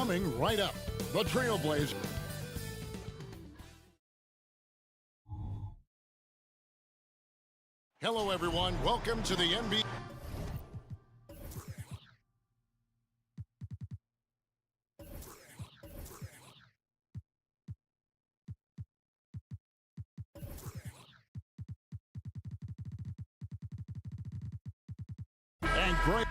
Coming right up, the Trailblazers. Hello, everyone. Welcome to the NBA. And great.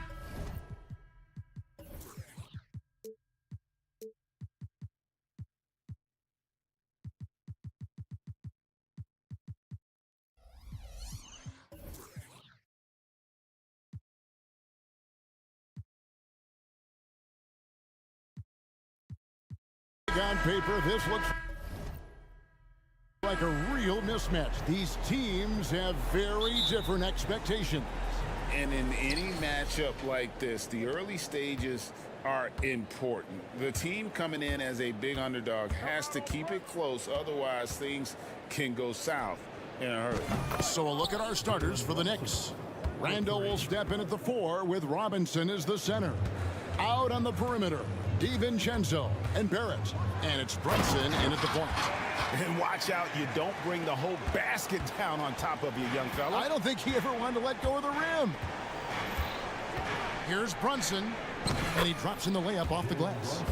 On paper, this looks like a real mismatch. These teams have very different expectations. And in any matchup like this, the early stages are important. The team coming in as a big underdog has to keep it close, otherwise things can go south in a hurry. So a look at our starters for the Knicks. Randall will step in at the 4 with Robinson as the center. Out on the perimeter, DiVincenzo and Barrett. And it's Brunson in at the point. And watch out, you don't bring the whole basket down on top of you, young fella. I don't think he ever wanted to let go of the rim. Here's Brunson, and he drops in the layup off the glass.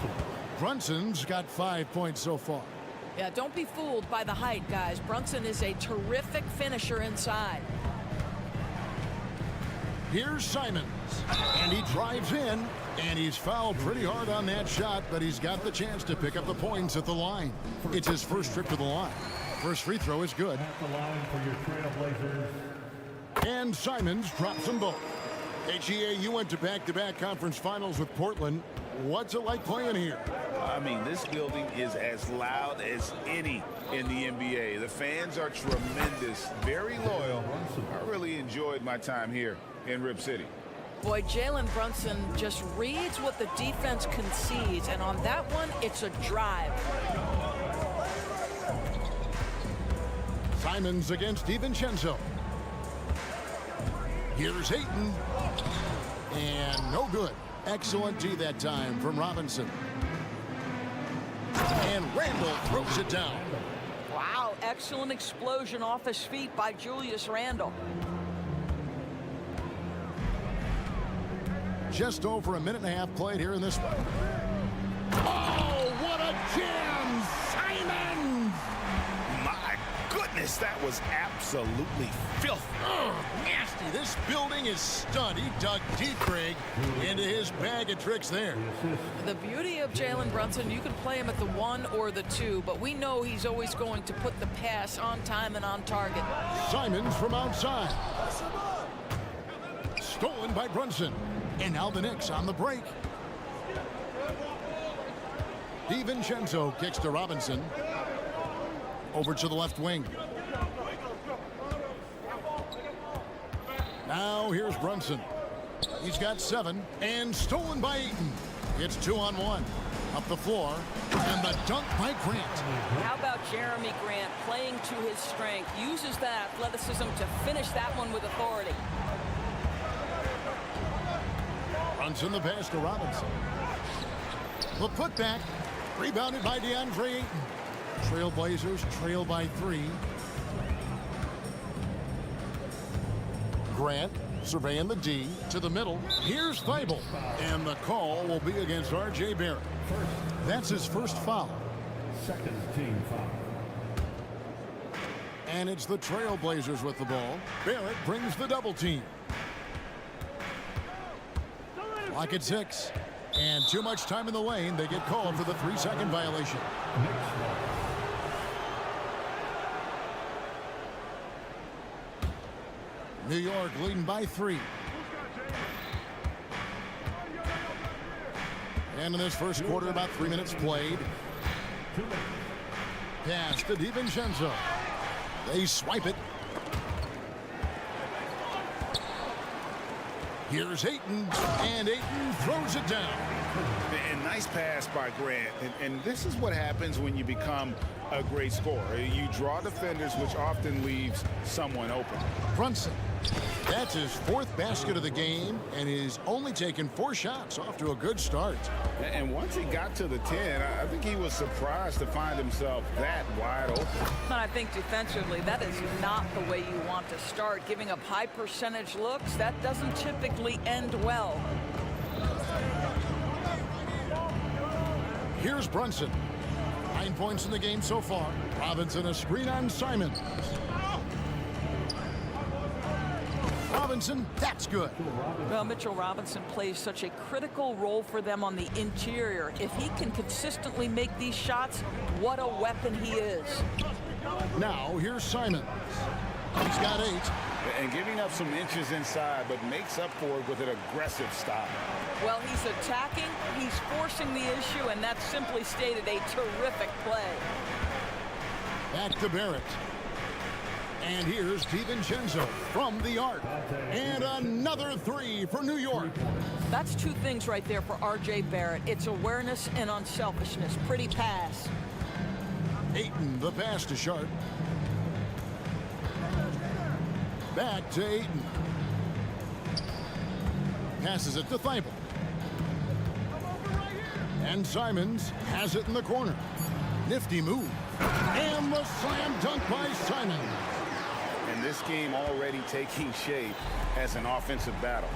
Brunson's got 5 points so far. Yeah, don't be fooled by the height, guys. Brunson is a terrific finisher inside. Here's Simons, and he drives in, and he's fouled pretty hard on that shot, but he's got the chance to pick up the points at the line. It's his first trip to the line. First free throw is good. At the line for your Trailblazers. And Simons drops them both. HEA, you went to back-to-back conference finals with Portland. What's it like playing here? I mean, this building is as loud as any in the NBA. The fans are tremendous, very loyal. I really enjoyed my time here in Rip City. Boy, Jalen Brunson just reads what the defense concedes, and on that one, it's a drive. Simons against DiVincenzo. Here's Ayton. And no good. Excellent D that time from Robinson. And Randall throws it down. Wow, excellent explosion off his feet by Julius Randle. Just over a minute and a half played here in this one. Oh, what a jam! Simons! My goodness, that was absolutely filthy. Oh, nasty. This building is stunned. He dug deep, Greg, into his bag of tricks there. The beauty of Jalen Brunson, you can play him at the 1 or the 2, but we know he's always going to put the pass on time and on target. Simons from outside. Stolen by Brunson. And now the Knicks on the break. DiVincenzo kicks to Robinson. Over to the left wing. Now here's Brunson. He's got 7. And stolen by Ayton. It's 2-on-1. Up the floor. And the dunk by Grant. How about Jeremy Grant playing to his strength? Uses that athleticism to finish that one with authority. Brunson the pass to Robinson. The putback. Rebounded by DeAndre Ayton. Trailblazers trail by 3. Grant surveying the D to the middle. Here's Thibault. And the call will be against R.J. Barrett. That's his first foul. Second team foul. And it's the Trailblazers with the ball. Barrett brings the double team. Clock at 6. And too much time in the lane. They get called for the 3-second violation. New York leading by 3. And in this first quarter, about 3 minutes played. Pass to DiVincenzo. They swipe it. Here's Ayton, and Ayton throws it down. And nice pass by Grant. And this is what happens when you become a great scorer. You draw defenders, which often leaves someone open. Brunson That's his 4th basket of the game, and he's only taken 4 shots. Off to a good start. And once he got to the 10, I think he was surprised to find himself that wide open. And I think defensively, that is not the way you want to start. Giving up high percentage looks, that doesn't typically end well. Here's Brunson. 9 points in the game so far. Robinson a screen on Simons. Robinson, that's good. Well, Mitchell Robinson plays such a critical role for them on the interior. If he can consistently make these shots, what a weapon he is. Now, here's Simons. He's got 8. And giving up some inches inside, but makes up for it with an aggressive stop. Well, he's attacking, he's forcing the issue, and that's simply stated a terrific play. Back to Barrett. And here's DiVincenzo from the arc. And another 3 for New York. That's 2 things right there for R.J. Barrett. It's awareness and unselfishness. Pretty pass. Ayton, the pass to Sharp. Back to Ayton. Passes it to Thibault. And Simons has it in the corner. Nifty move. And the slam dunk by Simons. And this game already taking shape as an offensive battle.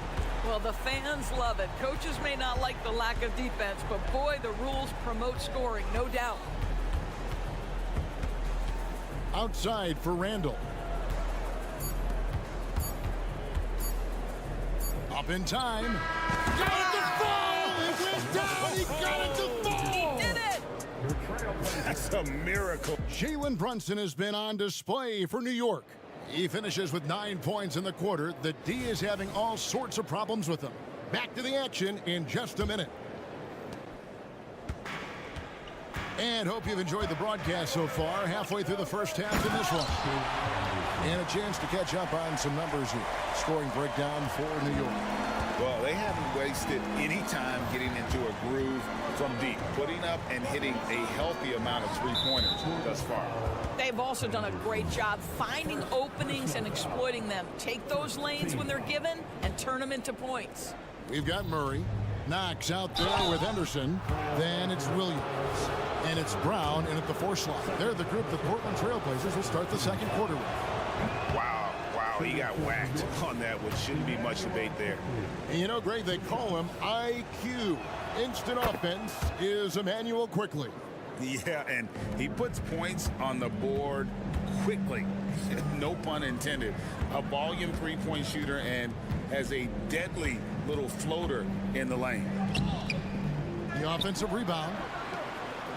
Well, the fans love it. Coaches may not like the lack of defense, but boy, the rules promote scoring, no doubt. Outside for Randall. Up in time. Got it to fall! It went down! He got it to fall! He did it! That's a miracle. Jalen Brunson has been on display for New York. He finishes with 9 points in the quarter. The D is having all sorts of problems with him. Back to the action in just a minute. And hope you've enjoyed the broadcast so far. Halfway through the first half in this one. And a chance to catch up on some numbers here. Scoring breakdown for New York. Well, they haven't wasted any time getting into a groove from deep, putting up and hitting a healthy amount of 3-pointers thus far. They've also done a great job finding openings and exploiting them. Take those lanes when they're given and turn them into points. We've got Murray. Knox out there with Henderson. Then it's Williams. And it's Brown in at the 4 slot. They're the group the Portland Trailblazers will start the second quarter with. Wow, he got whacked on that, which shouldn't be much debate there. And you know, Greg, they call him IQ. Instant offense is Emmanuel Quickly. Yeah, and he puts points on the board quickly. No pun intended. A volume 3-point shooter and has a deadly little floater in the lane. The offensive rebound.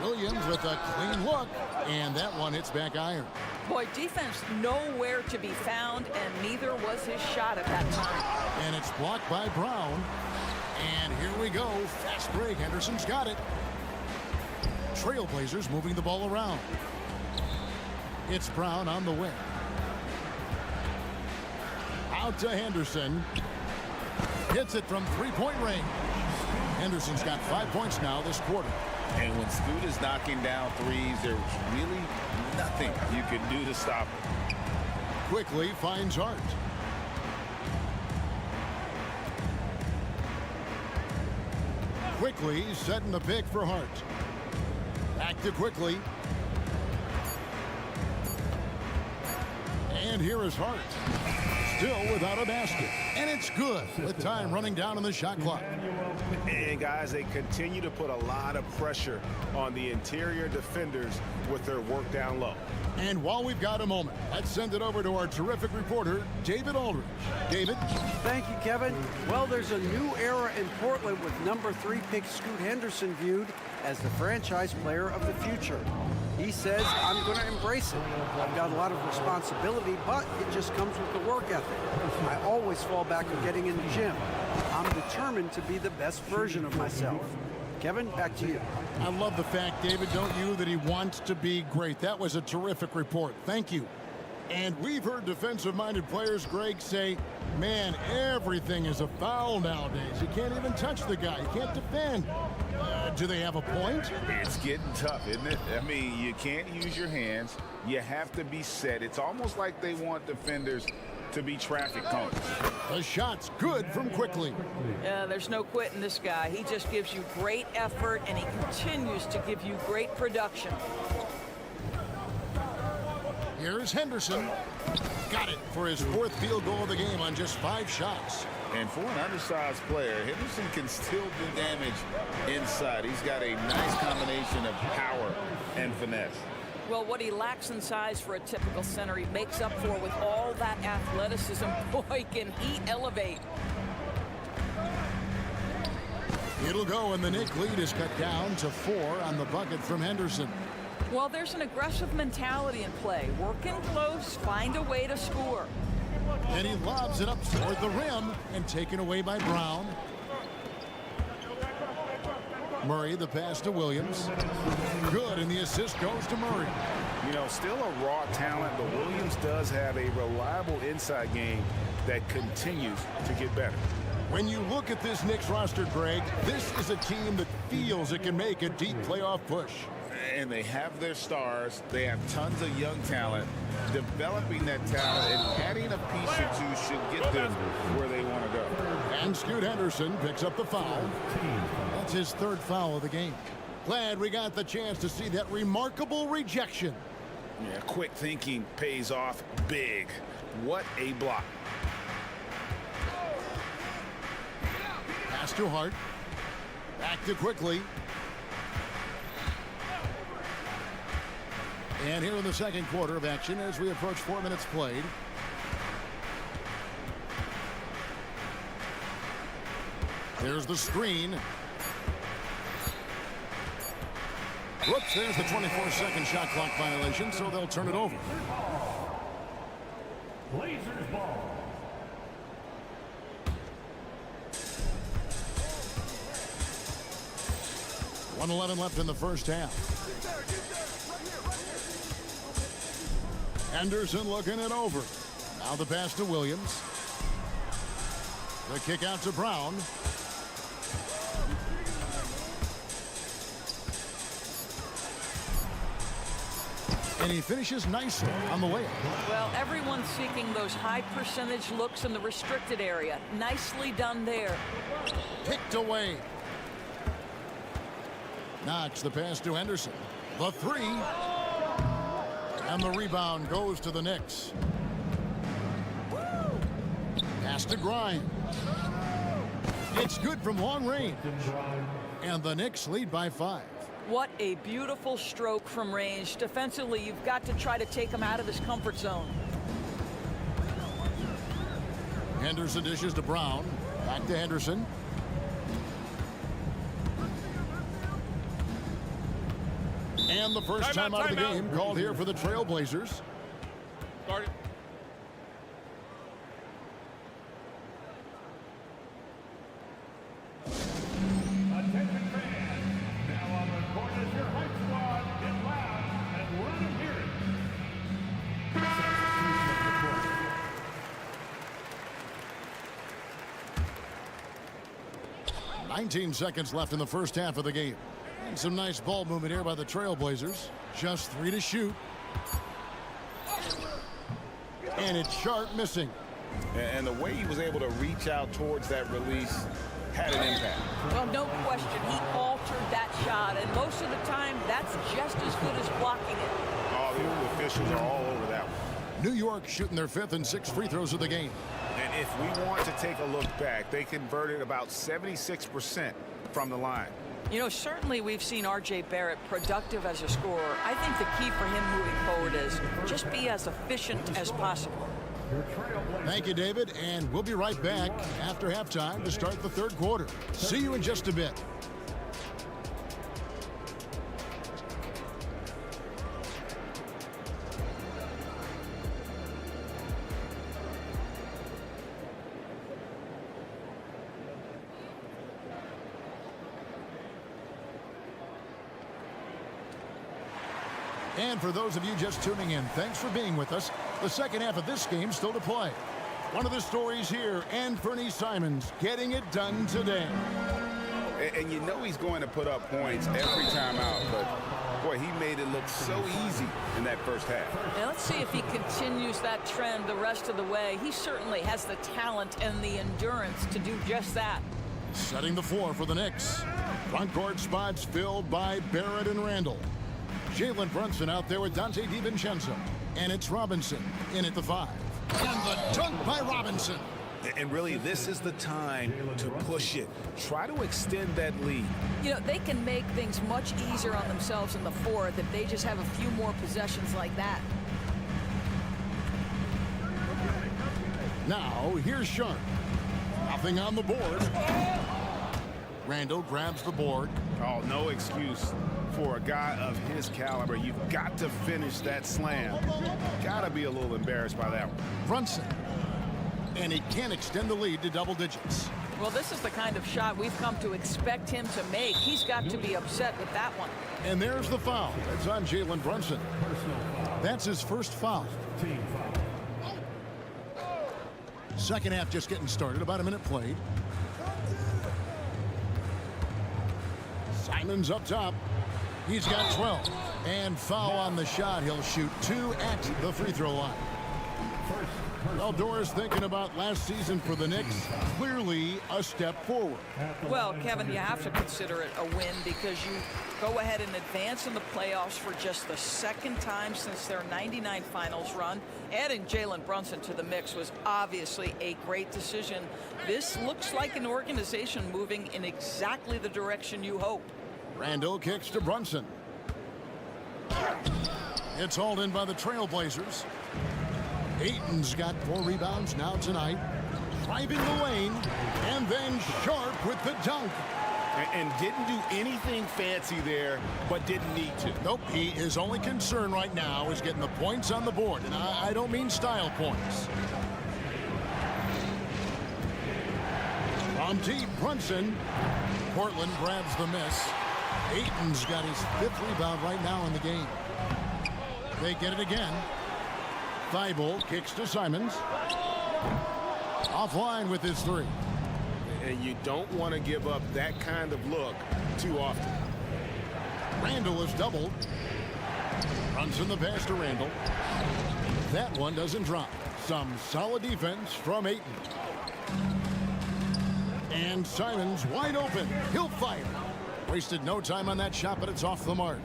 Williams with a clean look, and that one hits back iron. Boy, defense nowhere to be found, and neither was his shot at that time. And it's blocked by Brown. And here we go. Fast break. Henderson's got it. Trailblazers moving the ball around. It's Brown on the wing. Out to Henderson. Hits it from 3-point range. Henderson's got 5 points now this quarter. And when Scoot is knocking down threes, there's really nothing you can do to stop him. Quickly finds Hart. Quickly setting the pick for Hart. Back to Quickly. And here is Hart. Still without a basket. And it's good with time running down on the shot clock. And guys, they continue to put a lot of pressure on the interior defenders with their work down low. And while we've got a moment, let's send it over to our terrific reporter, David Aldridge. David? Thank you, Kevin. Well, there's a new era in Portland with number 3 pick Scoot Henderson viewed as the franchise player of the future. He says, I'm going to embrace it. I've got a lot of responsibility, but it just comes with the work ethic. I always fall back on getting in the gym. I'm determined to be the best version of myself. Kevin, back to you. I love the fact, David, don't you, that he wants to be great. That was a terrific report. Thank you. And we've heard defensive-minded players, Greg, say, man, everything is a foul nowadays. You can't even touch the guy. You can't defend. Do they have a point? It's getting tough, isn't it? I mean, you can't use your hands. You have to be set. It's almost like they want defenders to be traffic cones. The shot's good from quickly. Yeah, there's no quitting this guy. He just gives you great effort, and he continues to give you great production. Here's Henderson. Got it for his 4th field goal of the game on just 5 shots. And for an undersized player, Henderson can still do damage inside. He's got a nice combination of power and finesse. Well, what he lacks in size for a typical center, he makes up for with all that athleticism. Boy, can he elevate. It'll go, and the Knicks lead is cut down to 4 on the bucket from Henderson. Well, there's an aggressive mentality in play. Working close, find a way to score. And he lobs it up toward the rim and taken away by Brown. Murray, the pass to Williams. Good, and the assist goes to Murray. You know, still a raw talent, but Williams does have a reliable inside game that continues to get better. When you look at this Knicks roster, Greg, this is a team that feels it can make a deep playoff push. And they have their stars. They have tons of young talent. Developing that talent and adding a piece or two should get them where they want to go. And Scoot Henderson picks up the foul. That's his 3rd foul of the game. Glad we got the chance to see that remarkable rejection. Yeah, quick thinking pays off big. What a block. Pass to Hart. Back to Quickly. And here in the 2nd quarter of action as we approach 4 minutes played. There's the screen. Whoops, there's the 24-second shot clock violation, so they'll turn it over. Blazers ball. .111 left in the first half. Henderson looking it over. Now the pass to Williams. The kick out to Brown. And he finishes nicely on the layup. Well, everyone's seeking those high percentage looks in the restricted area. Nicely done there. Picked away. Knox the pass to Henderson. The 3. And the rebound goes to the Knicks. Pass to Grimes. It's good from long range. And the Knicks lead by 5. What a beautiful stroke from range. Defensively, you've got to try to take him out of his comfort zone. Henderson dishes to Brown. Back to Henderson. And the first time out of the game called here for the Trailblazers. Start it. Attention fans. Now on the court is your hype squad. Get loud and let them hear it. Substitution of the court. 19 seconds left in the first half of the game. And some nice ball movement here by the Trailblazers. Just 3 to shoot. And it's Sharp missing. And the way he was able to reach out towards that release had an impact. Well, no question, he altered that shot, and most of the time, that's just as good as blocking it. Oh, the officials are all over that one. New York shooting their 5th and 6th free throws of the game. And if we want to take a look back, they converted about 76% from the line. You know, certainly we've seen R.J. Barrett productive as a scorer. I think the key for him moving forward is just be as efficient as possible. Thank you, David, and we'll be right back after halftime to start the 3rd quarter. See you in just a bit. And for those of you just tuning in, thanks for being with us. The second half of this game still to play. One of the stories here, Anthony Simons getting it done today. And you know he's going to put up points every time out, but boy, he made it look so easy in that first half. Now let's see if he continues that trend the rest of the way. He certainly has the talent and the endurance to do just that. Setting the floor for the Knicks. Front court spots filled by Barrett and Randall. Jalen Brunson out there with Dante DiVincenzo. And it's Robinson in at the 5. And the dunk by Robinson. And really, this is the time to push it. Try to extend that lead. You know, they can make things much easier on themselves in the fourth if they just have a few more possessions like that. Now, here's Sharp. Nothing on the board. Randall grabs the board. Oh, no excuse for a guy of his caliber. You've got to finish that slam. Got to be a little embarrassed by that one. Brunson. And he can't extend the lead to double digits. Well, this is the kind of shot we've come to expect him to make. He's got to be upset with that one. And there's the foul. It's on Jalen Brunson. That's his first foul. Second half just getting started. About a minute played. Simons up top. He's got 12. And foul on the shot. He'll shoot 2 at the free throw line. Well, Doris, thinking about last season for the Knicks, clearly a step forward. Well, Kevin, you have to consider it a win because you go ahead and advance in the playoffs for just the second time since their '99 finals run. Adding Jalen Brunson to the mix was obviously a great decision. This looks like an organization moving in exactly the direction you hope. Randall kicks to Brunson. It's hauled in by the Trailblazers. Ayton's got 4 rebounds now tonight. Driving the lane, and then Sharp with the dunk. And didn't do anything fancy there, but didn't need to. Nope, his only concern right now is getting the points on the board, and I don't mean style points. From deep, Brunson. Portland grabs the miss. Ayton's got his 5th rebound right now in the game. They get it again. Thibault kicks to Simons. Offline with his 3. And you don't want to give up that kind of look too often. Randall is doubled. Brunson the pass to Randall. That one doesn't drop. Some solid defense from Ayton. And Simons wide open. He'll fire. Wasted no time on that shot, but it's off the mark.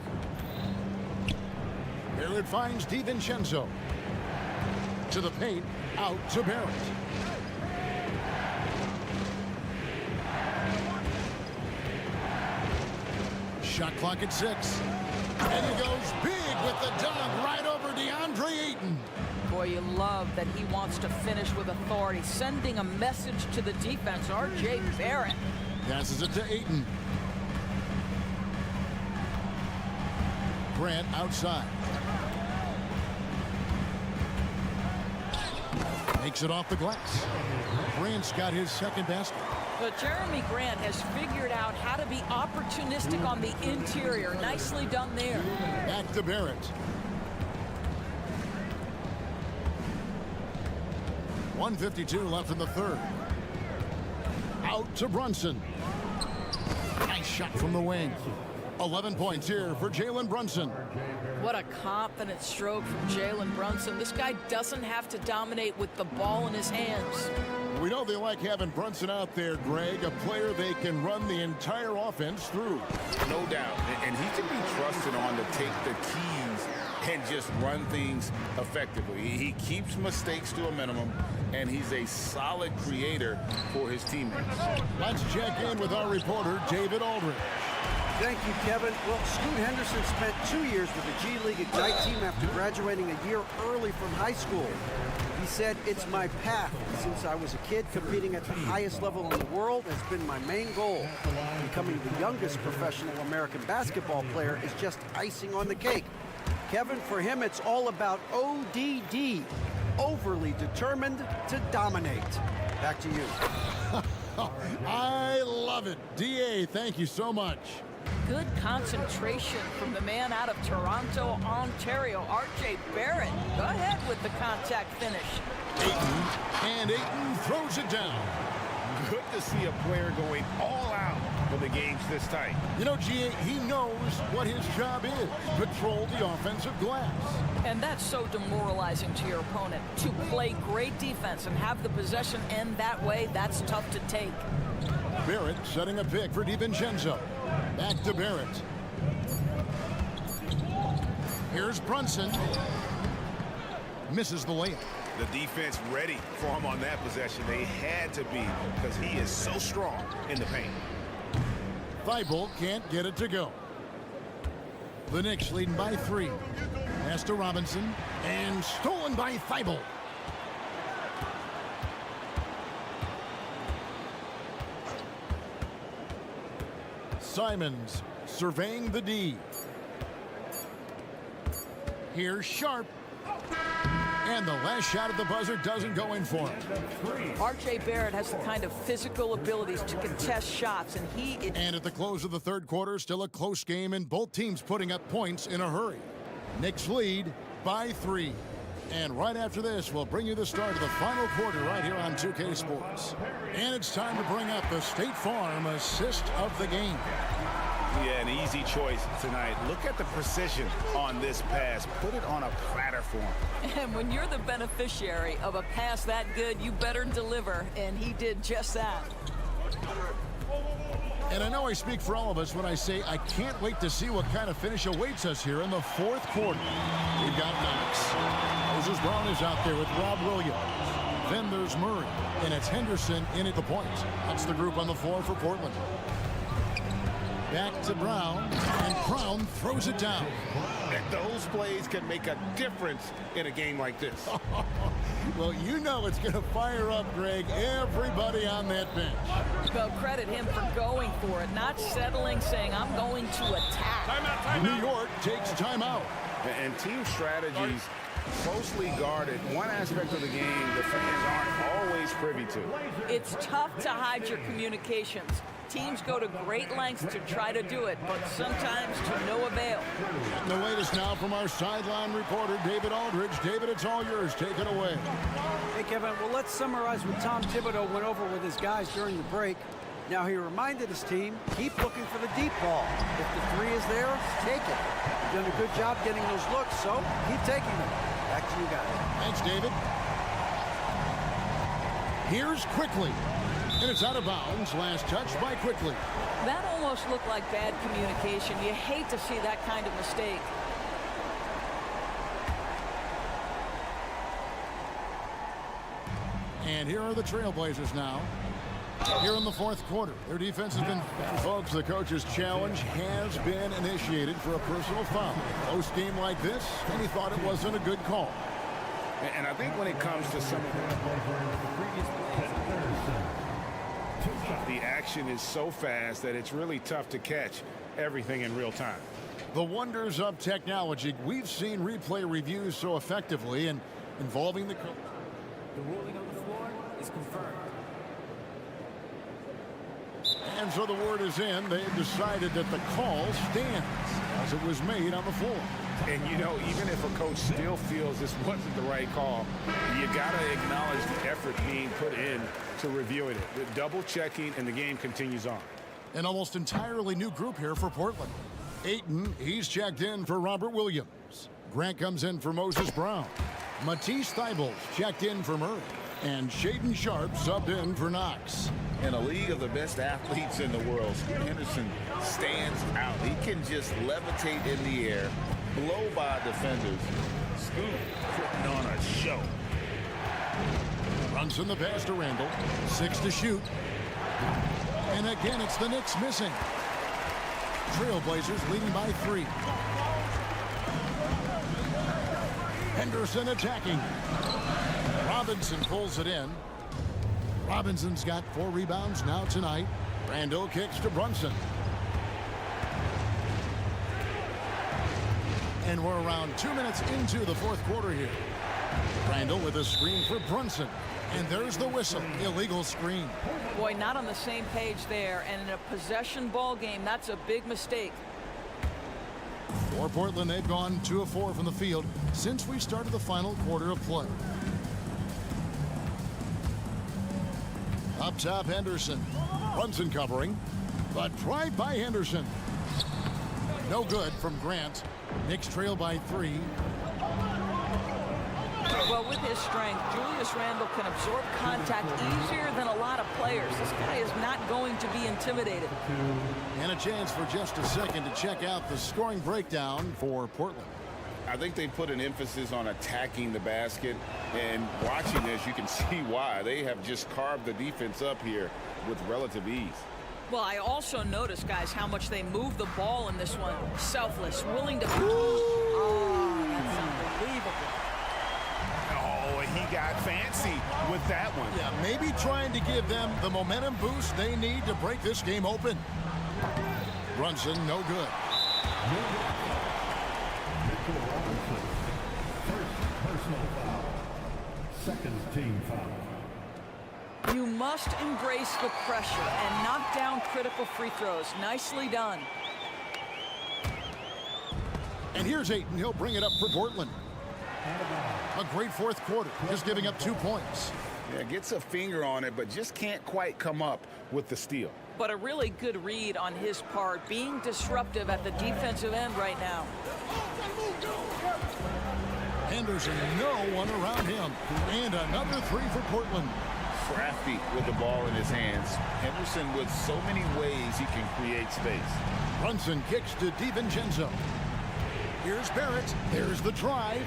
Barrett finds DiVincenzo. To the paint, out to Barrett. Shot clock at 6. And he goes big with the dunk right over DeAndre Ayton. Boy, you love that he wants to finish with authority, sending a message to the defense. R.J. Barrett. Passes it to Ayton. Grant outside. Makes it off the glass. Grant's got his 2nd basket. But Jeremy Grant has figured out how to be opportunistic on the interior. Nicely done there. Back to Barrett. 1:52 left in the 3rd. Out to Brunson. Nice shot from the wing. 11 points here for Jalen Brunson. What a confident stroke from Jalen Brunson. This guy doesn't have to dominate with the ball in his hands. We know they like having Brunson out there, Greg, a player they can run the entire offense through. No doubt. And he can be trusted on to take the keys and just run things effectively. He keeps mistakes to a minimum, and he's a solid creator for his teammates. Let's check in with our reporter, David Aldridge. Thank you, Kevin. Well, Scoot Henderson spent 2 years with the G League Ignite team after graduating a year early from high school. He said, "It's my path. Since I was a kid, competing at the highest level in the world has been my main goal. Becoming the youngest professional American basketball player is just icing on the cake." Kevin, for him, it's all about ODD, overly determined to dominate. Back to you. I love it. DA, thank you so much. Good concentration from the man out of Toronto, Ontario, R.J. Barrett. Go ahead with the contact finish. Ayton throws it down. Good to see a player going all out when the game's this tight. You know, G.A., he knows what his job is. Patrol the offensive glass. And that's so demoralizing to your opponent. To play great defense and have the possession end that way, that's tough to take. Barrett setting a pick for DiVincenzo. Back to Barrett. Here's Brunson. Misses the layup. The defense ready for him on that possession. They had to be, because he is so strong in the paint. Thibault can't get it to go. The Knicks leading by 3. Pass to Robinson. And stolen by Thibault. Simons surveying the D. Here's Sharp. And the last shot at the buzzer doesn't go in for him. R.J. Barrett has the kind of physical abilities to contest shots, and And at the close of the third quarter, still a close game, and both teams putting up points in a hurry. Knicks lead by 3. And right after this, we'll bring you the start of the final quarter right here on 2K Sports. And it's time to bring up the State Farm assist of the game. Yeah, an easy choice tonight. Look at the precision on this pass. Put it on a platter for him. And when you're the beneficiary of a pass that good, you better deliver, and he did just that. And I know I speak for all of us when I say I can't wait to see what kind of finish awaits us here in the fourth quarter. We've got Knox. Moses Brown is out there with Rob Williams. Then there's Murray, and it's Henderson in at the point. That's the group on the floor for Portland. Back to Brown, and Brown throws it down. And those plays can make a difference in a game like this. Well, you know it's going to fire up, Greg, everybody on that bench. Well, credit him for going for it, not settling, saying, I'm going to attack. Timeout. New York takes timeout. And team strategies closely guarded. One aspect of the game the fans aren't always privy to. It's tough to hide your communications. Teams go to great lengths to try to do it, but sometimes to no avail. And the latest now from our sideline reporter, David Aldridge. David, it's all yours. Take it away. Hey, Kevin, well, let's summarize what Tom Thibodeau went over with his guys during the break. Now, he reminded his team, keep looking for the deep ball. If the 3 is there, take it. You've done a good job getting those looks, so keep taking them. Back to you guys. Thanks, David. Here's Quickly. And it's out of bounds. Last touch by Quickly. That almost looked like bad communication. You hate to see that kind of mistake. And here are the Trailblazers now. Here in the fourth quarter. Their defense has been... Folks, the coach's challenge has been initiated for a personal foul. Close game like this, and he thought it wasn't a good call. And I think when it comes to some of the action is so fast that it's really tough to catch everything in real time. The wonders of technology. We've seen replay reviews so effectively and involving the... The ruling on the floor is confirmed. And so the word is in. They've decided that the call stands as it was made on the floor. And, you know, even if a coach still feels this wasn't the right call, you got to acknowledge the effort being put in to reviewing it. The double checking, and the game continues on. An almost entirely new group here for Portland. Ayton, he's checked in for Robert Williams. Grant comes in for Moses Brown. Matisse Thybulle checked in for Murray. And Shaedon Sharpe subbed in for Knox. In a league of the best athletes in the world, Henderson stands out. He can just levitate in the air, blow by defenders. Scoot putting on a show. Brunson the pass to Randall. 6 to shoot. And again, it's the Knicks missing. Trailblazers leading by 3. Henderson attacking. Robinson pulls it in. Robinson's got 4 rebounds now tonight. Randall kicks to Brunson. And we're around 2 minutes into the fourth quarter here. Randall with a screen for Brunson. And there's the whistle. Illegal screen. Boy, not on the same page there. And in a possession ball game, that's a big mistake. For Portland, they've gone 2 of 4 from the field since we started the final quarter of play. Up top, Henderson. Brunson covering. The drive by Henderson. No good from Grant. Knicks trail by 3. Well, with his strength, Julius Randle can absorb contact easier than a lot of players. This guy is not going to be intimidated. And a chance for just a second to check out the scoring breakdown for Portland. I think they put an emphasis on attacking the basket, and watching this, you can see why. They have just carved the defense up here with relative ease. Well, I also noticed, guys, how much they move the ball in this one. Selfless, willing to... Oh, that's unbelievable. Oh, he got fancy with that one. Yeah, maybe trying to give them the momentum boost they need to break this game open. Brunson, no good. First personal foul. Second team foul. You must embrace the pressure and knock down critical free throws. Nicely done. And here's Ayton. He'll bring it up for Portland. A great fourth quarter, just giving up 2 points. Yeah, gets a finger on it, but just can't quite come up with the steal. But a really good read on his part, being disruptive at the defensive end right now. Henderson, no one around him. And another 3 for Portland. Crafty with the ball in his hands. Henderson with so many ways he can create space. Brunson kicks to DiVincenzo. Here's Barrett. There's the drive.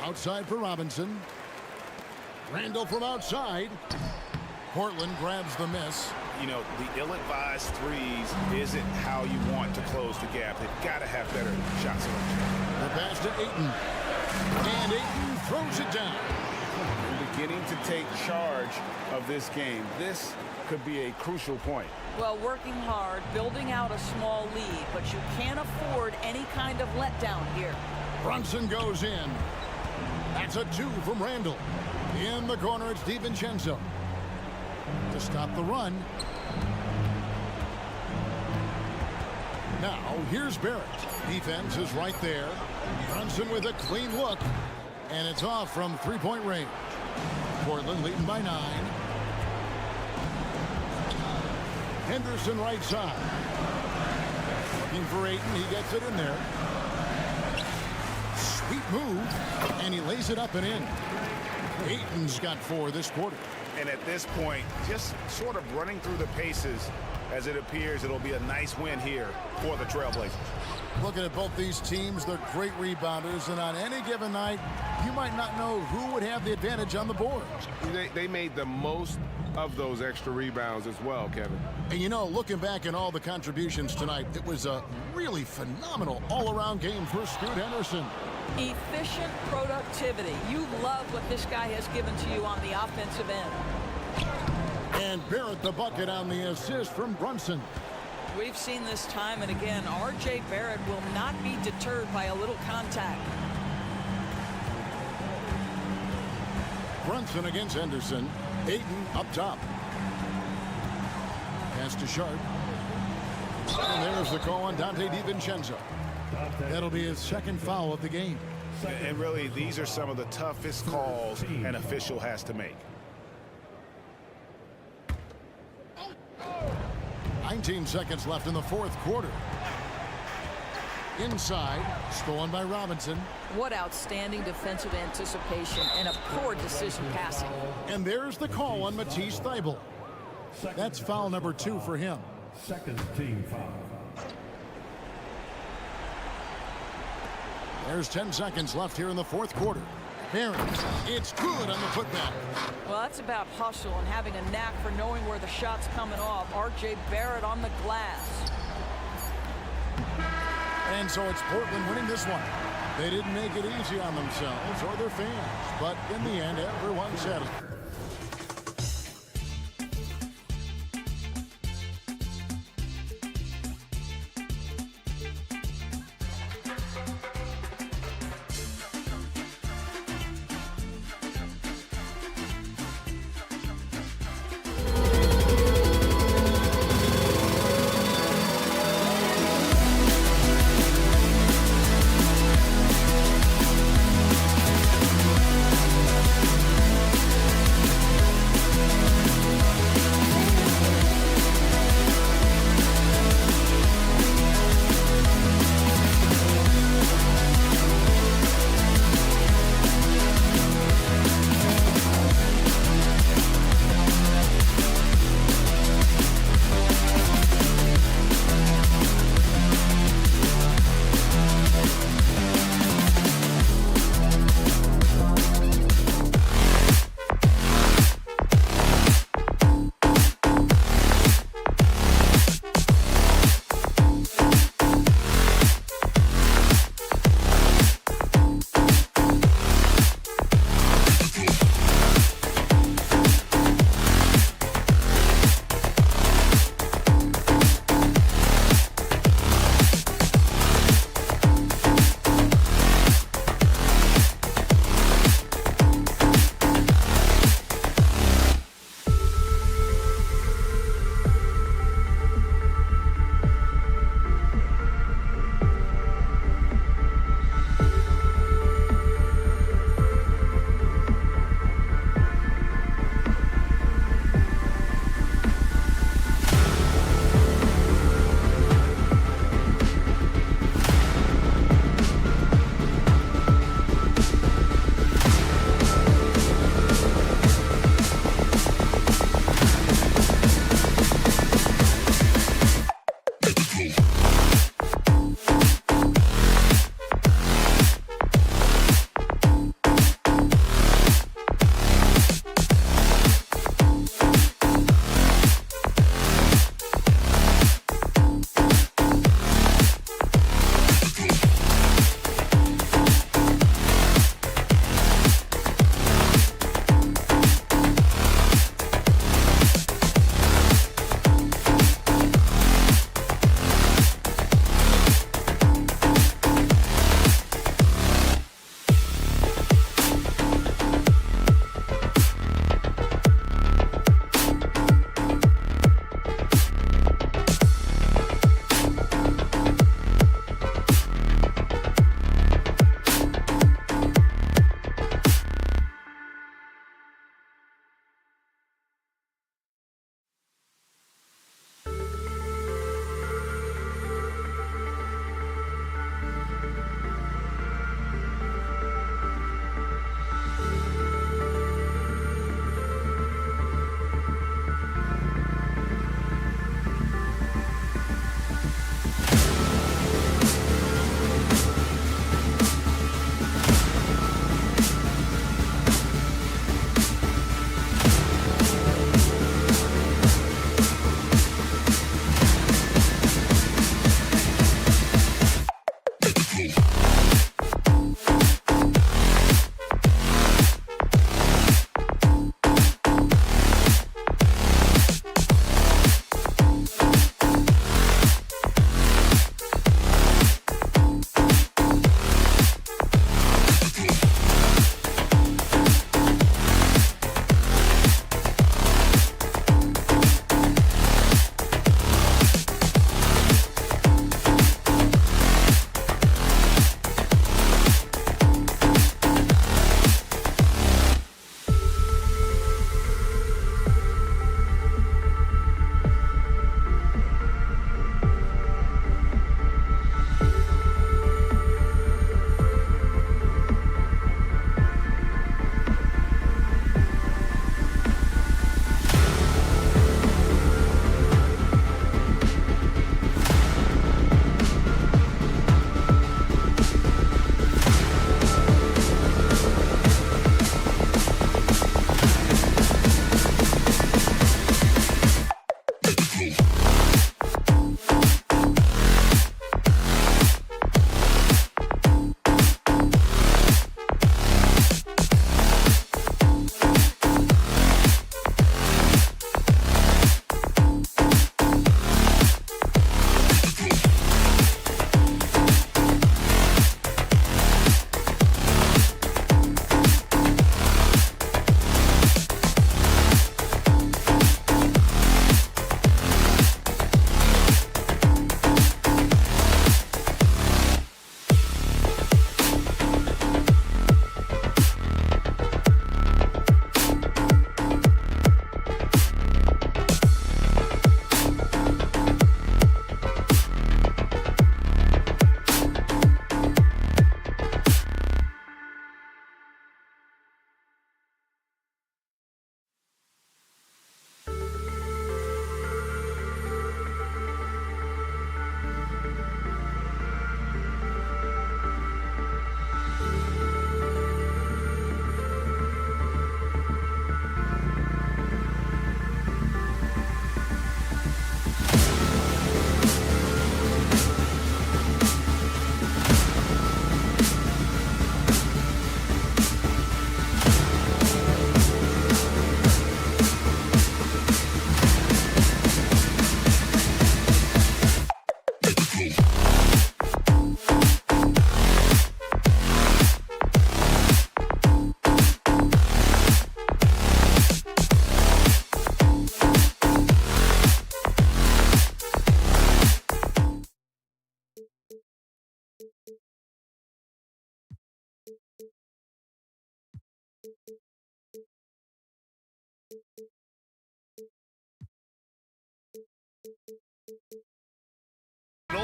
Outside for Robinson. Randall from outside. Portland grabs the miss. You know, the ill-advised threes isn't how you want to close the gap. They've got to have better shot selection. The pass to Ayton. And Ayton throws it down. Beginning to take charge of this game. This could be a crucial point. Well, working hard, building out a small lead, but you can't afford any kind of letdown here. Brunson goes in. That's a 2 from Randall. In the corner, it's DiVincenzo. To stop the run. Now, here's Barrett. Defense is right there. Brunson with a clean look. And it's off from three-point range. Portland leading by 9. Henderson right side. Looking for Ayton. He gets it in there. Sweet move. And he lays it up and in. Ayton's got 4 this quarter. And at this point, just sort of running through the paces, as it appears it'll be a nice win here for the Trailblazers. Looking at both these teams, they're great rebounders, and on any given night, you might not know who would have the advantage on the board. They made the most of those extra rebounds as well, Kevin. And you know, looking back at all the contributions tonight, it was a really phenomenal all-around game for Scoot Henderson. Efficient productivity. You love what this guy has given to you on the offensive end. And Barrett the bucket on the assist from Brunson. We've seen this time and again. R.J. Barrett will not be deterred by a little contact. Brunson against Henderson. Ayton up top. Pass to Sharp. And there's the call on Dante DiVincenzo. That'll be his second foul of the game. And really, these are some of the toughest calls an official has to make. 19 seconds left in the fourth quarter. Inside, stolen by Robinson. What outstanding defensive anticipation and a poor decision passing. And there's the call on Matisse Thybulle. That's foul number 2 for him. Second team foul. There's 10 seconds left here in the fourth quarter. Barrett, it's good on the putback. Well, that's about hustle and having a knack for knowing where the shot's coming off. R.J. Barrett on the glass. And so it's Portland winning this one. They didn't make it easy on themselves or their fans, but in the end, everyone's satisfied.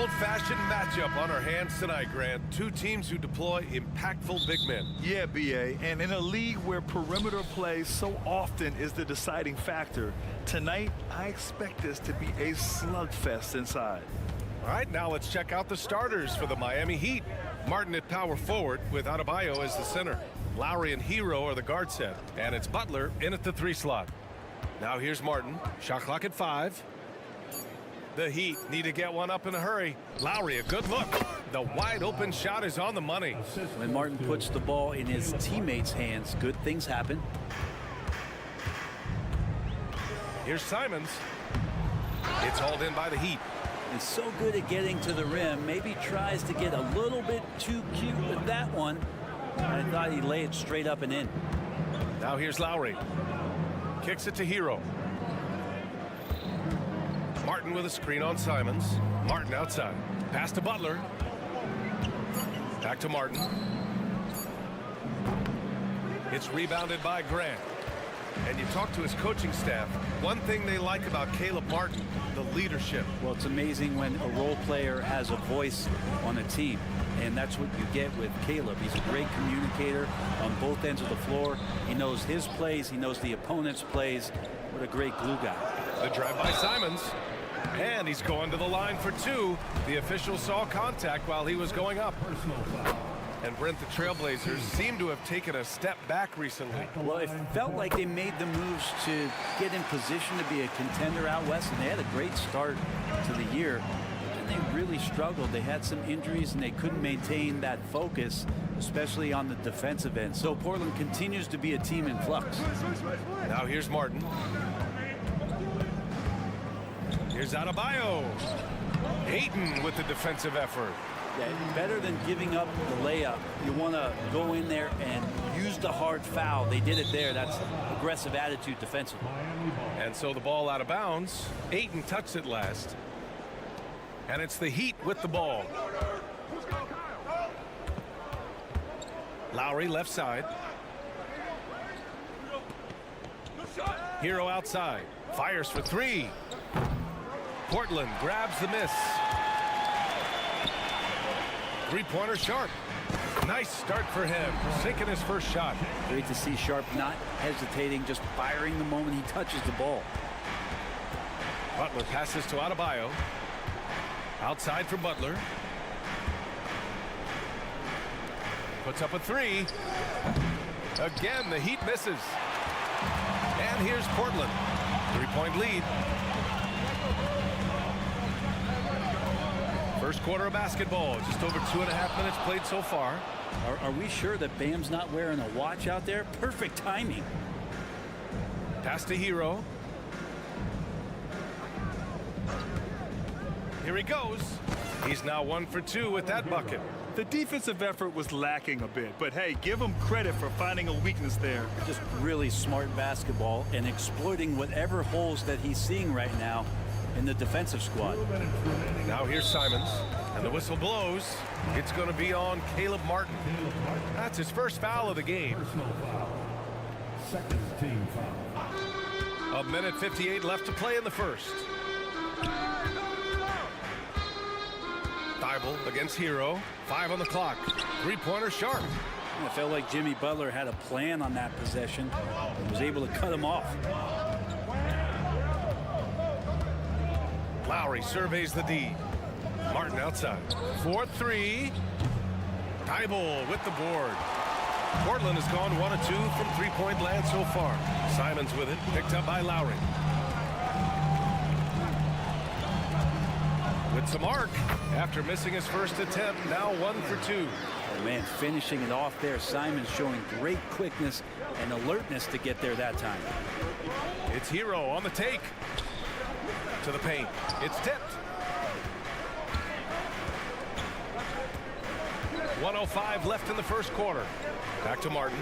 old-fashioned matchup on our hands tonight, Grant. Two teams who deploy impactful big men. Yeah, B.A., and in a league where perimeter play so often is the deciding factor, tonight I expect this to be a slugfest inside. All right, now let's check out the starters for the Miami Heat. Martin at power forward with Adebayo as the center. Lowry and Hero are the guard set, and it's Butler in at the 3 slot. Now here's Martin. Shot clock at 5. The Heat need to get one up in a hurry. Lowry, a good look. The wide open shot is on the money. When Martin puts the ball in his teammates' hands, good things happen. Here's Simons. It's hauled in by the Heat. Is so good at getting to the rim. Maybe tries to get a little bit too cute with that one. I thought he'd lay it straight up and in. Now here's Lowry. Kicks it to Hero. Martin with a screen on Simons. Martin outside. Pass to Butler. Back to Martin. It's rebounded by Grant. And you talk to his coaching staff, one thing they like about Caleb Martin, the leadership. Well, it's amazing when a role player has a voice on a team, and that's what you get with Caleb. He's a great communicator on both ends of the floor. He knows his plays, he knows the opponent's plays. What a great glue guy. The drive by Simons, and he's going to the line for 2. The official saw contact while he was going up. And Brent, the Trailblazers seem to have taken a step back recently. Well, it felt like they made the moves to get in position to be a contender out west, and they had a great start to the year. And they really struggled. They had some injuries, and they couldn't maintain that focus, especially on the defensive end. So Portland continues to be a team in flux. Now here's Martin. Here's Adebayo. Ayton with the defensive effort. Yeah, better than giving up the layup. You want to go in there and use the hard foul. They did it there. That's aggressive attitude defensively. And so the ball out of bounds. Ayton touched it last. And it's the Heat with the ball. Lowry left side. Hero outside. Fires for 3. Portland grabs the miss. Three-pointer Sharp. Nice start for him. Sinking his first shot. Great to see Sharp not hesitating, just firing the moment he touches the ball. Butler passes to Adebayo. Outside for Butler. Puts up a 3. Again, the Heat misses. And here's Portland. 3-point lead. First quarter of basketball, just over 2.5 minutes played so far. Are we sure that Bam's not wearing a watch out there? Perfect timing. Pass to Hero. Here he goes. He's now 1 for 2 with that bucket. The defensive effort was lacking a bit, but hey, give him credit for finding a weakness there. Just really smart basketball and exploiting whatever holes that he's seeing right now in the defensive squad. Now here's Simons, and the whistle blows. It's going to be on Caleb Martin. That's his first foul of the game. Second team foul. 1:58 left to play in the first. Thibault against Hero. 5 on the clock. 3-pointer Sharp. I felt like Jimmy Butler had a plan on that possession and was able to cut him off. Lowry surveys the D. Martin outside. 4-3. Thibault with the board. Portland has gone 1 of 2 from 3-point land so far. Simons with it, picked up by Lowry. With some arc after missing his first attempt, now 1 for 2. Oh, man, finishing it off there. Simons showing great quickness and alertness to get there that time. It's Hero on the take. To the paint. It's tipped. 1:05 left in the first quarter. Back to Martin.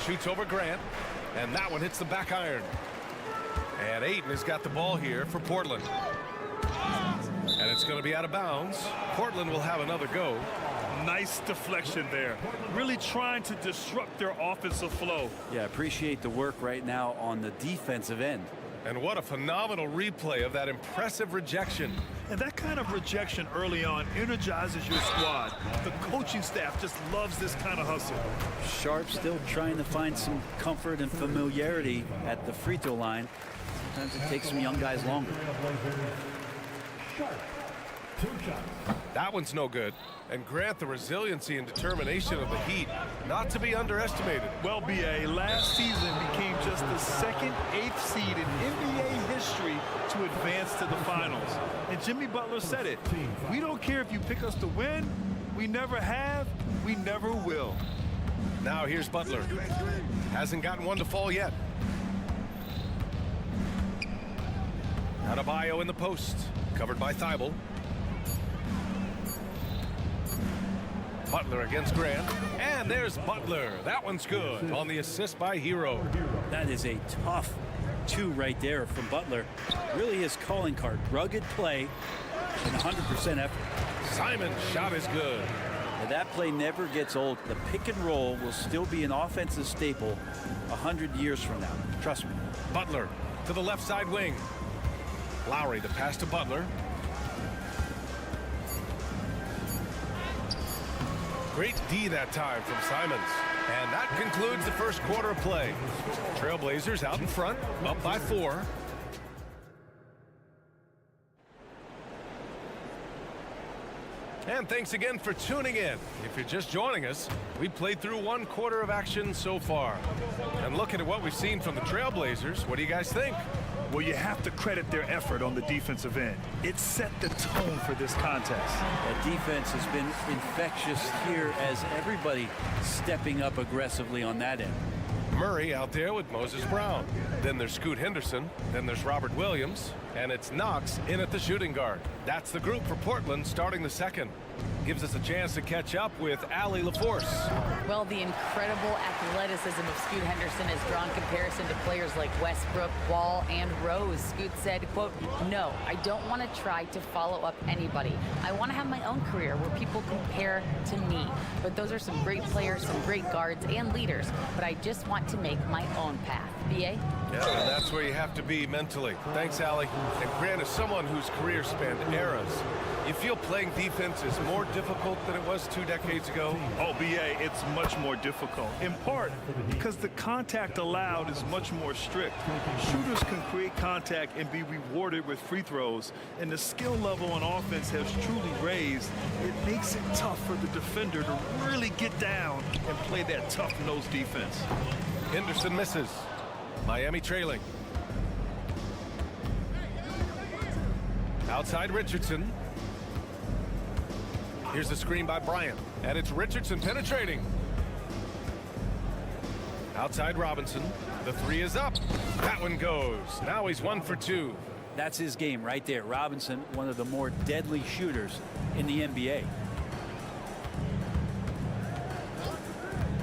Shoots over Grant. And that one hits the back iron. And Ayton has got the ball here for Portland. And it's going to be out of bounds. Portland will have another go. Nice deflection there. Really trying to disrupt their offensive flow. Yeah, appreciate the work right now on the defensive end. And what a phenomenal replay of that impressive rejection. And that kind of rejection early on energizes your squad. The coaching staff just loves this kind of hustle. Sharp still trying to find some comfort and familiarity at the free throw line. Sometimes it takes some young guys longer. That one's no good. And Grant, the resiliency and determination of the Heat, not to be underestimated. Well, BA, last season became just the second 8th seed in NBA history to advance to the finals. And Jimmy Butler said it. We don't care if you pick us to win. We never have. We never will. Now here's Butler. Hasn't gotten one to fall yet. Adebayo in the post. Covered by Thibault. Butler against Grant. And there's Butler. That one's good on the assist by Hero. That is a tough 2 right there from Butler. Really his calling card. Rugged play and 100% effort. Simon's shot is good. Now that play never gets old. The pick and roll will still be an offensive staple 100 years from now. Trust me. Butler to the left side wing. Lowry, the pass to Butler. Great D that time from Simons. And that concludes the first quarter of play. Trailblazers out in front, up by 4. And thanks again for tuning in. If you're just joining us, we've played through 1 quarter of action so far. And looking at what we've seen from the Trailblazers, what do you guys think? Well, you have to credit their effort on the defensive end. It set the tone for this contest. That defense has been infectious here as everybody stepping up aggressively on that end. Murray out there with Moses Brown. Then there's Scoot Henderson. Then there's Robert Williams. And it's Knox in at the shooting guard. That's the group for Portland starting the second. Gives us a chance to catch up with Allie LaForce. Well, the incredible athleticism of Scoot Henderson has drawn comparison to players like Westbrook, Wall, and Rose. Scoot said, quote, "No, I don't want to try to follow up anybody. I want to have my own career where people compare to me. But those are some great players, some great guards and leaders. But I just want to make my own path." BA? Yeah, and that's where you have to be mentally. Thanks, Allie. And Grant, as someone whose career spanned eras, you feel playing defense is more difficult than it was 2 decades ago? Oh, BA, it's much more difficult, in part because the contact allowed is much more strict. Shooters can create contact and be rewarded with free throws, and the skill level on offense has truly raised. It makes it tough for the defender to really get down and play that tough-nosed defense. Henderson misses. Miami trailing. Outside Richardson. Here's the screen by Bryant, and it's Richardson penetrating. Outside Robinson. The 3 is up. That one goes. Now he's 1 for 2. That's his game right there. Robinson, one of the more deadly shooters in the NBA.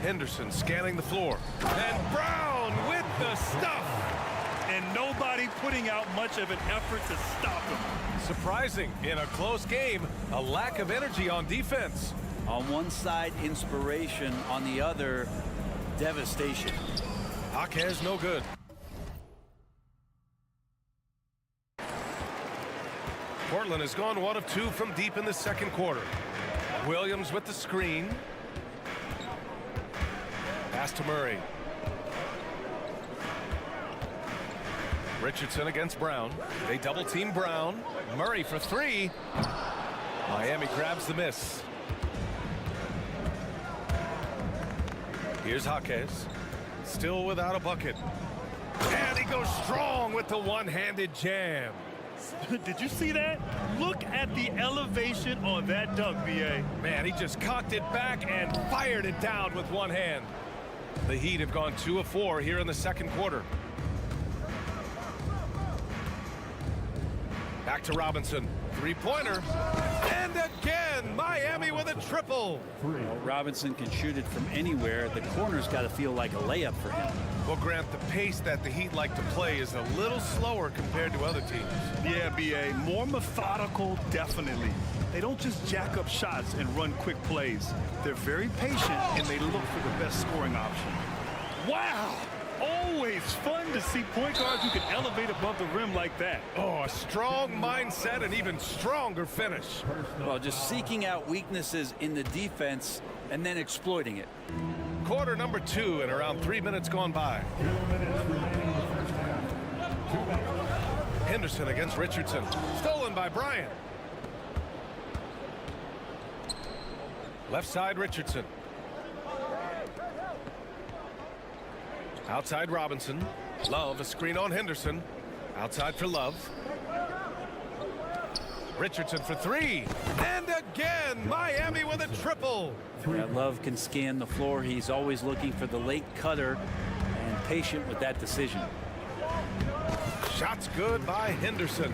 Henderson scanning the floor. And Brown with the stuff. And nobody putting out much of an effort to stop him. Surprising in a close game, a lack of energy on defense. On one side, inspiration. On the other, devastation. Jaquez no good. Portland has gone 1 of 2 from deep in the second quarter. Williams with the screen. Pass to Murray. Richardson against Brown. They double team Brown. Murray for 3. Miami grabs the miss. Here's Jaquez. Still without a bucket. And he goes strong with the one-handed jam. Did you see that? Look at the elevation on that dunk, BA. Man, he just cocked it back and fired it down with one hand. The Heat have gone 2 of 4 here in the second quarter. Back to Robinson. 3-pointer. And again, Miami with a triple. Well, Robinson can shoot it from anywhere. The corner's got to feel like a layup for him. Well, Grant, the pace that the Heat like to play is a little slower compared to other teams. Yeah, BA. More methodical, definitely. They don't just jack up shots and run quick plays. They're very patient, and they look for the best scoring option. Wow! always fun to see point guards who can elevate above the rim like that. Oh, a strong mindset and even stronger finish. Well, just seeking out weaknesses in the defense and then exploiting it. Quarter number 2 and around 3 minutes gone by. Henderson against Richardson. Stolen by Bryant. Left side Richardson. Outside Robinson. Love, a screen on Henderson. Outside for Love. Richardson for 3. And again, Miami with a triple. Yeah, Love can scan the floor. He's always looking for the late cutter and patient with that decision. Shots good by Henderson.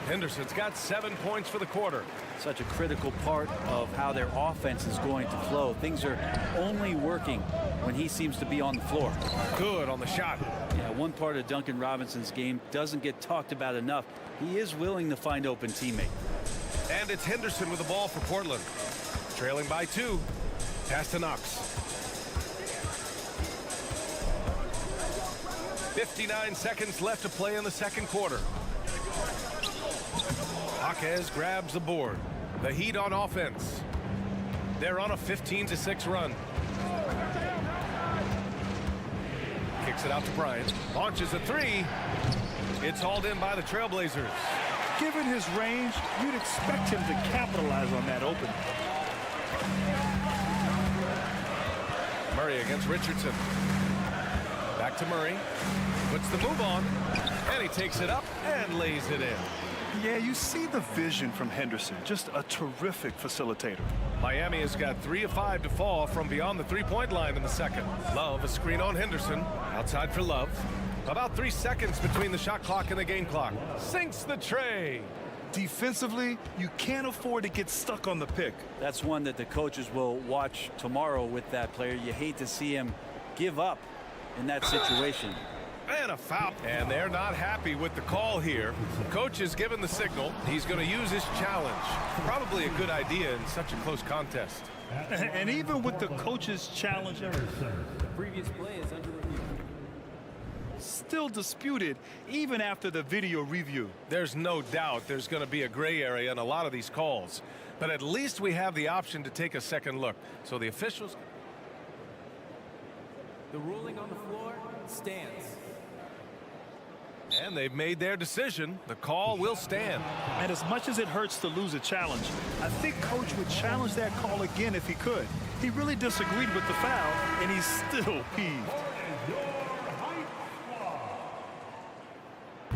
Henderson's got 7 points for the quarter. Such a critical part of how their offense is going to flow. Things are only working when he seems to be on the floor. Good on the shot. Yeah, one part of Duncan Robinson's game doesn't get talked about enough. He is willing to find open teammates. And it's Henderson with the ball for Portland. Trailing by 2. Pass to Knox. 59 seconds left to play in the second quarter. Jaquez grabs the board. The Heat on offense. They're on a 15-6 run. Kicks it out to Bryant. Launches a 3. It's hauled in by the Trailblazers. Given his range, you'd expect him to capitalize on that opening. Murray against Richardson. Back to Murray. Puts the move on. And he takes it up and lays it in. Yeah, you see the vision from Henderson. Just a terrific facilitator. Miami has got 3 of 5 to fall from beyond the three-point line in the second. Love, a screen on Henderson. Outside for Love. About 3 seconds between the shot clock and the game clock. Sinks the tray. Defensively, you can't afford to get stuck on the pick. That's one that the coaches will watch tomorrow with that player. You hate to see him give up in that situation. And a foul. And they're not happy with the call here. Coach has given the signal. He's going to use his challenge. Probably a good idea in such a close contest. And even with the coach's challenge, The previous play is under review. still disputed even after the video review. There's no doubt there's going to be a gray area in a lot of these calls. But at least we have the option to take a second look. So the officials... The ruling on the floor stands. And they've made their decision. The call will stand. And as much as it hurts to lose a challenge, I think Coach would challenge that call again if he could. He really disagreed with the foul, and he's still peeved.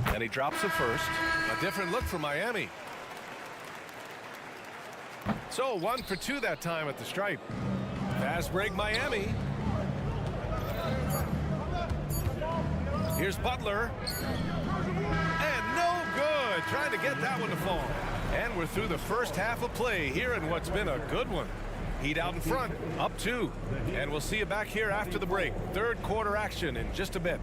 And he drops it first. A different look for Miami. So 1 for 2 that time at the stripe. Fast break Miami. Here's Butler. And no good. Trying to get that one to fall. And we're through the first half of play here in what's been a good one. Heat out in front, up 2. And we'll see you back here after the break. Third quarter action in just a bit.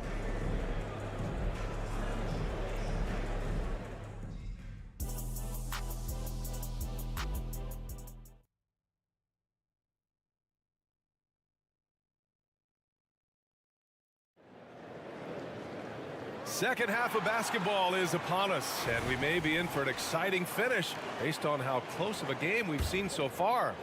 Second half of basketball is upon us, and we may be in for an exciting finish based on how close of a game we've seen so far.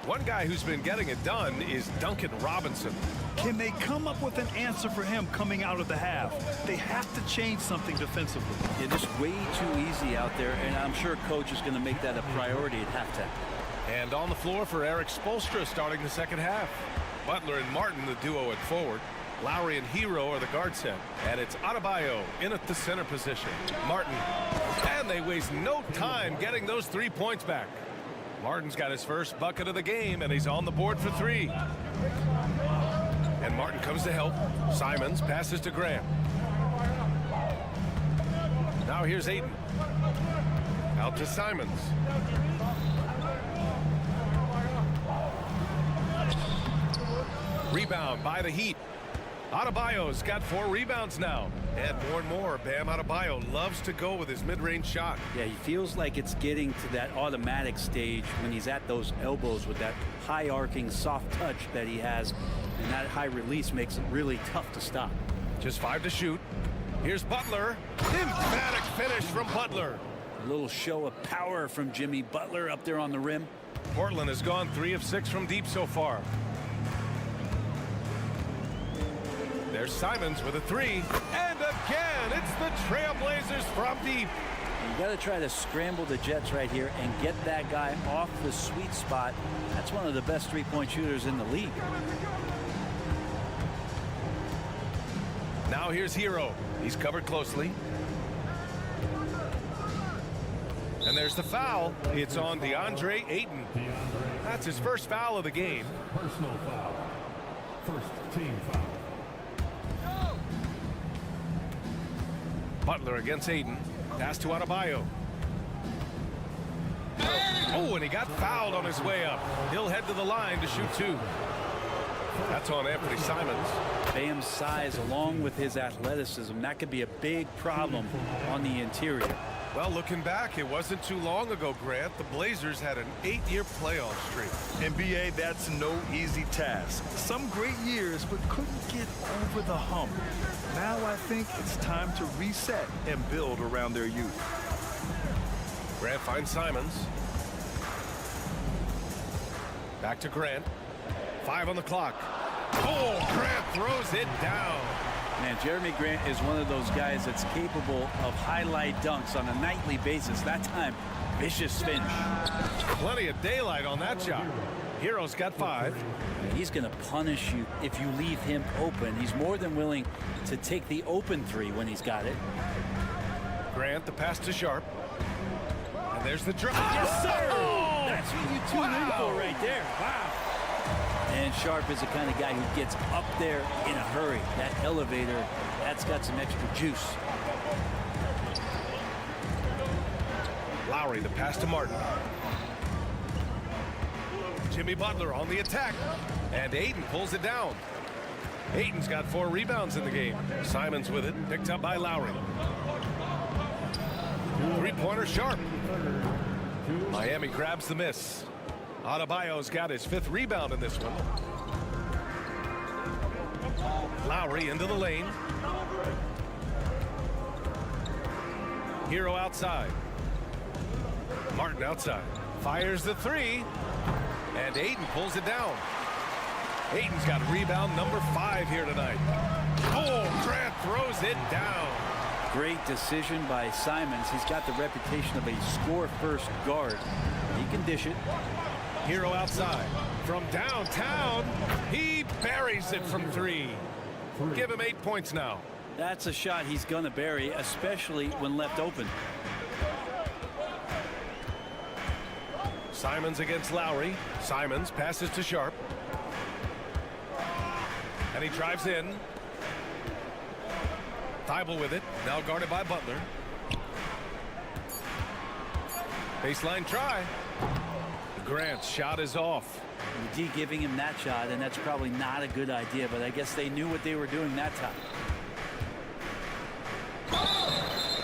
One guy who's been getting it done is Duncan Robinson. Can they come up with an answer for him coming out of the half? They have to change something defensively. Yeah, just way too easy out there, and I'm sure Coach is going to make that a priority at halftime. And on the floor for Eric Spoelstra starting the second half. Butler and Martin, the duo at forward. Lowry and Hero are the guard set. And it's Adebayo in at the center position. Martin. And they waste no time getting those 3 points back. Martin's got his first bucket of the game, and he's on the board for 3. And Martin comes to help. Simons passes to Graham. Now here's Ayton. Out to Simons. Rebound by the Heat. Adebayo's got 4 rebounds now. And more, Bam Adebayo loves to go with his mid-range shot. Yeah, he feels like it's getting to that automatic stage when he's at those elbows with that high arcing soft touch that he has, and that high release makes it really tough to stop. Just 5 to shoot. Here's Butler. Emphatic finish from Butler. A little show of power from Jimmy Butler up there on the rim. Portland has gone 3 of 6 from deep so far. There's Simons with a 3. And again, it's the Trailblazers from deep. You got to try to scramble the Jets right here and get that guy off the sweet spot. That's one of the best three-point shooters in the league. Now here's Hero. He's covered closely. And there's the foul. It's on DeAndre Ayton. That's his first foul of the game. Personal foul. First team foul. Butler against Ayton. Pass to Adebayo. Oh, and he got fouled on his way up. He'll head to the line to shoot 2. That's on Anthony Simons. Bam's size along with his athleticism, that could be a big problem on the interior. Well, looking back, it wasn't too long ago, Grant. The Blazers had an 8-year playoff streak. NBA, that's no easy task. Some great years, but couldn't get over the hump. Now I think it's time to reset and build around their youth. Grant finds Simons. Back to Grant. 5 on the clock. Oh, Grant throws it down. Man, Jeremy Grant is one of those guys that's capable of highlight dunks on a nightly basis. That time, vicious finish. Plenty of daylight on that shot. Hero's got 5. He's going to punish you if you leave him open. He's more than willing to take the open 3 when he's got it. Grant, the pass to Sharp. And there's the drop. Yes, sir! Oh, that's what you tune in for right there. Wow. And Sharp is the kind of guy who gets up there in a hurry. That elevator, that's got some extra juice. Lowry, the pass to Martin. Jimmy Butler on the attack. And Ayton pulls it down. Ayton's got 4 rebounds in the game. Simons with it, picked up by Lowry. 3-pointer Sharp. Miami grabs the miss. Adebayo's got his 5th rebound in this one. Lowry into the lane. Hero outside. Martin outside. Fires the 3. And Ayton pulls it down. Ayton's got rebound number 5 here tonight. Oh, Grant throws it down. Great decision by Simons. He's got the reputation of a score-first guard. He can dish it. Hero outside. From downtown, he buries it from 3. Give him 8 points now. That's a shot he's going to bury, especially when left open. Simons against Lowry. Simons passes to Sharp. And he drives in. Thibault with it. Now guarded by Butler. Baseline try. Grant's shot is off. D giving him that shot, and that's probably not a good idea, but I guess they knew what they were doing that time.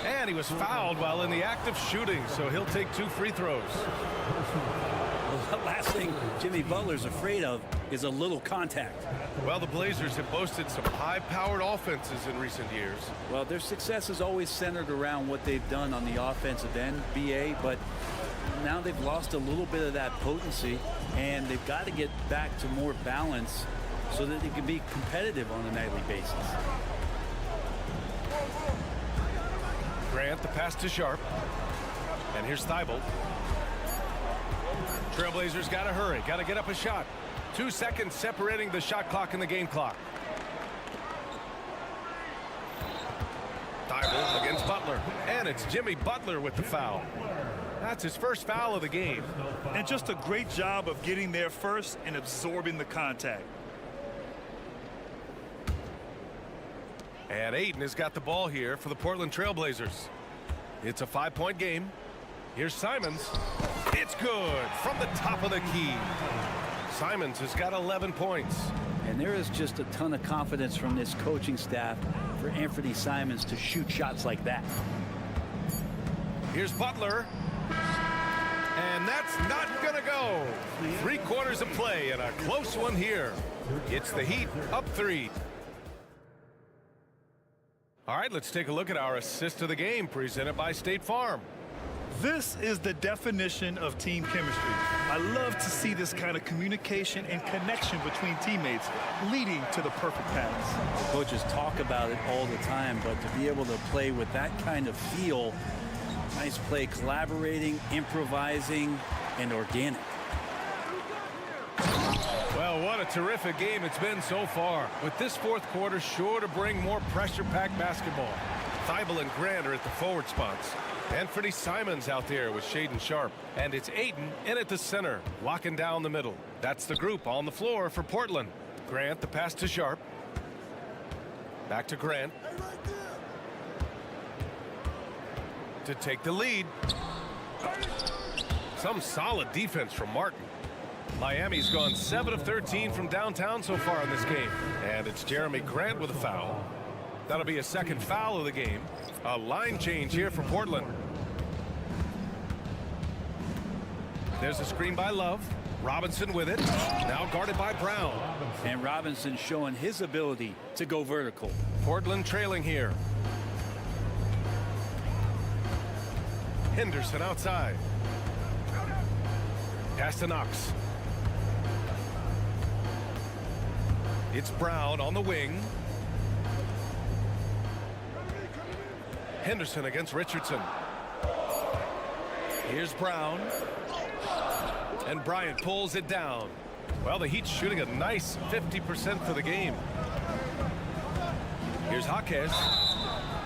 And he was fouled while in the act of shooting, so he'll take 2 free throws. Well, the last thing Jimmy Butler's afraid of is a little contact. Well, the Blazers have boasted some high-powered offenses in recent years. Well, their success is always centered around what they've done on the offensive end, BA, but now they've lost a little bit of that potency, and they've got to get back to more balance so that they can be competitive on a nightly basis. Grant, the pass to Sharp. And here's Thibault. Trailblazers got to hurry, got to get up a shot. 2 seconds separating the shot clock and the game clock. Thibault against Butler. And it's Jimmy Butler with the foul. That's his first foul of the game. And just a great job of getting there first and absorbing the contact. And Ayton has got the ball here for the Portland Trailblazers. It's a 5-point game. Here's Simons. It's good from the top of the key. Simons has got 11 points. And there is just a ton of confidence from this coaching staff for Anthony Simons to shoot shots like that. Here's Butler. And that's not going to go. 3 quarters of play and a close one here. It's the Heat up 3. All right, let's take a look at our assist of the game presented by State Farm. This is the definition of team chemistry. I love to see this kind of communication and connection between teammates leading to the perfect pass. The coaches talk about it all the time, but to be able to play with that kind of feel, nice play, collaborating, improvising, and organic. Well, what a terrific game it's been so far. With this fourth quarter sure to bring more pressure-packed basketball. Thibault and Grant are at the forward spots. Anthony Simons out there with Shaden Sharp. And it's Ayton in at the center, locking down the middle. That's the group on the floor for Portland. Grant, the pass to Sharp. Back to Grant. To take the lead. Some solid defense from Martin. Miami's gone 7 of 13 from downtown so far in this game. And it's Jeremy Grant with a foul. That'll be a second foul of the game. A line change here for Portland. There's a screen by Love. Robinson with it. Now guarded by Brown. And Robinson showing his ability to go vertical. Portland trailing here. Henderson outside. Pass to Knox. It's Brown on the wing. Henderson against Richardson. Here's Brown. And Bryant pulls it down. Well, the Heat's shooting a nice 50% for the game. Here's Jaquez.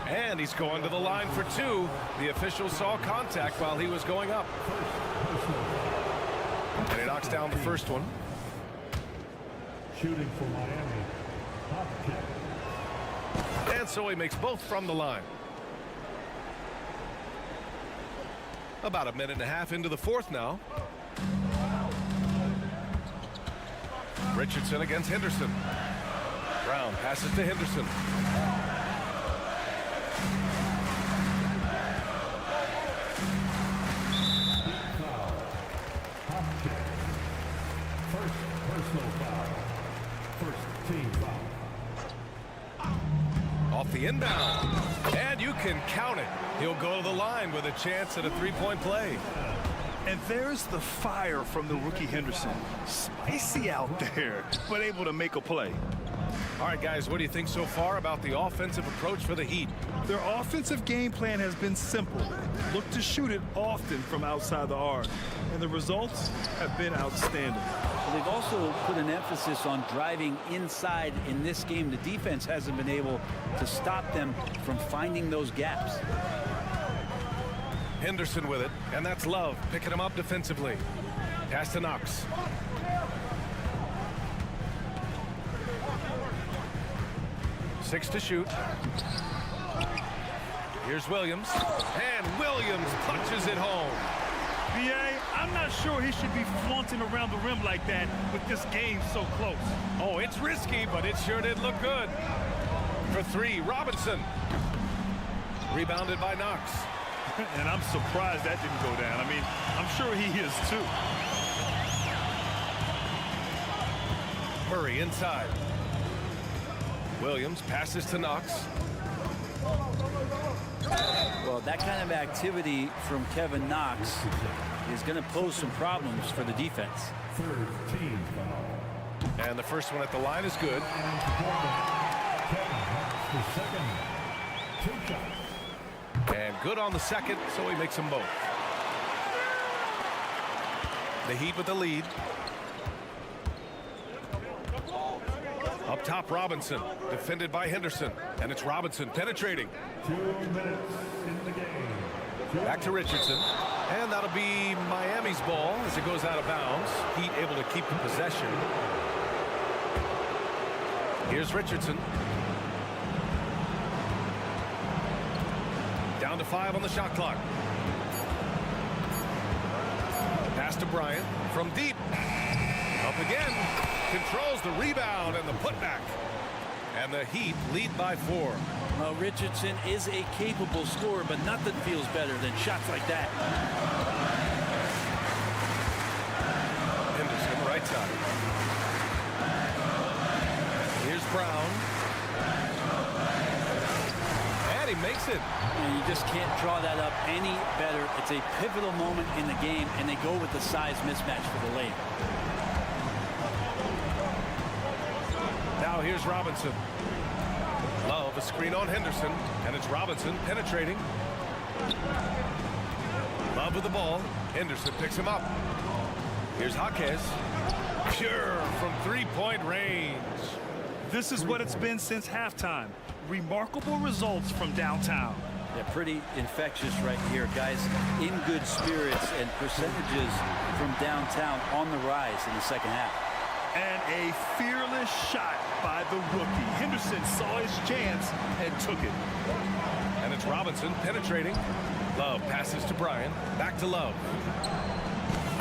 And he's going to the line for two. The official saw contact while he was going up. And he knocks down the first one. Shooting for Miami. Top kick. And so he makes both from the line. About a minute and a half into the fourth now. Richardson against Henderson. Brown passes to Henderson. First personal foul. First team foul. Off the inbound. And you can count it. He'll go to the line with a chance at a three-point play. And there's the fire from the rookie Henderson. Spicy out there, but able to make a play. All right, guys, what do you think so far about the offensive approach for the Heat? Their offensive game plan has been simple. Look to shoot it often from outside the arc. And the results have been outstanding. They've also put an emphasis on driving inside in this game. The defense hasn't been able to stop them from finding those gaps. Henderson with it, and that's Love picking him up defensively. Pass to Knox. Six to shoot. Here's Williams, and Williams punches it home. B.A., I'm not sure he should be flaunting around the rim like that with this game so close. Oh, it's risky, but it sure did look good. For three, Robinson. Rebounded by Knox. And I'm surprised that didn't go down. I mean, I'm sure he is too. Murray inside. Williams passes to Knox. Well, that kind of activity from Kevin Knox is going to pose some problems for the defense. Third team foul. And the first one at the line is good. The second. Two shots. And good on the second, so he makes them both. The Heat with the lead. Up top, Robinson, defended by Henderson. And it's Robinson penetrating. 2 minutes in the game. Back to Richardson. And that'll be Miami's ball as it goes out of bounds. Heat able to keep the possession. Here's Richardson. Down to 5 on the shot clock. Pass to Bryant from deep. Up again. Controls the rebound and the putback. And the Heat lead by 4. Well, Richardson is a capable scorer, but nothing feels better than shots like that. Henderson right side. Here's Brown. he makes it. And you just can't draw that up any better. It's a pivotal moment in the game, and they go with the size mismatch for the lane. Now here's Robinson. Love, a screen on Henderson, and it's Robinson penetrating. Love with the ball. Henderson picks him up. Here's Jaquez. Pure from three-point range. This is what it's been since halftime. Remarkable results from downtown. Yeah, pretty infectious right here, guys. In good spirits and percentages from downtown on the rise in the second half. And a fearless shot by the rookie. Henderson saw his chance and took it. And it's Robinson penetrating. Love passes to Bryant. Back to Love.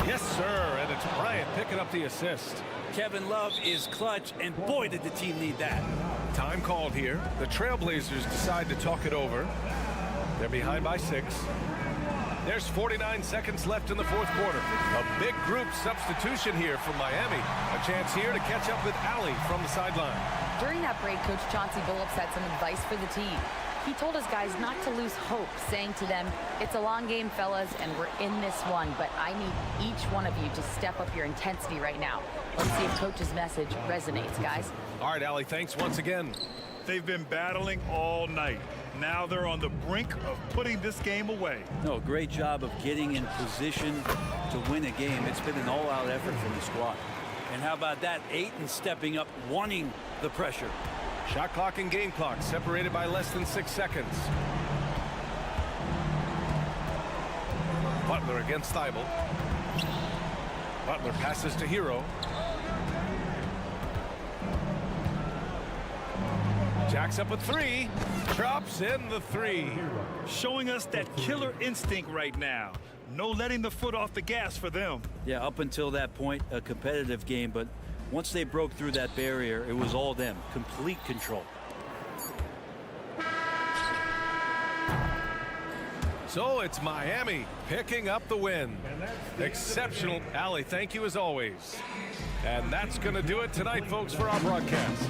Yes, sir. And it's Bryant picking up the assist. Kevin Love is clutch, and boy, did the team need that. Time called here. The Trailblazers decide to talk it over. They're behind by 6. There's 49 seconds left in the fourth quarter. A big group substitution here from Miami. A chance here to catch up with Allie from the sideline. During that break, Coach Chauncey Billups had some advice for the team. He told his guys not to lose hope, saying to them, it's a long game, fellas, and we're in this one, but I need each one of you to step up your intensity right now. Let's see if Coach's message resonates, guys. All right, Allie, thanks once again. They've been battling all night. Now they're on the brink of putting this game away. No, great job of getting in position to win a game. It's been an all-out effort from the squad. And how about that? Ayton stepping up, wanting the pressure. Shot clock and game clock separated by less than 6 seconds. Butler against Thibault. Butler passes to Hero. Jacks up a 3. Drops in the 3. Showing us that killer instinct right now. No letting the foot off the gas for them. Yeah, up until that point, a competitive game, but once they broke through that barrier, it was all them. Complete control. So it's Miami picking up the win. Exceptional. Allie, thank you as always. And that's going to do it tonight, folks, for our broadcast.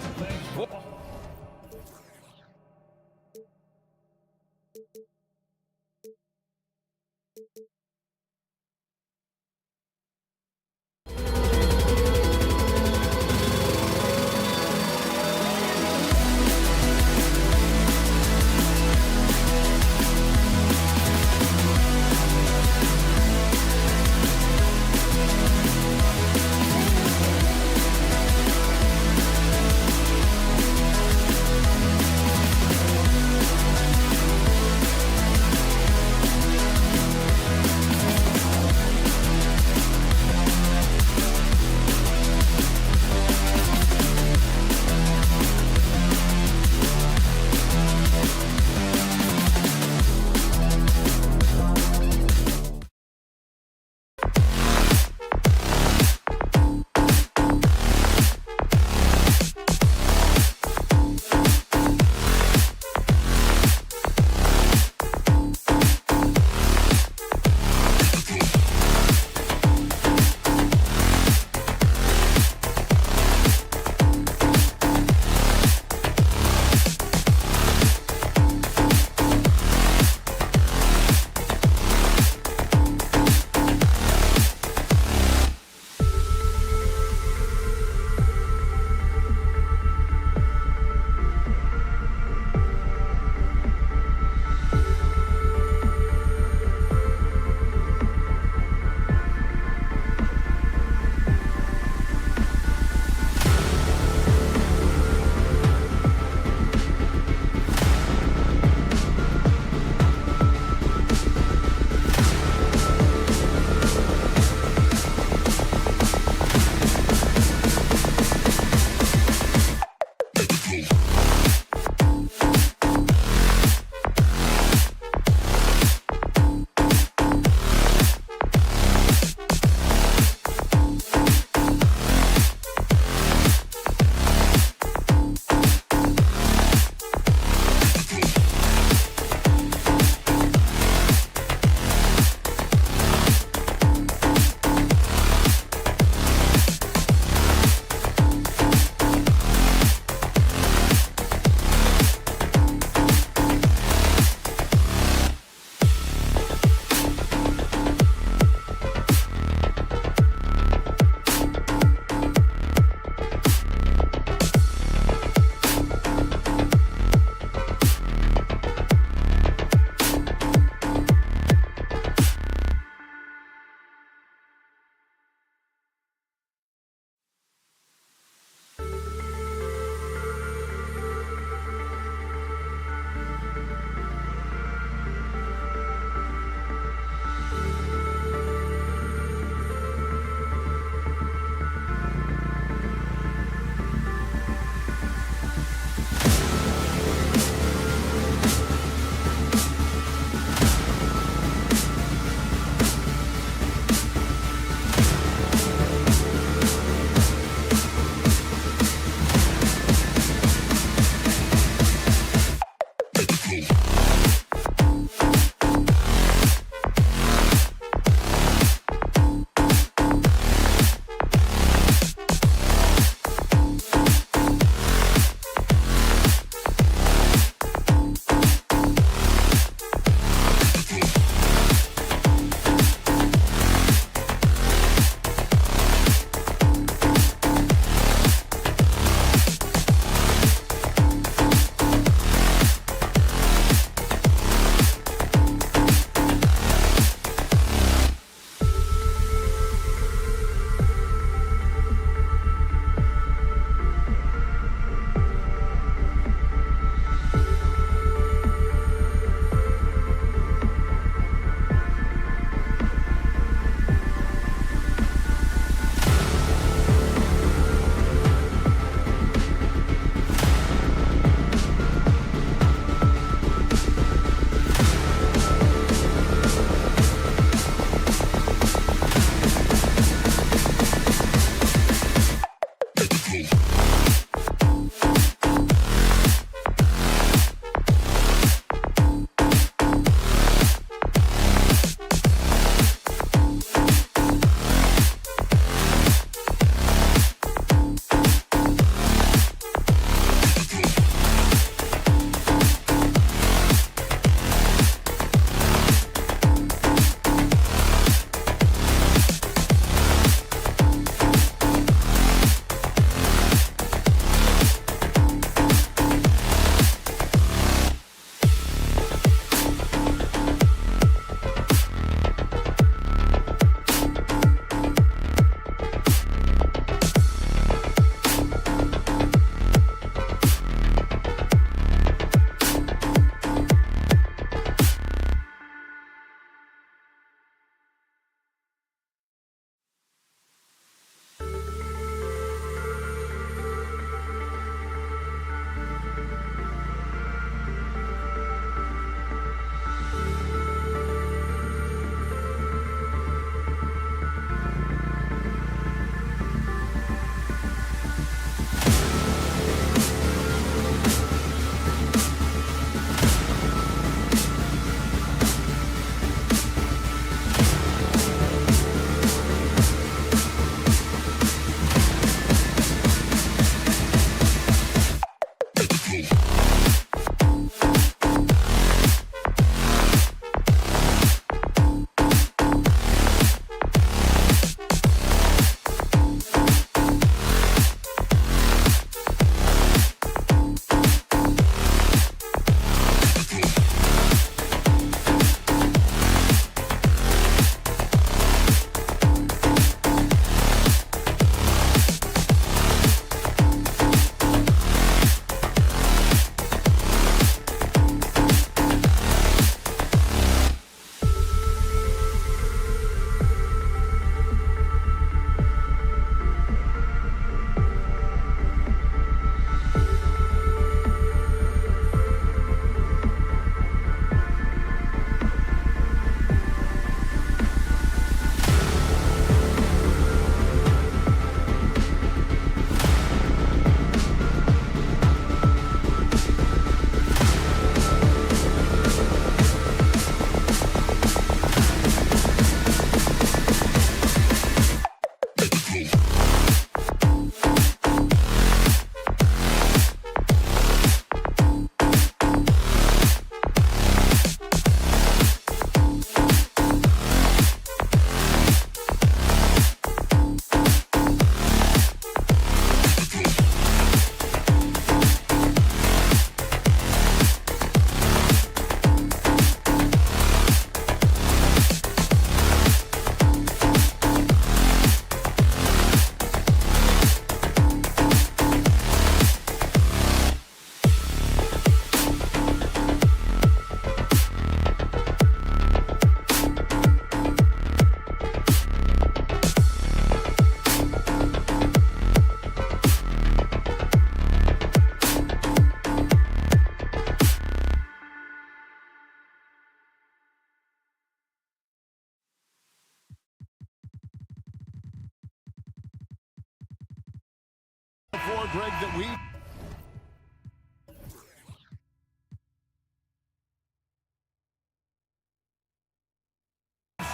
For Greg that we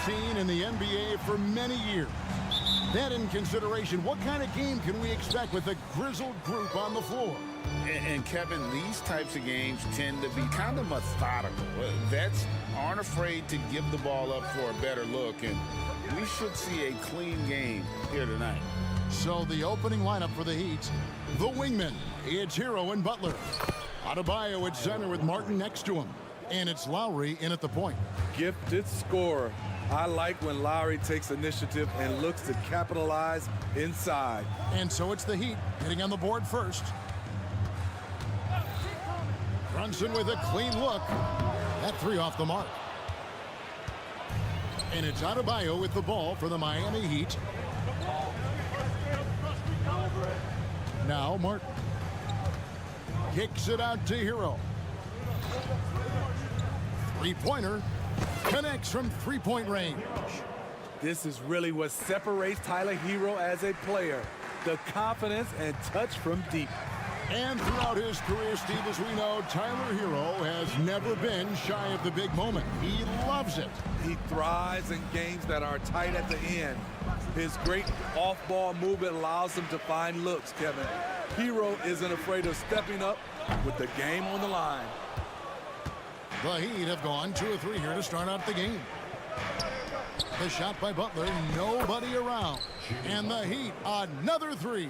seen in the NBA for many years. That in consideration, what kind of game can we expect with a grizzled group on the floor? And Kevin, these types of games tend to be kind of methodical. Vets aren't afraid to give the ball up for a better look, and we should see a clean game here tonight. So the opening lineup for the Heat, the wingmen, it's Hero and Butler. Adebayo at center with Martin next to him. And it's Lowry in at the point. Gifted scorer. I like when Lowry takes initiative and looks to capitalize inside. And so it's the Heat hitting on the board first. Brunson with a clean look. That three off the mark. And it's Adebayo with the ball for the Miami Heat. Now Martin kicks it out to Hero. Three-pointer connects from three-point range. This is really what separates Tyler Hero as a player. The confidence and touch from deep. And throughout his career, Steve, as we know, Tyler Hero has never been shy of the big moment. He loves it. He thrives in games that are tight at the end. His great off-ball movement allows him to find looks, Kevin. Hero isn't afraid of stepping up with the game on the line. The Heat have gone 2 of 3 here to start out the game. The shot by Butler, nobody around. And the Heat, another three.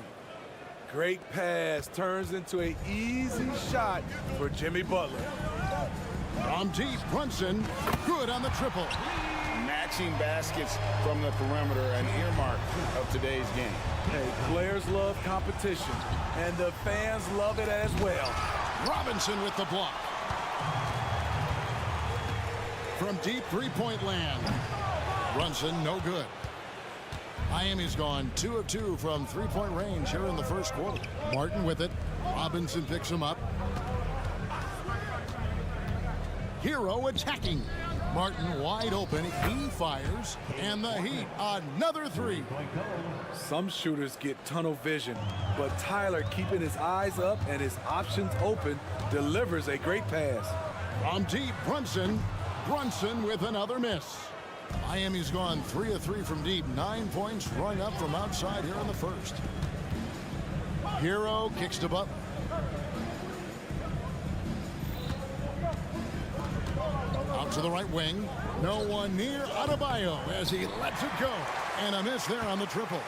Great pass turns into an easy shot for Jimmy Butler. From deep, Brunson, good on the triple. Matching baskets from the perimeter, an earmark of today's game. Hey, players love competition, and the fans love it as well. Robinson with the block. From deep three-point land. Brunson, no good. Miami's gone 2 of 2 from three-point range here in the first quarter. Martin with it. Robinson picks him up. Hero attacking. Martin wide open. He fires. And the Heat, another three. Some shooters get tunnel vision, but Tyler, keeping his eyes up and his options open, delivers a great pass. From deep, Brunson. Brunson with another miss. Miami's gone 3 of 3 from deep. 9 points rung up from outside here in the first. Hero kicks to Butler. Out to the right wing. No one near Adebayo as he lets it go. And a miss there on the triple.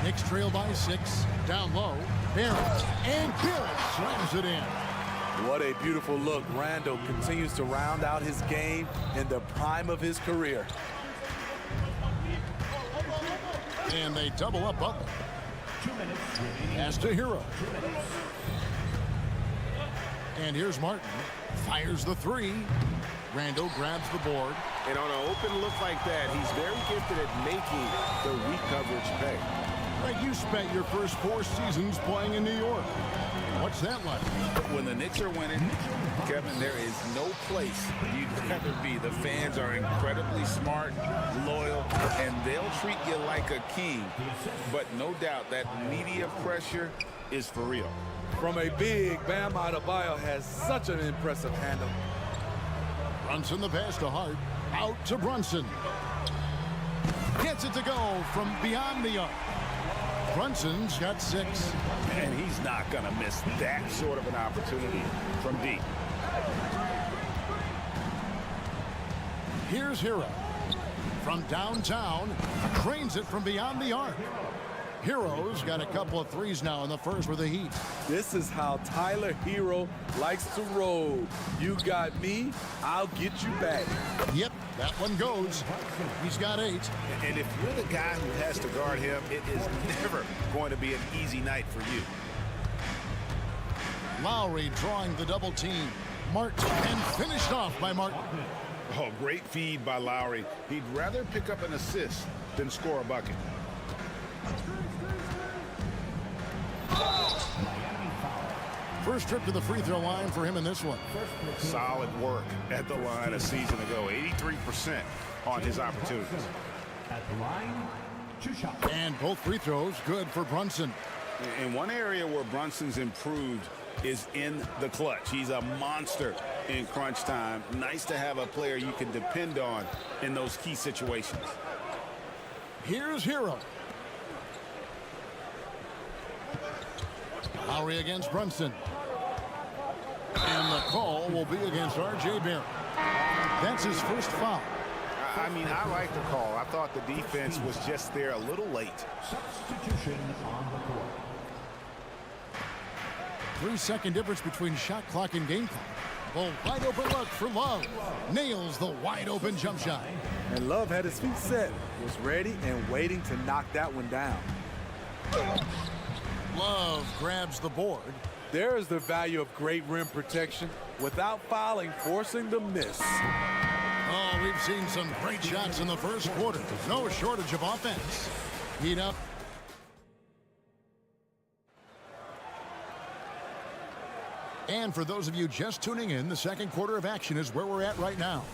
Knicks trail by 6. Down low. Barrett. And Barrett slams it in. What a beautiful look. Randall continues to round out his game in the prime of his career. And they double up Butler. Pass to Hero. And here's Martin. Fires the three. Randall grabs the board. And on an open look like that, he's very gifted at making the weak coverage pay. Like you spent your first 4 seasons playing in New York. What's that like? When the Knicks are winning, Kevin, there is no place you'd rather be. The fans are incredibly smart, loyal, and they'll treat you like a king. But no doubt that media pressure is for real. From a big, Bam Adebayo has such an impressive handle. Brunson the pass to Hart. Out to Brunson. Gets it to go from beyond the arc. Brunson's got 6. And he's not going to miss that sort of an opportunity from deep. Here's Hero. From downtown, cranes it from beyond the arc. Hero's got a couple of threes now in the first with the Heat. This is how Tyler Hero likes to roll. You got me, I'll get you back. Yep, that one goes. He's got 8. And if you're the guy who has to guard him, it is never going to be an easy night for you. Lowry drawing the double team. Martin, and finished off by Martin. Oh, great feed by Lowry. He'd rather pick up an assist than score a bucket. First trip to the free throw line for him in this one. Solid work at the line a season ago. 83% on his opportunities. At the line, 2 shots. And both free throws good for Brunson. And one area where Brunson's improved is in the clutch. He's a monster in crunch time. Nice to have a player you can depend on in those key situations. Here's Hero. Lowry against Brunson. And the call will be against R.J. Barrett. That's his first foul. I mean, I like the call. I thought the defense was just there a little late. Substitution on the court. 3-second difference between shot clock and game clock. The wide open look for Love. Nails the wide open jump shot. And Love had his feet set, was ready and waiting to knock that one down. Love grabs the board. There is the value of great rim protection without fouling, forcing the miss. Oh, we've seen some great shots in the first quarter. No shortage of offense. Heat up. And for those of you just tuning in, the second quarter of action is where we're at right now.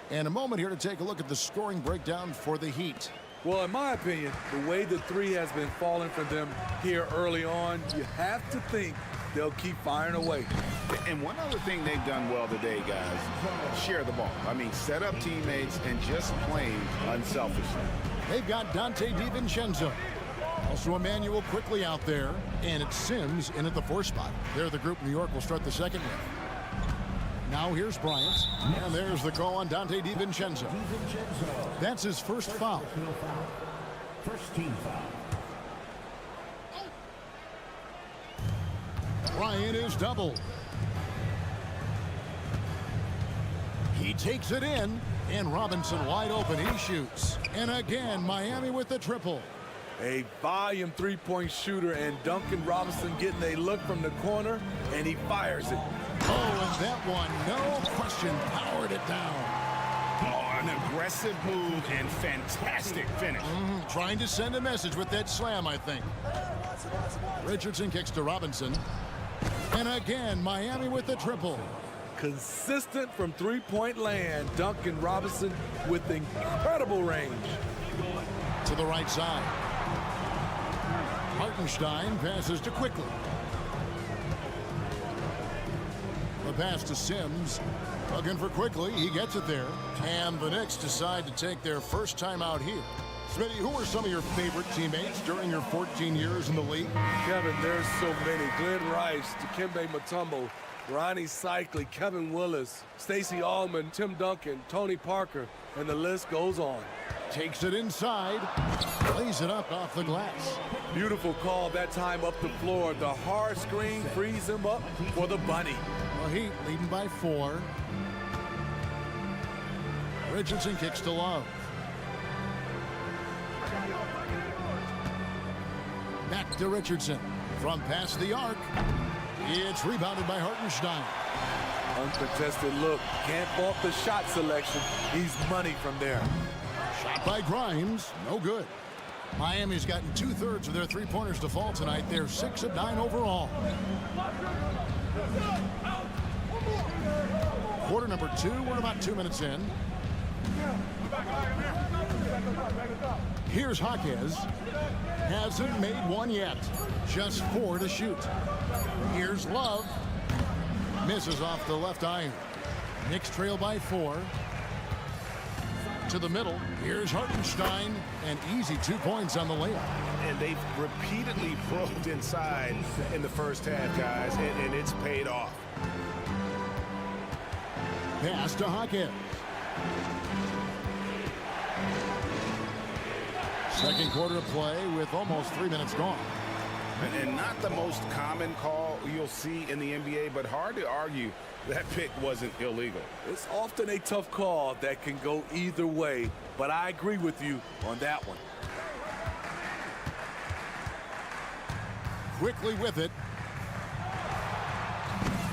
And a moment here to take a look at the scoring breakdown for the Heat. Well, in my opinion, the way the three has been falling for them here early on, you have to think they'll keep firing away. And one other thing they've done well today, guys, share the ball. I mean, set up teammates and just playing unselfishly. They've got Dante DiVincenzo. Also Emmanuel quickly out there. And it's Sims in at the 4 spot. They're the group New York will start the second with. Now here's Bryant. And there's the call on Dante DiVincenzo. That's his first foul. First team foul. Bryant is doubled. He takes it in. And Robinson wide open. He shoots. And again, Miami with the triple. A volume three-point shooter, and Duncan Robinson getting a look from the corner, and he fires it. Oh, and that one, no question, powered it down. Oh, an aggressive move and fantastic finish. Trying to send a message with that slam, I think. Richardson kicks to Robinson. And again, Miami with the triple. Consistent from three-point land, Duncan Robinson with incredible range. To the right side. Hartenstein passes to Quickly. The pass to Sims. Looking for Quickly. He gets it there. And the Knicks decide to take their first time out here. Smitty, who are some of your favorite teammates during your 14 years in the league? Kevin, there's so many. Glenn Rice, Dikembe Mutombo, Ronnie Cycli, Kevin Willis, Stacey Allman, Tim Duncan, Tony Parker, and the list goes on. Takes it inside, lays it up off the glass. Beautiful call that time up the floor. The hard screen frees him up for the bunny. The Heat leading by 4. Richardson kicks to Love. Back to Richardson. From past the arc. It's rebounded by Hartenstein. Uncontested look. Can't fault the shot selection. He's money from there. Shot by Grimes. No good. Miami's gotten 2/3 of their three-pointers to fall tonight. They're 6 of 9 overall. Quarter number 2. We're about 2 minutes in. Here's Jaquez. Hasn't made one yet. Just 4 to shoot. Here's Love. Misses off the left iron. Knicks trail by 4. To the middle. Here's Hartenstein. An easy 2 points on the layup. And they've repeatedly probed inside in the first half, guys, and it's paid off. Pass to Jaquez. Second quarter of play with almost 3 minutes gone. And not the most common call you'll see in the NBA, but hard to argue that pick wasn't illegal. It's often a tough call that can go either way, but I agree with you on that one. Quickly with it.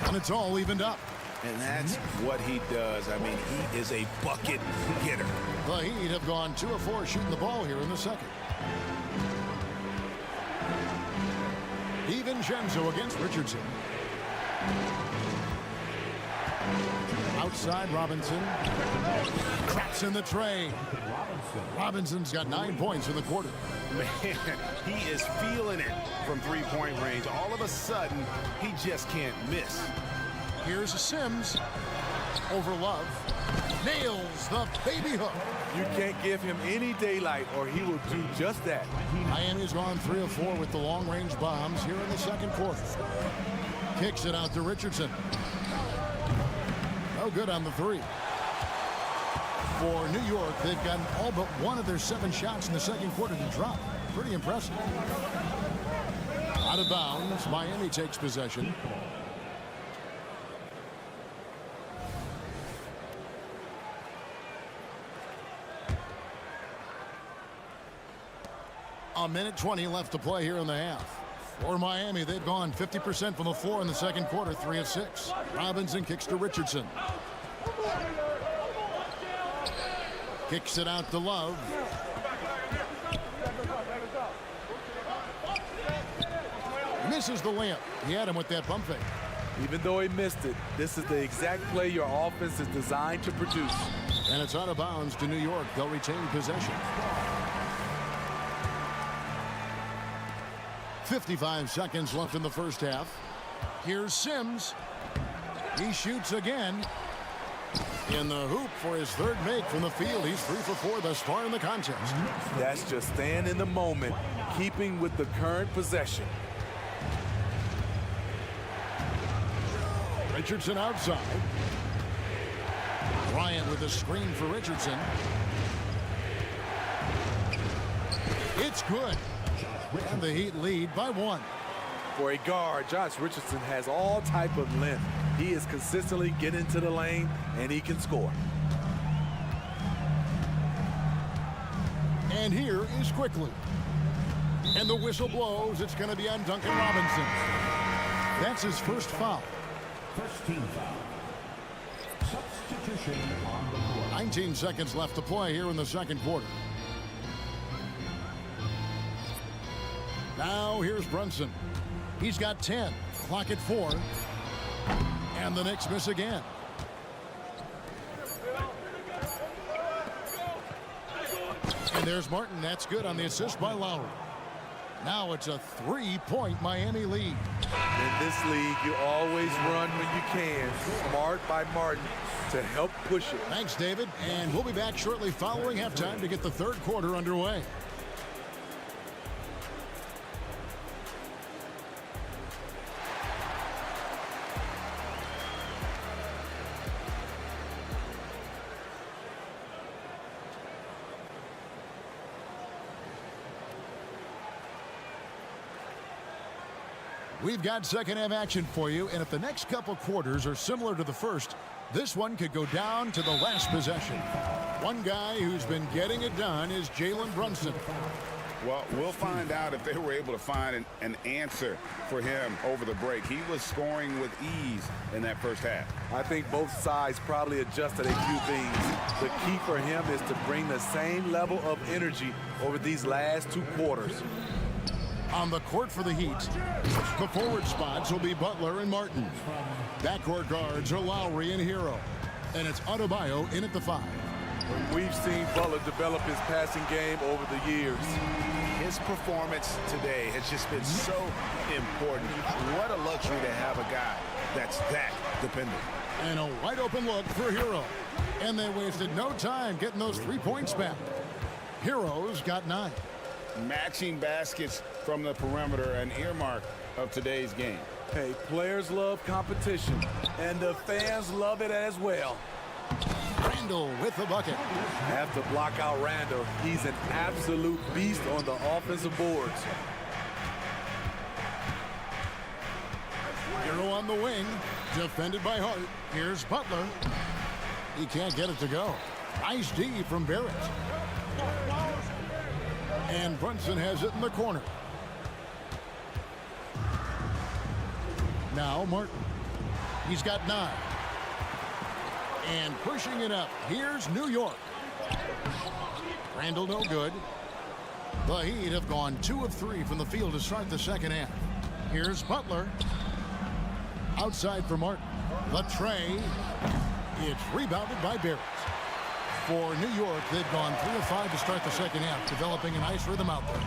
And it's all evened up. And that's what he does. I mean, he is a bucket getter. The Heat have gone 2 of 4 shooting the ball here in the second. DiVincenzo against Richardson. Outside Robinson. Traps in the tray. Robinson's got 9 points in the quarter. Man, he is feeling it from three-point range. All of a sudden, he just can't miss. Here's a Sims over Love. Nails the baby hook. You can't give him any daylight or he will do just that. Miami's gone 3 of 4 with the long-range bombs here in the second quarter. Kicks it out to Richardson. No good on the three. For New York, they've gotten all but one of their 7 shots in the second quarter to drop. Pretty impressive. Out of bounds, Miami takes possession. A minute 20 left to play here in the half. For Miami, they've gone 50% from the floor in the second quarter, 3 of 6. Robinson kicks to Richardson. Kicks it out to Love. Misses the layup. He had him with that pump fake. Even though he missed it, this is the exact play your offense is designed to produce. And it's out of bounds to New York. They'll retain possession. 55 seconds left in the first half. Here's Sims. He shoots again. In the hoop for his third make from the field. He's 3 for 4 thus far in the contest. That's just staying in the moment, keeping with the current possession. Richardson outside. Bryant with a screen for Richardson. It's good. And the Heat lead by 1. For a guard, Josh Richardson has all type of length. He is consistently getting to the lane, and he can score. And here is Quickly. And the whistle blows. It's going to be on Duncan Robinson. That's his first foul. First team foul. Substitution on the court. 19 seconds left to play here in the second quarter. Now here's Brunson. He's got 10. Clock at 4. And the Knicks miss again. And there's Martin. That's good on the assist by Lowry. Now it's a 3-point Miami lead. In this league, you always run when you can. Smart by Martin to help push it. Thanks, David. And we'll be back shortly following halftime to get the third quarter underway. We've got second half action for you, and if the next couple quarters are similar to the first, this one could go down to the last possession. One guy who's been getting it done is Jalen Brunson. Well, we'll find out if they were able to find an answer for him over the break. He was scoring with ease in that first half. I think both sides probably adjusted a few things. The key for him is to bring the same level of energy over these last 2 quarters. On the court for the Heat, the forward spots will be Butler and Martin. Backcourt guards are Lowry and Hero. And it's Adebayo in at the 5. We've seen Butler develop his passing game over the years. His performance today has just been so important. What a luxury to have a guy that's that dependent. And a wide open look for Hero. And they wasted no time getting those 3 points back. Hero's got 9. Matching baskets from the perimeter, an earmark of today's game. Hey, players love competition, and the fans love it as well. Randall with the bucket. Have to block out Randall. He's an absolute beast on the offensive boards. Hero on the wing, defended by Hart. Here's Butler. He can't get it to go. Nice D from Barrett. And Brunson has it in the corner. Now Martin. He's got 9. And pushing it up. Here's New York. Randall no good. The Heat have gone 2 of 3 from the field to start the second half. Here's Butler. Outside for Martin. The tray. It's rebounded by Barrett. For New York, they've gone 3 of 5 to start the second half, developing a nice rhythm out there.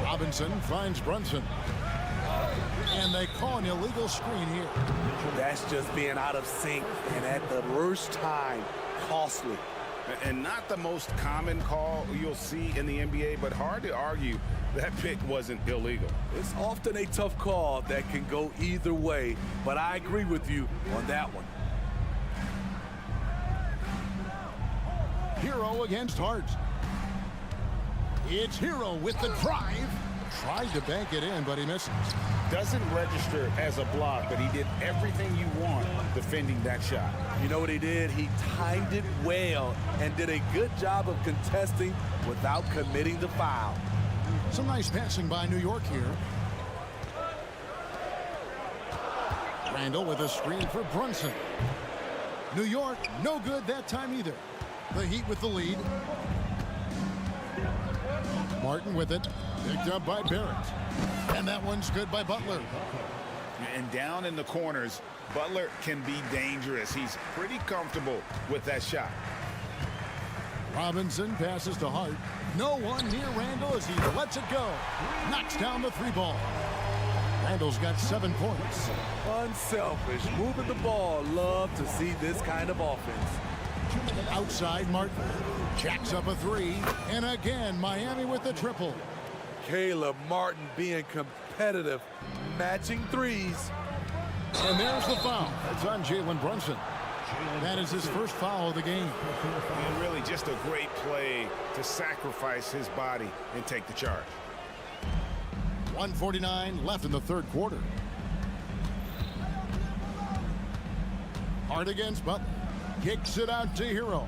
Robinson finds Brunson. And they call an illegal screen here. That's just being out of sync, and at the worst time, costly. And not the most common call you'll see in the NBA, but hard to argue that pick wasn't illegal. It's often a tough call that can go either way, but I agree with you on that one. Hero against Hart. It's Hero with the drive. Tried to bank it in, but he misses. Doesn't register as a block, but he did everything you want defending that shot. You know what he did? He timed it well and did a good job of contesting without committing the foul. Some nice passing by New York here. Randall with a screen for Brunson. New York, no good that time either. The Heat with the lead. Martin with it. Picked up by Barrett. And that one's good by Butler. And down in the corners, Butler can be dangerous. He's pretty comfortable with that shot. Robinson passes to Hart. No one near Randall as he lets it go. Knocks down the 3-ball. Randall's got 7 points. Unselfish, moving the ball. Love to see this kind of offense. Outside Martin. Jacks up a 3. And again, Miami with the triple. Caleb Martin being competitive, matching threes. And there's the foul. It's on Jalen Brunson. That is his first foul of the game. And really just a great play to sacrifice his body and take the charge. 1:49 left in the third quarter. Hart against Butler. Kicks it out to Hero.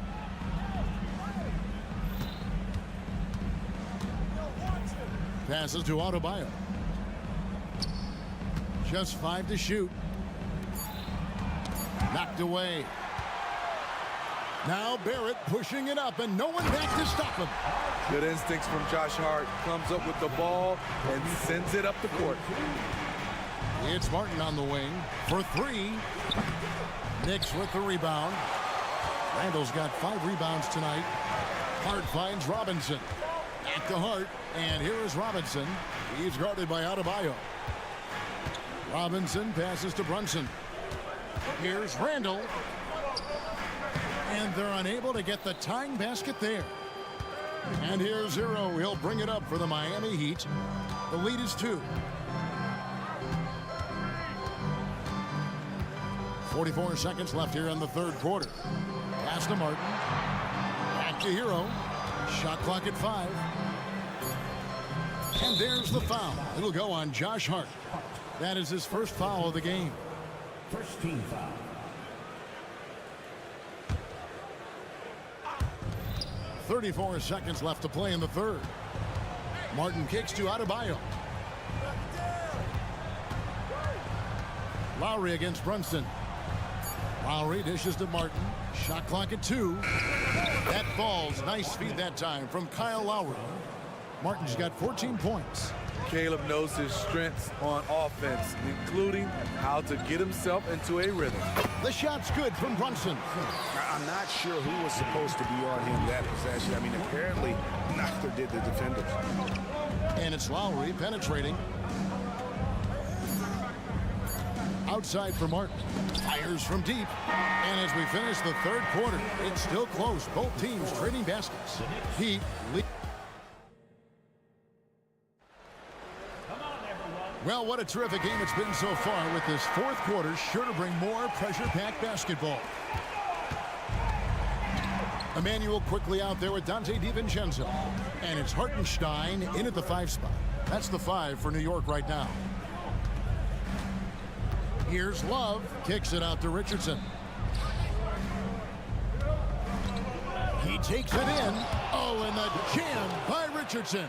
Passes to Adebayo. Just 5 to shoot. Knocked away. Now Barrett pushing it up, and no one back to stop him. Good instincts from Josh Hart. Comes up with the ball and sends it up the court. It's Martin on the wing for 3. Knicks with the rebound. Randall's got 5 rebounds tonight. Hart finds Robinson. Back to Hart, and here is Robinson. He's guarded by Adebayo. Robinson passes to Brunson. Here's Randall. And they're unable to get the tying basket there. And here's Hero. He'll bring it up for the Miami Heat. The lead is 2. 44 seconds left here in the third quarter. Pass to Martin. Back to Hero. Shot clock at 5. And there's the foul. It'll go on Josh Hart. That is his first foul of the game. First team foul. 34 seconds left to play in the third. Martin kicks to Adebayo. Lowry against Brunson. Lowry dishes to Martin. Shot clock at 2. That falls. Nice feed that time from Kyle Lowry. Martin's got 14 points. Caleb knows his strengths on offense, including how to get himself into a rhythm. The shot's good from Brunson. I'm not sure who was supposed to be on him that possession. I mean, apparently neither did the defenders. And it's Lowry penetrating. Outside for Martin. Fires from deep. And as we finish the third quarter, it's still close. Both teams trading baskets. Heat lead. Well, what a terrific game it's been so far, with this fourth quarter sure to bring more pressure-packed basketball. Emmanuel quickly out there with Dante DiVincenzo. And it's Hartenstein in at the 5 spot. That's the 5 for New York right now. Here's Love. Kicks it out to Richardson. He takes it in. Oh, and the jam by Richardson.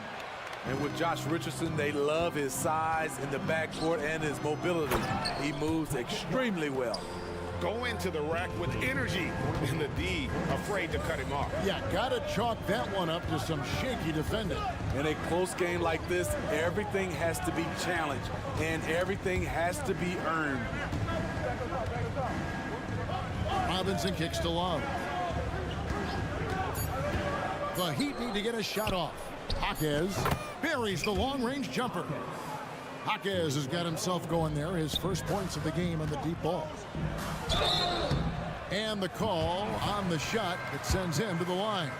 And with Josh Richardson, they love his size in the backcourt and his mobility. He moves extremely well. Go into the rack with energy, and the D afraid to cut him off. Yeah, gotta chalk that one up to some shaky defending. In a close game like this, everything has to be challenged, and everything has to be earned. Robinson kicks to Love. The Heat need to get a shot off. Jaquez buries the long-range jumper. Jaquez has got himself going there. His first points of the game on the deep ball. And the call on the shot that sends him to the line.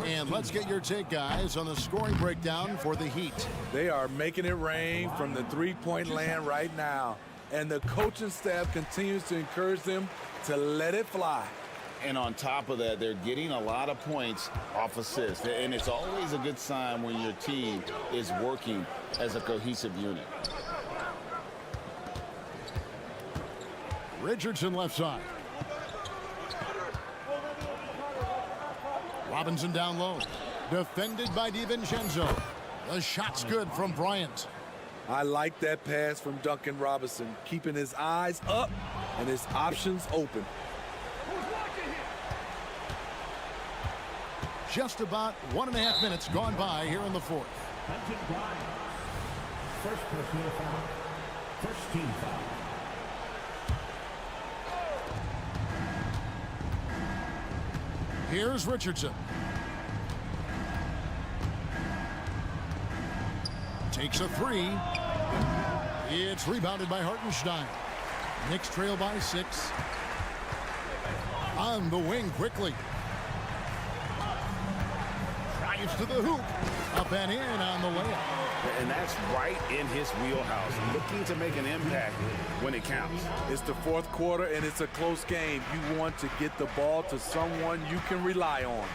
And let's get your take, guys, on the scoring breakdown for the Heat. They are making it rain from the three-point land right now. And the coaching staff continues to encourage them to let it fly. And on top of that, they're getting a lot of points off assists. And it's always a good sign when your team is working as a cohesive unit. Richardson left side. Robinson down low. Defended by DiVincenzo. The shot's good from Bryant. I like that pass from Duncan Robinson, keeping his eyes up and his options open. Just about 1.5 minutes gone by here in the fourth. First personal foul. First team foul. Here's Richardson. Takes a three. It's rebounded by Hartenstein. Knicks trail by 6. On the wing quickly. Drives to the hoop. Up and in on the layup. And that's right in his wheelhouse. Looking to make an impact when it counts. It's the fourth quarter, and it's a close game. You want to get the ball to someone you can rely on.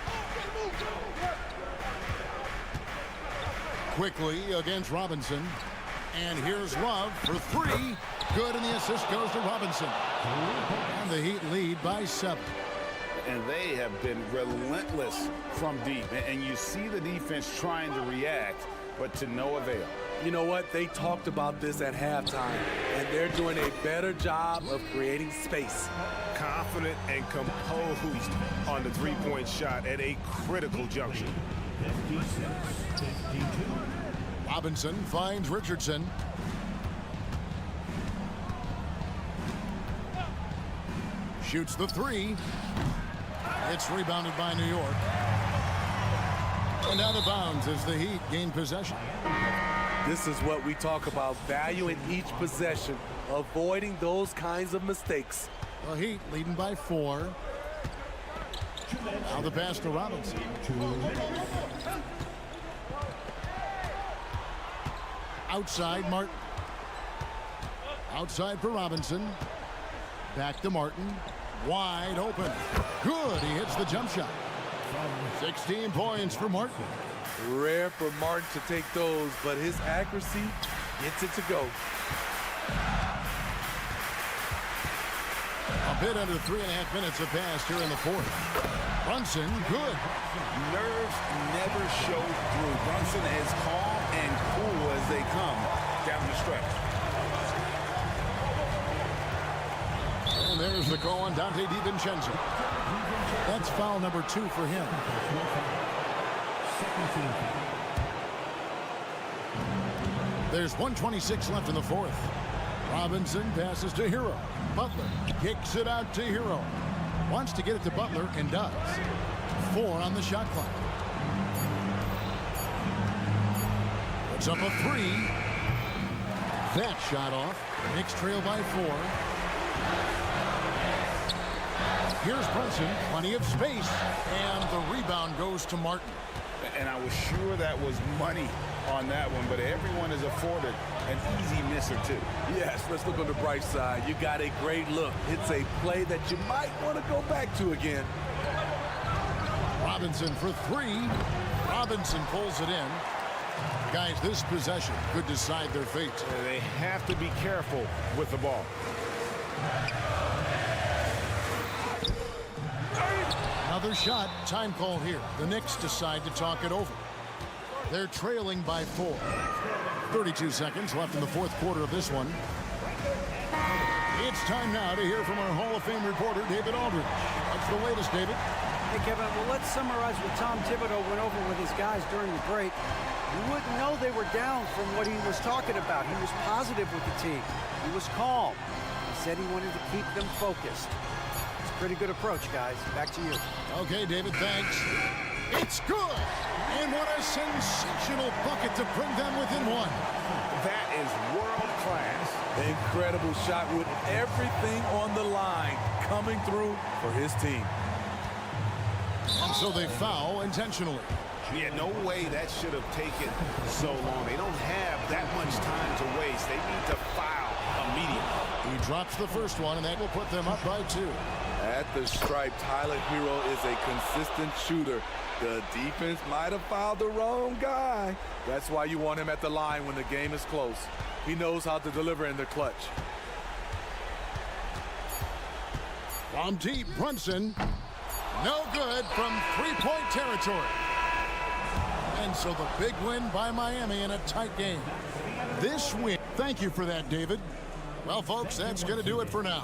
Quickly against Robinson. And here's Love for 3. Good, and the assist goes to Robinson. And the Heat lead by 7. And they have been relentless from deep. And you see the defense trying to react, but to no avail. You know what? They talked about this at halftime, and they're doing a better job of creating space. Confident and composed on the three-point shot at a critical juncture. Robinson finds Richardson. Shoots the 3. It's rebounded by New York. And out of bounds as the Heat gain possession. This is what we talk about, value in each possession, avoiding those kinds of mistakes. The Heat leading by 4. Now the pass to Robinson. Outside, Martin. Outside for Robinson. Back to Martin. Wide open. Good. He hits the jump shot. 16 points for Martin. Rare for Martin to take those, but his accuracy gets it to go. A bit under 3.5 minutes have passed here in the fourth. Brunson, good. Nerves never show through. Brunson is calm and cool as they come down the stretch. And there's the call on Dante DiVincenzo. That's foul number 2 for him. There's 1:26 left in the fourth. Robinson passes to Hero. Butler kicks it out to Hero. Wants to get it to Butler and does. 4 on the shot clock. Puts up a 3. That shot off. Knicks trail by 4. Here's Brunson, plenty of space, and the rebound goes to Martin. And I was sure that was money on that one, but everyone is afforded an easy miss or two. Yes, let's look on the bright side. You got a great look. It's a play that you might want to go back to again. Robinson for 3. Robinson pulls it in. Guys, this possession could decide their fate. They have to be careful with the ball. Another shot, time call here. The Knicks decide to talk it over. They're trailing by 4. 32 seconds left in the fourth quarter of this one. It's time now to hear from our Hall of Fame reporter, David Aldridge. What's the latest, David? Hey, Kevin, well, let's summarize what Tom Thibodeau went over with his guys during the break. You wouldn't know they were down from what he was talking about. He was positive with the team. He was calm. He said he wanted to keep them focused. It's Pretty good approach, guys. Back to you. Okay, David, thanks. It's good! And what a sensational bucket to bring them within one. That is world class. Incredible shot with everything on the line coming through for his team. And so they foul intentionally. Yeah, no way that should have taken so long. They don't have that much time to waste. They need to foul immediately. He drops the first one, and that will put them up by 2. At the stripe, Tyler Hero is a consistent shooter. The defense might have fouled the wrong guy. That's why you want him at the line when the game is close. He knows how to deliver in the clutch. From deep, Brunson. No good from three-point territory. And so the big win by Miami in a tight game. This win. Thank you for that, David. Well, folks, that's going to do it for now.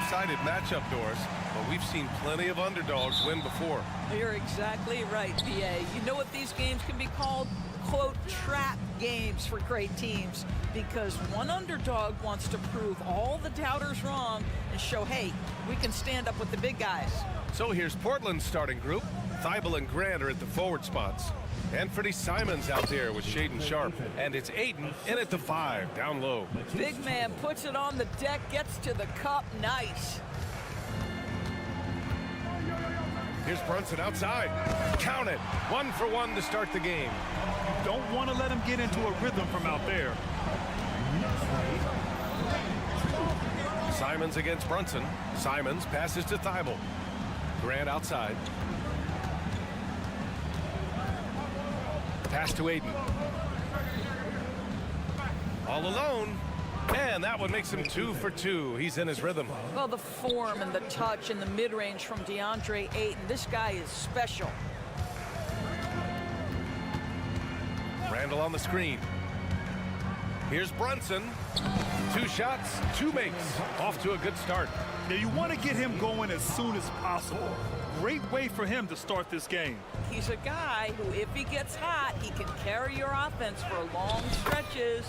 lopsided matchup, Doris, but we've seen plenty of underdogs win before. You're exactly right, BA. You know what these games can be called? Quote, trap games for great teams, because one underdog wants to prove all the doubters wrong and show, hey, we can stand up with the big guys. So here's Portland's starting group. Thibault and Grant are at the forward spots. Anthony Simons out there with Shaden Sharp. And it's Ayton in at the 5, down low. Big man puts it on the deck, gets to the cup, nice. Here's Brunson outside. Count it. 1 for 1 to start the game. Don't want to let him get into a rhythm from out there. Simons against Brunson. Simons passes to Thibault. Grant outside. Pass to Ayton. All alone. And that one makes him 2 for 2. He's in his rhythm. Well, the form and the touch and the mid-range from DeAndre Ayton. This guy is special. Randall on the screen. Here's Brunson. 2 shots, 2 makes. Off to a good start. Now you want to get him going as soon as possible. Great way for him to start this game. He's a guy who, if he gets hot, he can carry your offense for long stretches.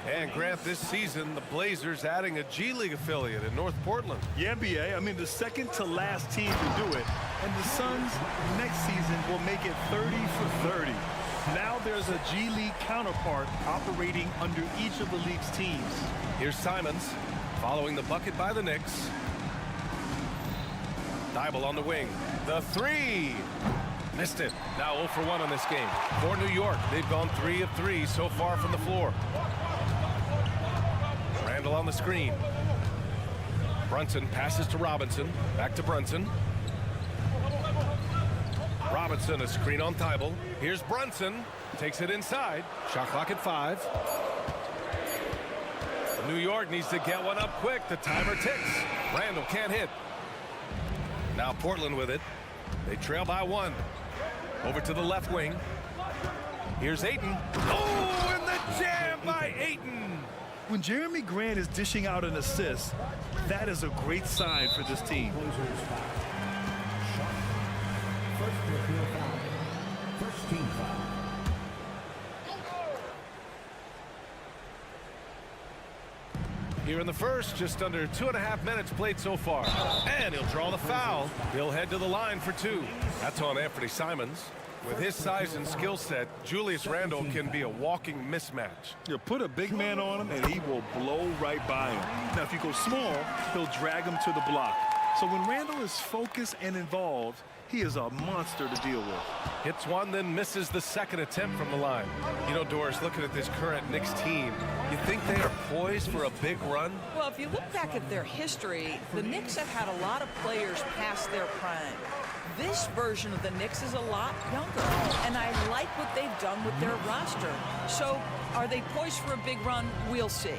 And Grant, this season, the Blazers adding a G League affiliate in North Portland. Yeah, NBA. I mean, the second to last team to do it. And the Suns next season will make it 30 for 30. Now there's a G League counterpart operating under each of the league's teams. Here's Simons following the bucket by the Knicks. Thibault on the wing. The 3. Missed it. Now 0 for 1 on this game. For New York, they've gone 3 of 3 so far from the floor. Randall on the screen. Brunson passes to Robinson. Back to Brunson. Robinson, a screen on Thibault. Here's Brunson. Takes it inside. Shot clock at 5. New York needs to get one up quick. The timer ticks. Randall can't hit. Now Portland with it. They trail by 1. Over to the left wing. Here's Ayton. Oh, and the jam by Ayton. When Jeremy Grant is dishing out an assist, that is a great sign for this team. First team foul. Here in the first, just under 2.5 minutes played so far. And he'll draw the foul. He'll head to the line for 2. That's on Anthony Simons. With his size and skill set, Julius Randle can be a walking mismatch. You put a big man on him, and he will blow right by him. Now, if you go small, he'll drag him to the block. So when Randle is focused and involved, he is a monster to deal with. Hits one, then misses the second attempt from the line. You know, Doris, looking at this current Knicks team, you think they are poised for a big run? Well, if you look back at their history, the Knicks have had a lot of players past their prime. This version of the Knicks is a lot younger, and I like what they've done with their roster. So, are they poised for a big run? We'll see.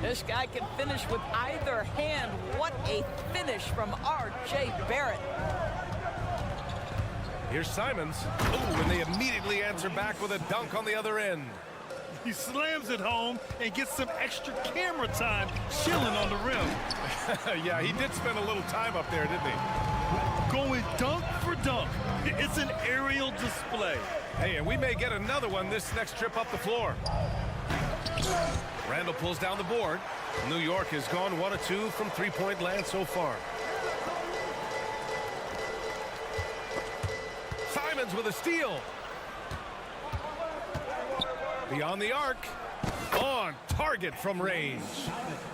This guy can finish with either hand. What a finish from R.J. Barrett. Here's Simons. Ooh, and they immediately answer back with a dunk on the other end. He slams it home and gets some extra camera time chilling on the rim. Yeah, he did spend a little time up there, didn't he? Going dunk for dunk. It's an aerial display. Hey, and we may get another one this next trip up the floor. Randall pulls down the board. New York has gone 1 of 2 from three-point land so far. Simons with a steal. Beyond the arc. On target from range.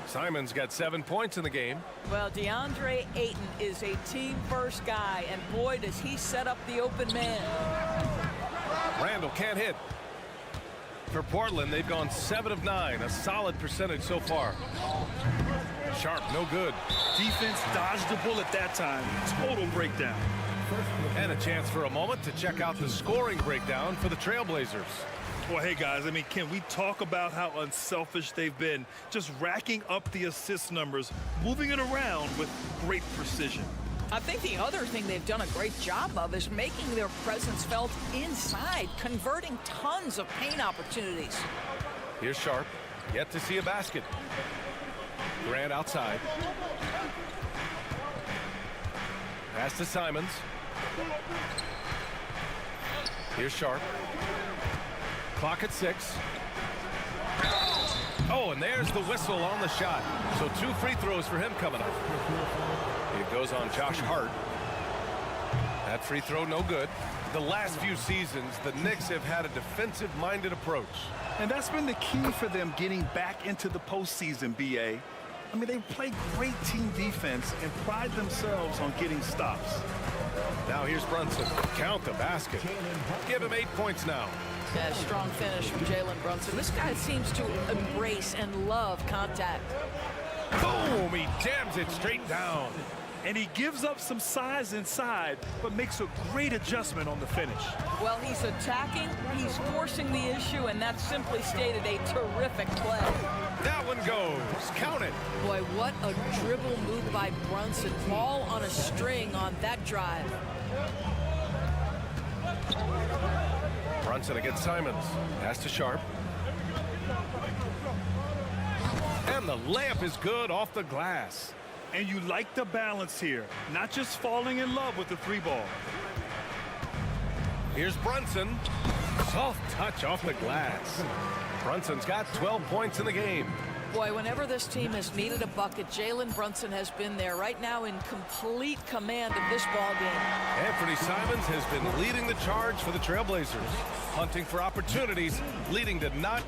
Simons got 7 points in the game. Well, DeAndre Ayton is a team-first guy, and boy, does he set up the open man. Randall can't hit. For Portland, they've gone 7 of 9, a solid percentage so far. Sharp, no good. Defense dodged the bullet that time. Total breakdown. And a chance for a moment to check out the scoring breakdown for the Trailblazers. Well, hey, guys, I mean, can we talk about how unselfish they've been? Just racking up the assist numbers, moving it around with great precision. I think the other thing they've done a great job of is making their presence felt inside, converting tons of paint opportunities. Here's Sharp, yet to see a basket. Grant outside. Pass to Simons. Here's Sharp. Clock at 6. Oh, and there's the whistle on the shot. So 2 free throws for him coming up. It goes on Josh Hart. That free throw no good. The last few seasons, the Knicks have had a defensive-minded approach. And that's been the key for them getting back into the postseason, B.A. I mean, they play great team defense and pride themselves on getting stops. Now here's Brunson. Count the basket. Give him 8 points now. Yeah, strong finish from Jalen Brunson. This guy seems to embrace and love contact. Boom! He jams it straight down. And he gives up some size inside, but makes a great adjustment on the finish. Well, he's attacking, he's forcing the issue, and that's simply stated a terrific play. That one goes. Count it. Boy, what a dribble move by Brunson. Ball on a string on that drive. Brunson against Simons. Pass to Sharp. And the layup is good off the glass. And you like the balance here, not just falling in love with the 3-ball. Here's Brunson. Soft touch off the glass. Brunson's got 12 points in the game. Boy, whenever this team has needed a bucket, Jalen Brunson has been there right now in complete command of this ball game. Anthony Simons has been leading the charge for the Trailblazers, hunting for opportunities, leading to not.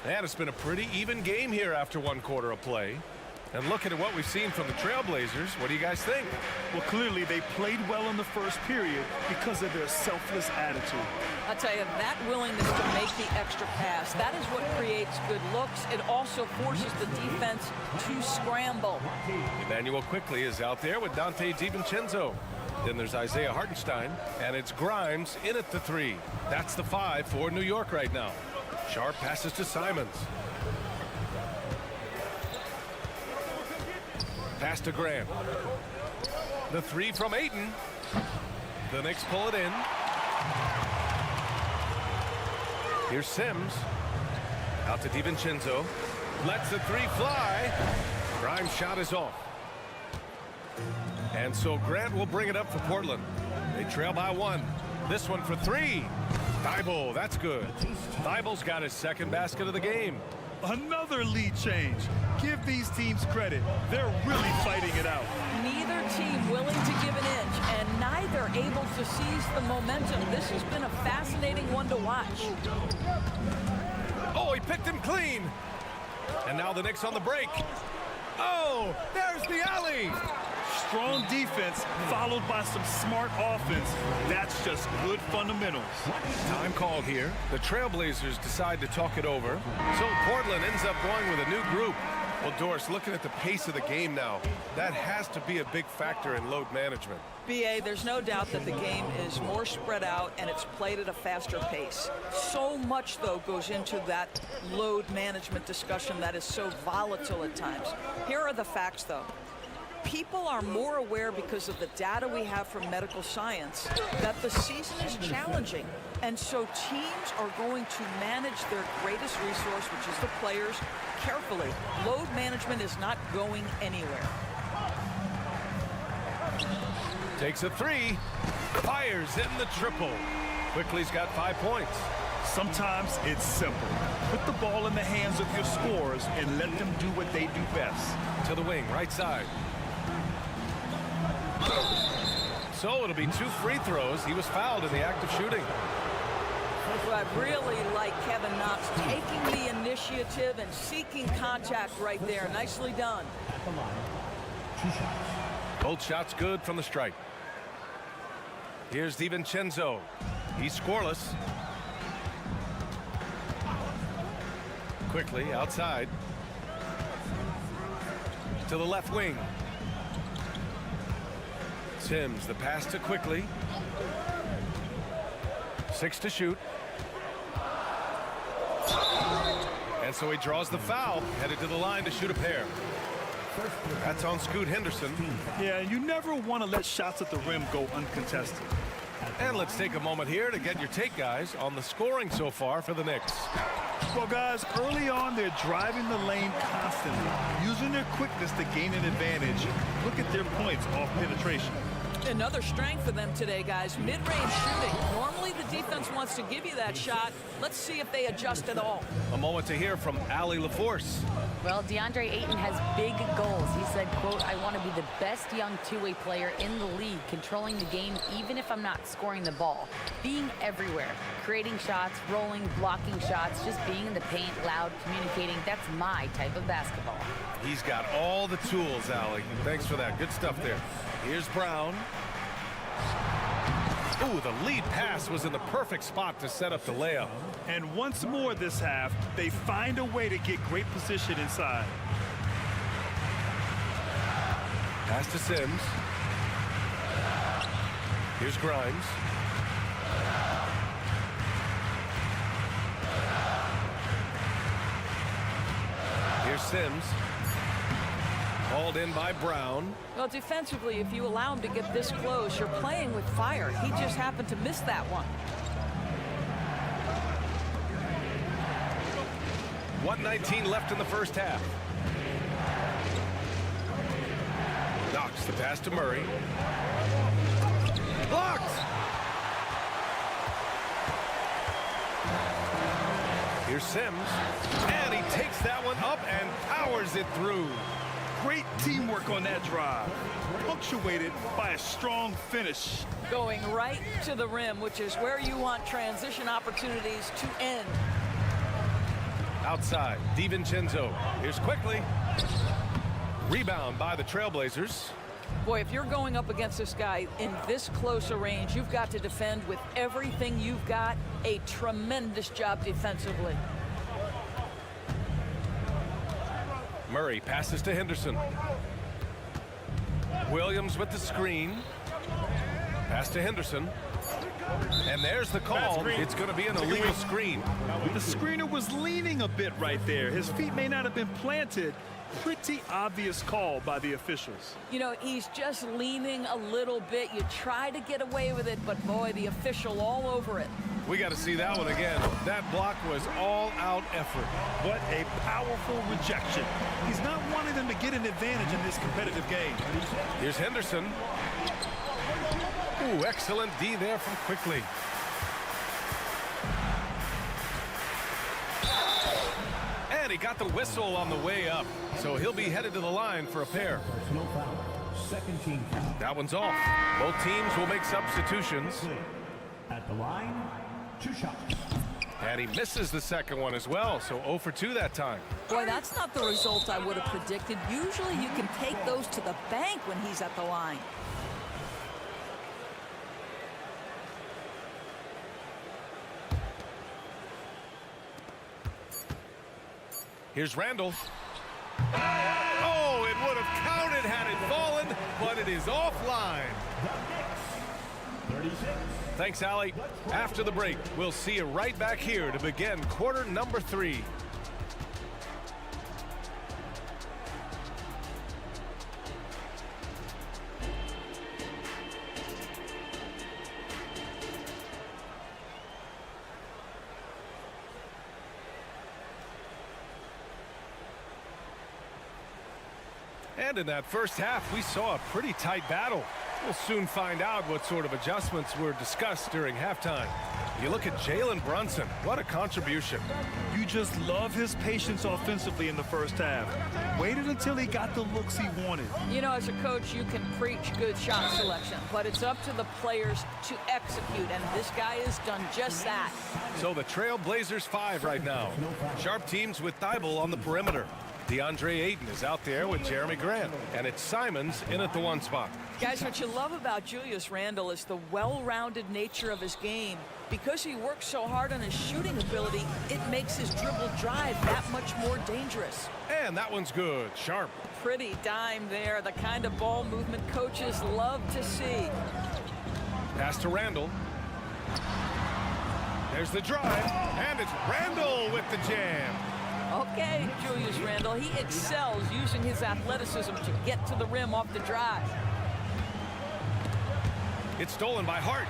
And it's been a pretty even game here after 1 quarter of play. And looking at what we've seen from the Trailblazers, what do you guys think? Well, clearly they played well in the first period because of their selfless attitude. I tell you, that willingness to make the extra pass, that is what creates good looks. It also forces the defense to scramble. Emmanuel Quickly is out there with Dante DiVincenzo. Then there's Isaiah Hartenstein, and it's Grimes in at the 3. That's the 5 for New York right now. Sharp passes to Simons. Pass to Grant. The 3 from Ayton. The Knicks pull it in. Here's Sims. Out to DiVincenzo. Lets the 3 fly. Grimes' shot is off. And so Grant will bring it up for Portland. They trail by 1. This one for 3. Thibault, that's good. Thibault's got his 2nd basket of the game. Another lead change. Give these teams credit. They're really fighting it out. Neither team willing to give an inch, and neither able to seize the momentum. This has been a fascinating one to watch. Oh, he picked him clean. And now the Knicks on the break. Oh, there's the alley. Strong defense followed by some smart offense. That's just good fundamentals. Time called here. The Trailblazers decide to talk it over. So Portland ends up going with a new group. Well, Doris, looking at the pace of the game now, that has to be a big factor in load management. BA, there's no doubt that the game is more spread out and it's played at a faster pace. So much, though, goes into that load management discussion that is so volatile at times. Here are the facts, though. People are more aware because of the data we have from medical science that the season is challenging. And so teams are going to manage their greatest resource, which is the players, carefully. Load management is not going anywhere. Takes a 3. Fires in the triple. Quickly's got 5 points. Sometimes it's simple. Put the ball in the hands of your scorers and let them do what they do best. To the wing, right side. So it'll be 2 free throws. He was fouled in the act of shooting. Well, I really like Kevin Knox taking the initiative and seeking contact right there. Nicely done. Both shots good from the stripe. Here's DiVincenzo. He's scoreless. Quickly outside. To the left wing. Sims, the pass to Quickly. 6 to shoot. And so he draws the foul, headed to the line to shoot a pair. That's on Scoot Henderson. Yeah, you never want to let shots at the rim go uncontested. And let's take a moment here to get your take, guys, on the scoring so far for the Knicks. Well, guys, early on, they're driving the lane constantly, using their quickness to gain an advantage. Look at their points off penetration. Another strength for them today, guys. Mid-range shooting. Normally the defense wants to give you that shot. Let's see if they adjust at all. A moment to hear from Allie LaForce. Well, DeAndre Ayton has big goals. He said, quote, I want to be the best young two-way player in the league, controlling the game even if I'm not scoring the ball. Being everywhere, creating shots, rolling, blocking shots, just being in the paint, loud, communicating. That's my type of basketball. He's got all the tools, Allie. Thanks for that. Good stuff there. Here's Brown. Ooh, the lead pass was in the perfect spot to set up the layup. And once more this half, they find a way to get great position inside. Pass to Sims. Here's Grimes. Here's Sims. Hauled in by Brown. Well, defensively, if you allow him to get this close, you're playing with fire. He just happened to miss that one. 1:19 left in the first half. Knocks the pass to Murray. Blocked! Here's Sims. And he takes that one up and powers it through. Great teamwork on that drive, punctuated by a strong finish. Going right to the rim, which is where you want transition opportunities to end. Outside, DiVincenzo. Here's quickly. Rebound by the Trailblazers. Boy, if you're going up against this guy in this close a range, you've got to defend with everything you've got. A tremendous job defensively. Murray passes to Henderson. Williams with the screen. Pass to Henderson. And there's the call. It's going to be an illegal screen. The screener was leaning a bit right there. His feet may not have been planted. Pretty obvious call by the officials. You know, he's just leaning a little bit. You try to get away with it, but boy, the official all over it. We got to see that one again. That block was all-out effort. What a powerful rejection. He's not wanting them to get an advantage in this competitive game. Here's Henderson. Ooh, excellent D there from Quickly. And he got the whistle on the way up, so he'll be headed to the line for a pair. Second team. That one's off. Both teams will make substitutions. At the line, 2 shots. And he misses the second one as well, so 0 for 2 that time. Boy, that's not the result I would have predicted. Usually you can take those to the bank when he's at the line. Here's Randall. Oh, it would have counted had it fallen, but it is offline. 36. Thanks, Allie. After the break, we'll see you right back here to begin quarter number 3. And in that first half, we saw a pretty tight battle. We'll soon find out what sort of adjustments were discussed during halftime. You look at Jalen Brunson. What a contribution. You just love his patience offensively in the first half. Waited until he got the looks he wanted. You know, as a coach, you can preach good shot selection, but it's up to the players to execute, and this guy has done just that. So the Trailblazers 5 right now. Sharp teams with Thibault on the perimeter. DeAndre Ayton is out there with Jeremy Grant, and it's Simons in at the 1 spot. Guys, what you love about Julius Randle is the well-rounded nature of his game. Because he works so hard on his shooting ability, it makes his dribble drive that much more dangerous. And that one's good. Sharp. Pretty dime there, the kind of ball movement coaches love to see. Pass to Randle. There's the drive, and it's Randle with the jam. Okay, Julius Randle, he excels using his athleticism to get to the rim off the drive. It's stolen by Hart.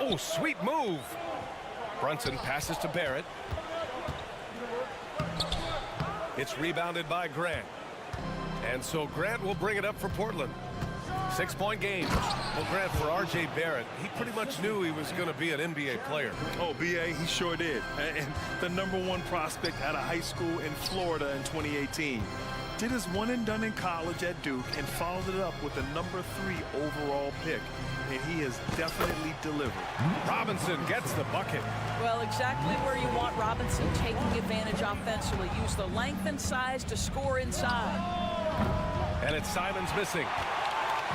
Oh, sweet move. Brunson passes to Barrett. It's rebounded by Grant. And so Grant will bring it up for Portland. 6-point game. Well, Grant, for R.J. Barrett, he pretty much knew he was going to be an NBA player. Oh, B.A., he sure did. And the #1 prospect out of high school in Florida in 2018. Did his one and done in college at Duke and followed it up with the #3 overall pick. And he has definitely delivered. Robinson gets the bucket. Well, exactly where you want Robinson, taking advantage offensively. Use the length and size to score inside. And it's Simons missing.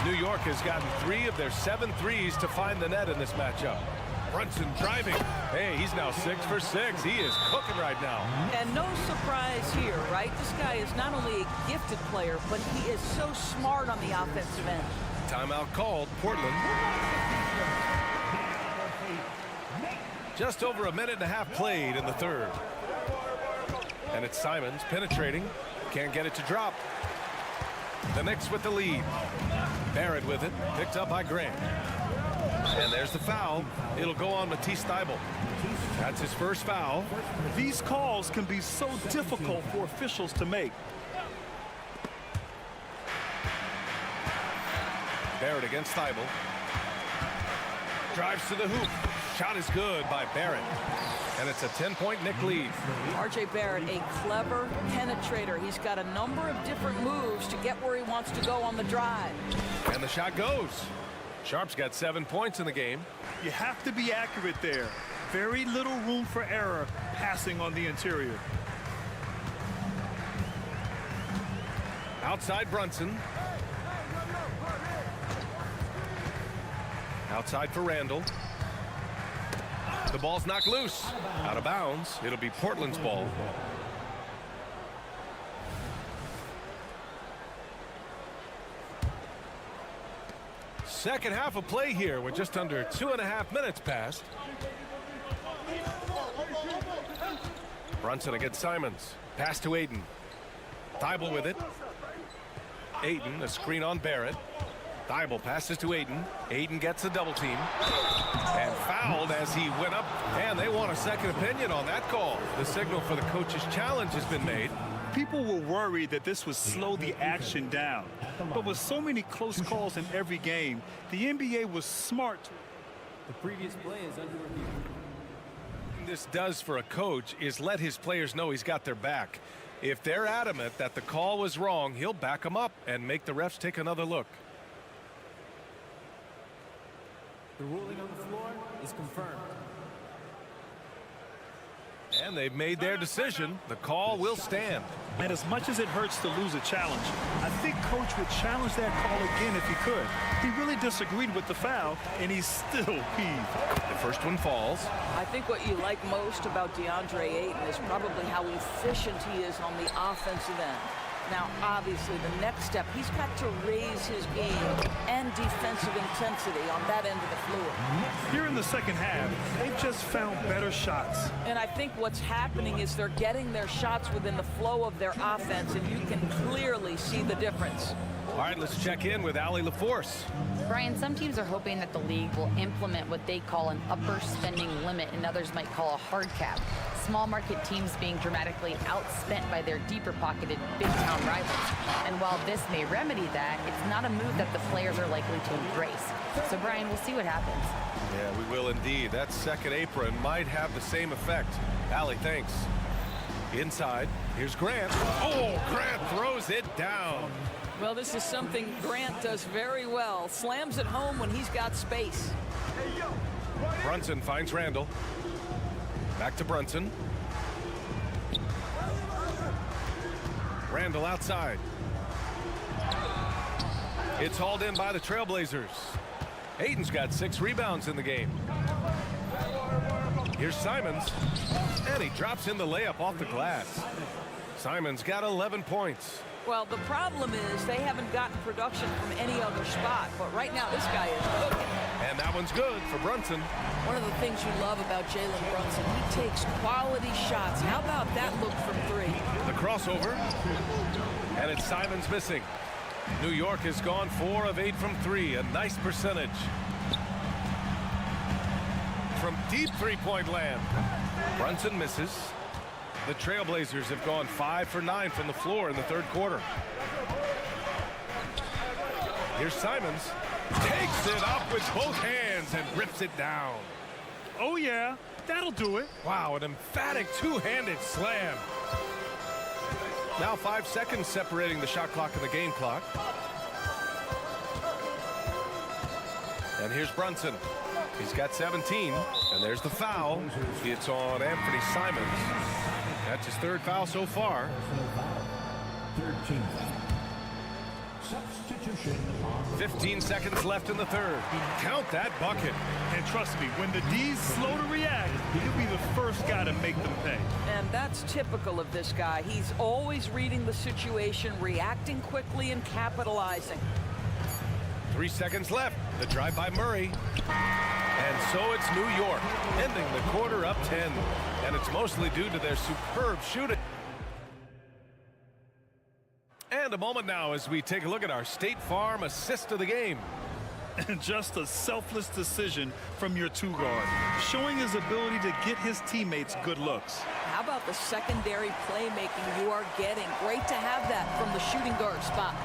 New York has gotten 3 of their 7 threes to find the net in this matchup. Brunson driving. Hey, he's now 6 for 6. He is cooking right now. And no surprise here, right? This guy is not only a gifted player, but he is so smart on the offensive end. Timeout called. Portland. Just over a minute and a half played in the third. And it's Simons penetrating. Can't get it to drop. The Knicks with the lead. Barrett with it. Picked up by Grant. And there's the foul. It'll go on Matisse Thybulle. That's his first foul. These calls can be so difficult for officials to make. Barrett against Thybulle. Drives to the hoop. Shot is good by Barrett. And it's a 10-point Knick lead. R.J. Barrett, a clever penetrator. He's got a number of different moves to get where he wants to go on the drive. And the shot goes. Sharp's got 7 points in the game. You have to be accurate there. Very little room for error passing on the interior. Outside Brunson. Outside for Randall. The ball's knocked loose. Out of bounds. It'll be Portland's ball. Second half of play here with just under 2.5 minutes passed. Brunson against Simons. Pass to Aiden. Thybulle with it. Aiden, a screen on Barrett. Thybulle passes to Aiden. Aiden gets a double team. And fouled as he went up. And they want a second opinion on that call. The signal for the coach's challenge has been made. People were worried that this would slow the action down. But with so many close calls in every game, the NBA was smart. The previous play is under review. What this does for a coach is let his players know he's got their back. If they're adamant that the call was wrong, he'll back them up and make the refs take another look. The ruling on the floor is confirmed. And they've made their decision. The call will stand. And as much as it hurts to lose a challenge, I think Coach would challenge that call again if he could. He really disagreed with the foul, and he's still peeved. The first one falls. I think what you like most about DeAndre Ayton is probably how efficient he is on the offensive end. Now, obviously, the next step, he's got to raise his game and defensive intensity on that end of the floor. Here in the second half, they've just found better shots. And I think what's happening is they're getting their shots within the flow of their offense, and you can clearly see the difference. All right, let's check in with Allie LaForce. Brian, some teams are hoping that the league will implement what they call an upper spending limit and others might call a hard cap. Small market teams being dramatically outspent by their deeper pocketed big town rivals. And while this may remedy that, it's not a move that the players are likely to embrace. So Brian, we'll see what happens. Yeah, we will indeed. That second apron might have the same effect. Allie, thanks. Inside, here's Grant. Oh, Grant throws it down. Well, this is something Grant does very well. Slams it home when he's got space. Brunson finds Randall. Back to Brunson. Randall outside. It's hauled in by the Trailblazers. Aiden's got 6 rebounds in the game. Here's Simons. And he drops in the layup off the glass. Simons got 11 points. Well, the problem is they haven't gotten production from any other spot. But right now, this guy is cooking. And that one's good for Brunson. One of the things you love about Jalen Brunson, he takes quality shots. How about that look from 3? The crossover. And it's Simons missing. New York has gone 4 of 8 from 3, a nice percentage. From deep three-point land, Brunson misses. The Trailblazers have gone 5 for 9 from the floor in the third quarter. Here's Simons. Takes it up with both hands and rips it down. Oh, yeah, that'll do it. Wow, an emphatic two-handed slam. Now 5 seconds separating the shot clock and the game clock. And here's Brunson. He's got 17, and there's the foul. It's on Anthony Simons. That's his third foul so far. 15 seconds left in the third. Count that bucket. And trust me, when the D's slow to react, he'll be the first guy to make them pay. And that's typical of this guy. He's always reading the situation, reacting quickly, and capitalizing. 3 seconds left. The drive by Murray. And so it's New York, ending the quarter up 10. And it's mostly due to their superb shooting. And a moment now as we take a look at our State Farm assist of the game. And just a selfless decision from your two-guard, showing his ability to get his teammates good looks. How about the secondary playmaking you are getting? Great to have that from the shooting guard spot.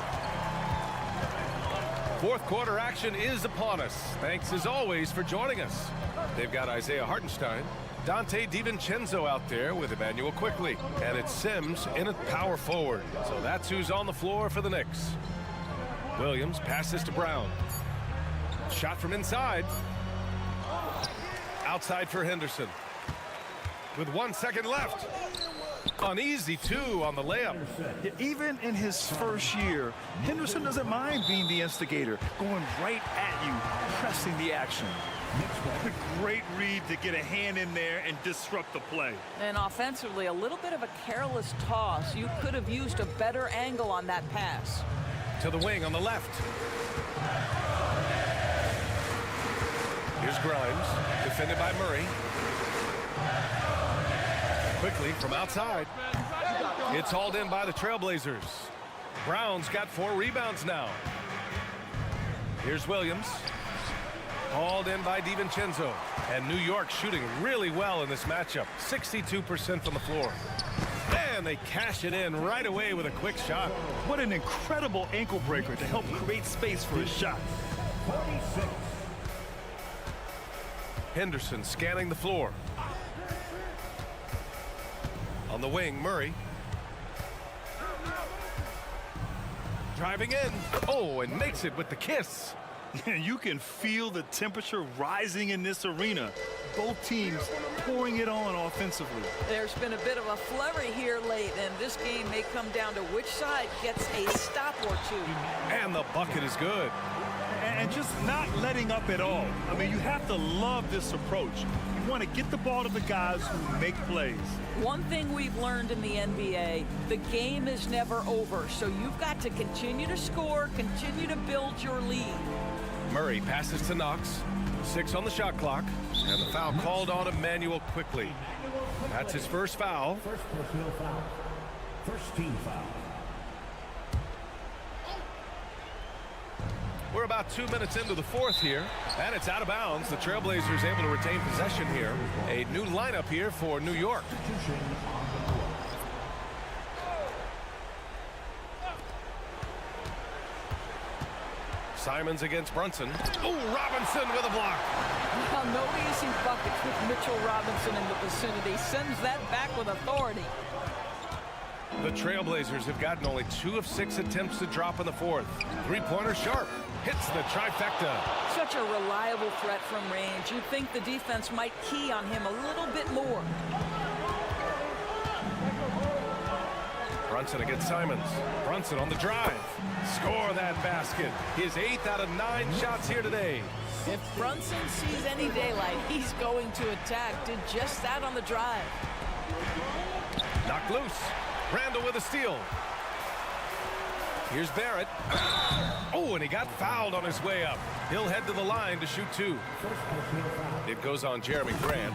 Fourth quarter action is upon us. Thanks as always for joining us. They've got Isaiah Hartenstein, Dante DiVincenzo out there with Emmanuel Quickly, and it's Sims in at power forward. So that's who's on the floor for the Knicks. Williams passes to Brown. Shot from inside. Outside for Henderson. With 1 second left. Uneasy two on the layup. Even in his first year, Henderson doesn't mind being the instigator, going right at you, pressing the action. A great read to get a hand in there and disrupt the play. And offensively, a little bit of a careless toss. You could have used a better angle on that pass. To the wing on the left. Here's Grimes, defended by Murray. Quickly from outside. It's hauled in by the Trailblazers. Brown's got 4 rebounds now. Here's Williams. Hauled in by DiVincenzo. And New York shooting really well in this matchup. 62% from the floor. And they cash it in right away with a quick shot. What an incredible ankle breaker to help create space for his shot. 46. Henderson scanning the floor. On the wing, Murray. Driving in. Oh, and makes it with the kiss. You can feel the temperature rising in this arena. Both teams pouring it on offensively. There's been a bit of a flurry here late, and this game may come down to which side gets a stop or two. And the bucket is good. And just not letting up at all. I mean, you have to love this approach. You want to get the ball to the guys who make plays. One thing we've learned in the NBA, the game is never over. So you've got to continue to score, continue to build your lead. Murray passes to Knox. 6 on the shot clock. And the foul called on Emmanuel Quickly. That's his first foul. First personal foul. First team foul. We're about 2 minutes into the fourth here, and it's out of bounds. The Trailblazers able to retain possession here. A new lineup here for New York. Simons against Brunson. Oh, Robinson with a block. Well, no easy buckets with Mitchell Robinson in the vicinity. Sends that back with authority. The Trailblazers have gotten only 2 of 6 attempts to drop in the fourth. Three-pointer Sharp hits the trifecta. Such a reliable threat from range. You'd think the defense might key on him a little bit more. Brunson against Simons. Brunson on the drive. Score that basket. His 8th out of 9 shots here today. If Brunson sees any daylight, he's going to attack. Did just that on the drive. Knocked loose. Randall with a steal. Here's Barrett. Oh, and he got fouled on his way up. He'll head to the line to shoot 2. It goes on Jeremy Grant.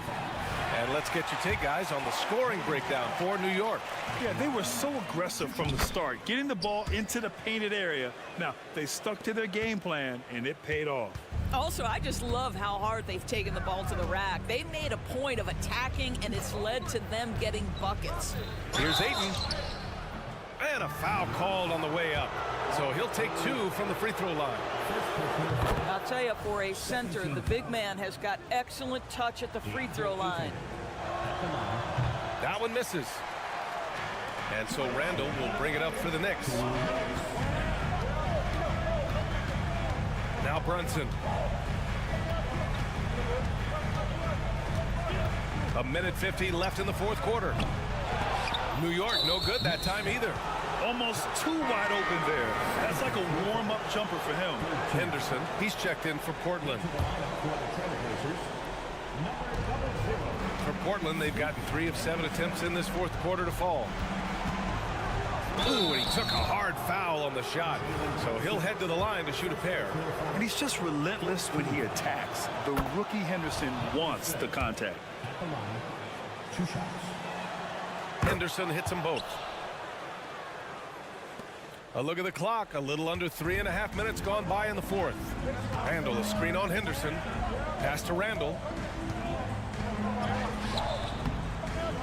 And let's get your take, guys, on the scoring breakdown for New York. Yeah, they were so aggressive from the start, getting the ball into the painted area. Now, they stuck to their game plan, and it paid off. Also, I just love how hard they've taken the ball to the rack. They made a point of attacking, and it's led to them getting buckets. Here's Ayton. And a foul called on the way up. So he'll take 2 from the free throw line. I'll tell you, for a center, the big man has got excellent touch at the free throw line. That one misses. And so Randall will bring it up for the Knicks. Now Brunson. A minute 50 left in the fourth quarter. New York, no good that time either. Almost too wide open there. That's like a warm-up jumper for him. Henderson, he's checked in for Portland. For Portland, they've gotten 3 of 7 attempts in this fourth quarter to fall. Ooh, and he took a hard foul on the shot. So he'll head to the line to shoot a pair. And he's just relentless when he attacks. The rookie Henderson wants the contact. 2 shots. Henderson hits them both. A look at the clock. A little under 3.5 minutes gone by in the fourth. Randall, a screen on Henderson. Pass to Randall.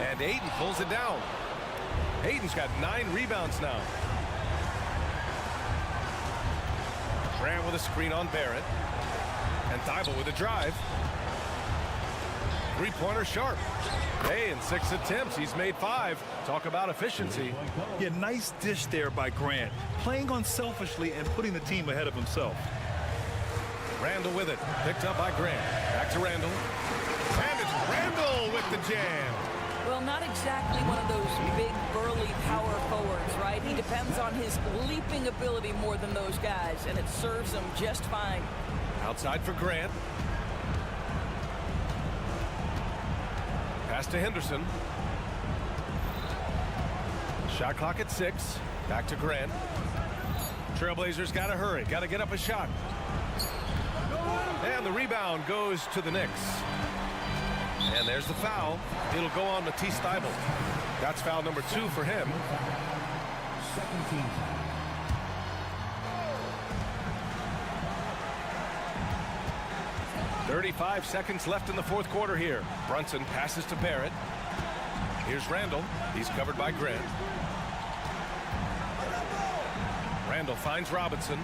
And Ayton pulls it down. Ayton's got 9 rebounds now. Grant with a screen on Barrett. And Thibault with a drive. Three-pointer sharp. Hey, in 6 attempts, he's made 5. Talk about efficiency. Yeah, nice dish there by Grant. Playing unselfishly and putting the team ahead of himself. Randall with it. Picked up by Grant. Back to Randall. And it's Randall with the jam. Well, not exactly one of those big, burly power forwards, right? He depends on his leaping ability more than those guys, and it serves him just fine. Outside for Grant. Pass to Henderson. Shot clock at 6. Back to Grant. Trailblazers got to hurry. Got to get up a shot. And the rebound goes to the Knicks. And there's the foul. It'll go on Matisse Thybulle. That's foul number 2 for him. 35 seconds left in the fourth quarter here. Brunson passes to Barrett. Here's Randall. He's covered by Grant. Randall finds Robinson.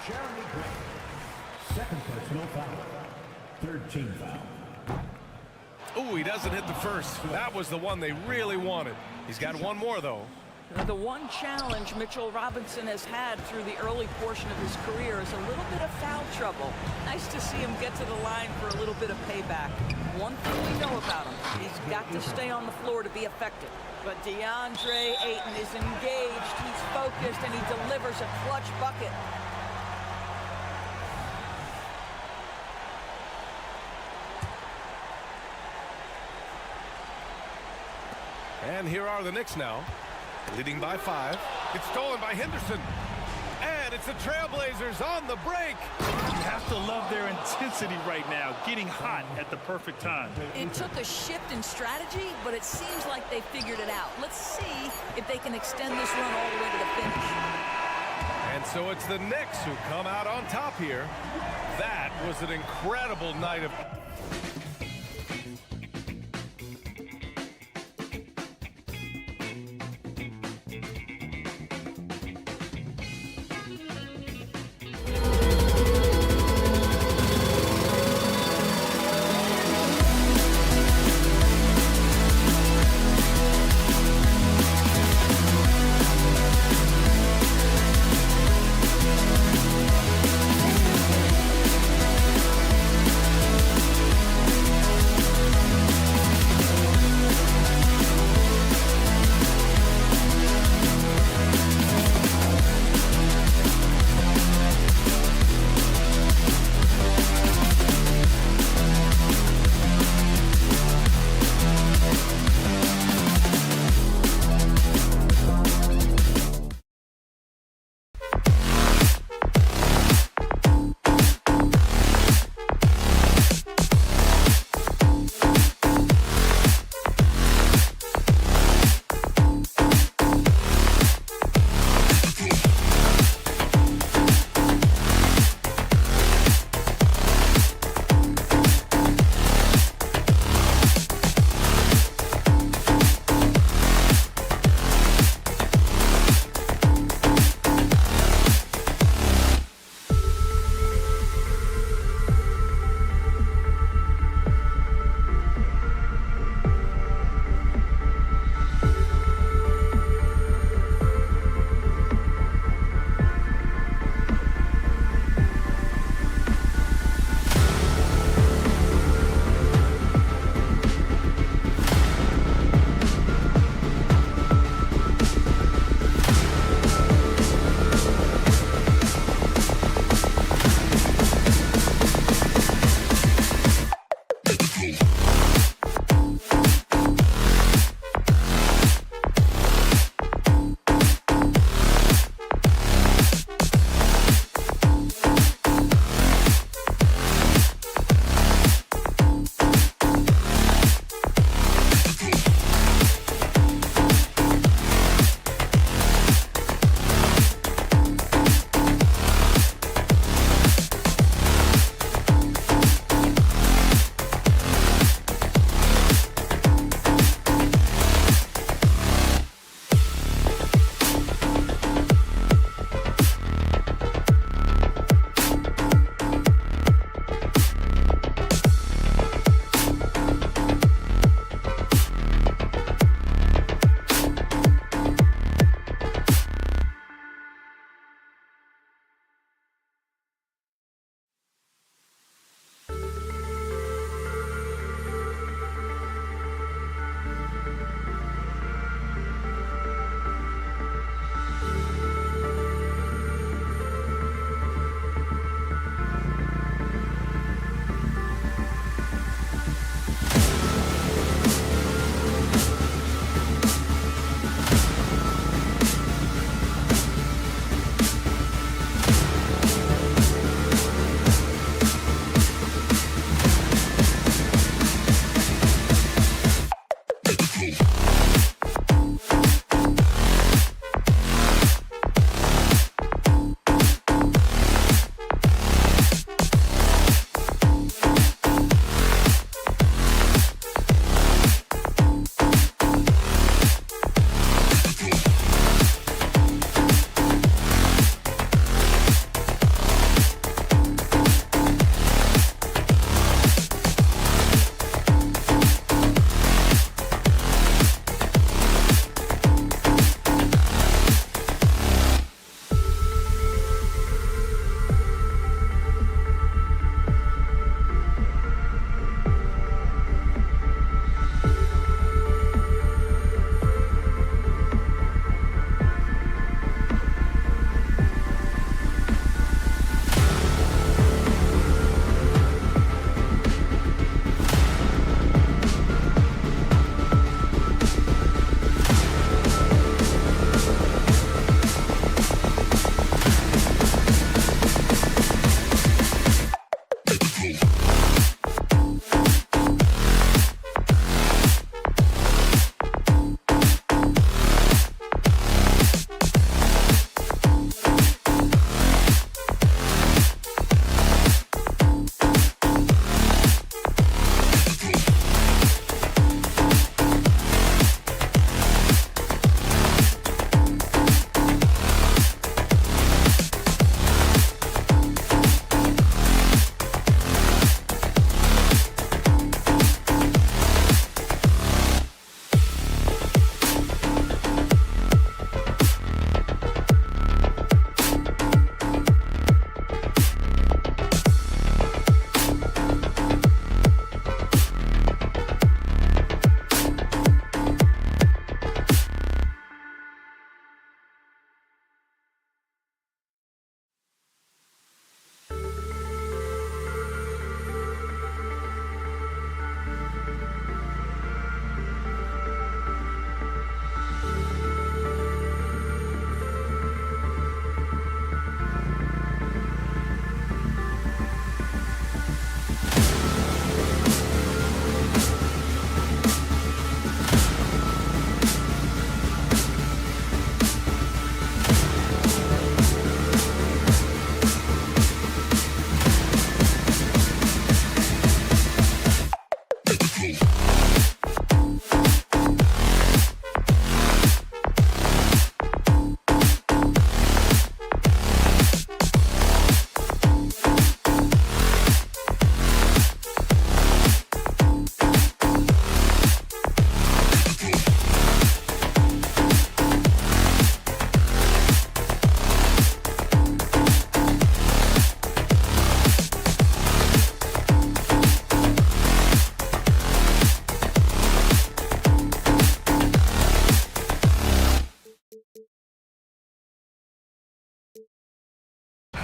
Jeremy Grant. Second personal foul. Third team foul. Oh, he doesn't hit the first. That was the one they really wanted. He's got one more, though. The one challenge Mitchell Robinson has had through the early portion of his career is a little bit of foul trouble. Nice to see him get to the line for a little bit of payback. One thing we know about him, he's got to stay on the floor to be effective. But DeAndre Ayton is engaged, he's focused, and he delivers a clutch bucket. And here are the Knicks now, leading by 5. It's stolen by Henderson. And it's the Trailblazers on the break. You have to love their intensity right now, getting hot at the perfect time. It took a shift in strategy, but it seems like they figured it out. Let's see if they can extend this run all the way to the finish. And so it's the Knicks who come out on top here. That was an incredible night of...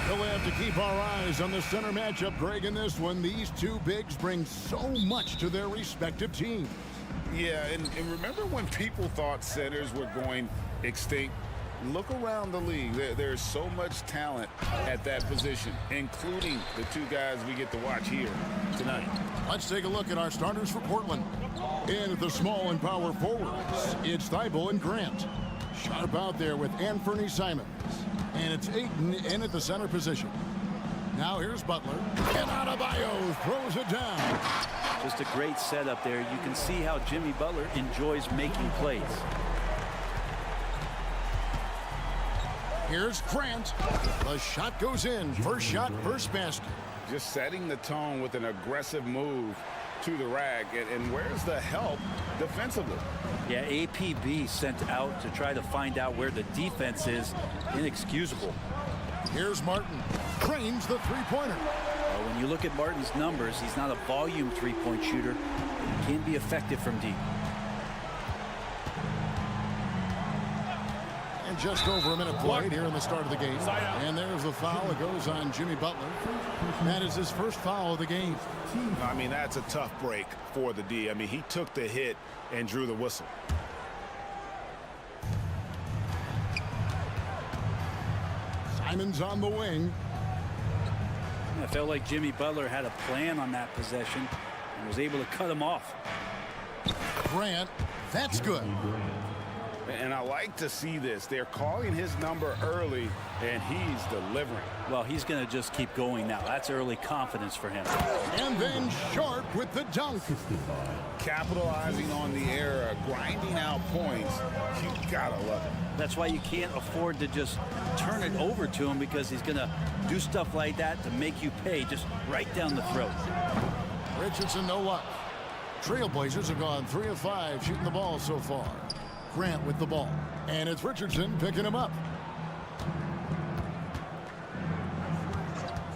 We'll have to keep our eyes on the center matchup, Greg, in this one. These two bigs bring so much to their respective teams. Yeah, and remember when people thought centers were going extinct? Look around the league. There's so much talent at that position, including the two guys we get to watch here tonight. Let's take a look at our starters for Portland. In at the small and power forwards, it's Thibault and Grant. Sharp out there with Anthony Simons. And it's Ayton in at the center position. Now here's Butler. And Adebayo throws it down. Just a great setup there. You can see how Jimmy Butler enjoys making plays. Here's Grant. The shot goes in. First shot, first basket. Just setting the tone with an aggressive move to the rack. And where's the help defensively? Yeah, APB sent out to try to find out where the defense is. Inexcusable. Here's Martin. Trains the three-pointer. Well, when you look at Martin's numbers, he's not a volume three-point shooter. He can be effective from deep. And just over a minute played here in the start of the game. And there's the foul. It goes on Jimmy Butler. That is his first foul of the game. I mean, that's a tough break for the D. I mean, he took the hit and drew the whistle. Simons on the wing. I felt like Jimmy Butler had a plan on that possession and was able to cut him off. Grant, that's good. And I like to see this. They're calling his number early, and he's delivering. Well, he's going to just keep going now. That's early confidence for him. And then Sharp with the dunk. Capitalizing on the error, grinding out points. You gotta love it. That's why you can't afford to just turn it over to him, because he's going to do stuff like that to make you pay just right down the throat. Richardson, no luck. Trailblazers have gone 3 of 5 shooting the ball so far. Grant with the ball. And it's Richardson picking him up.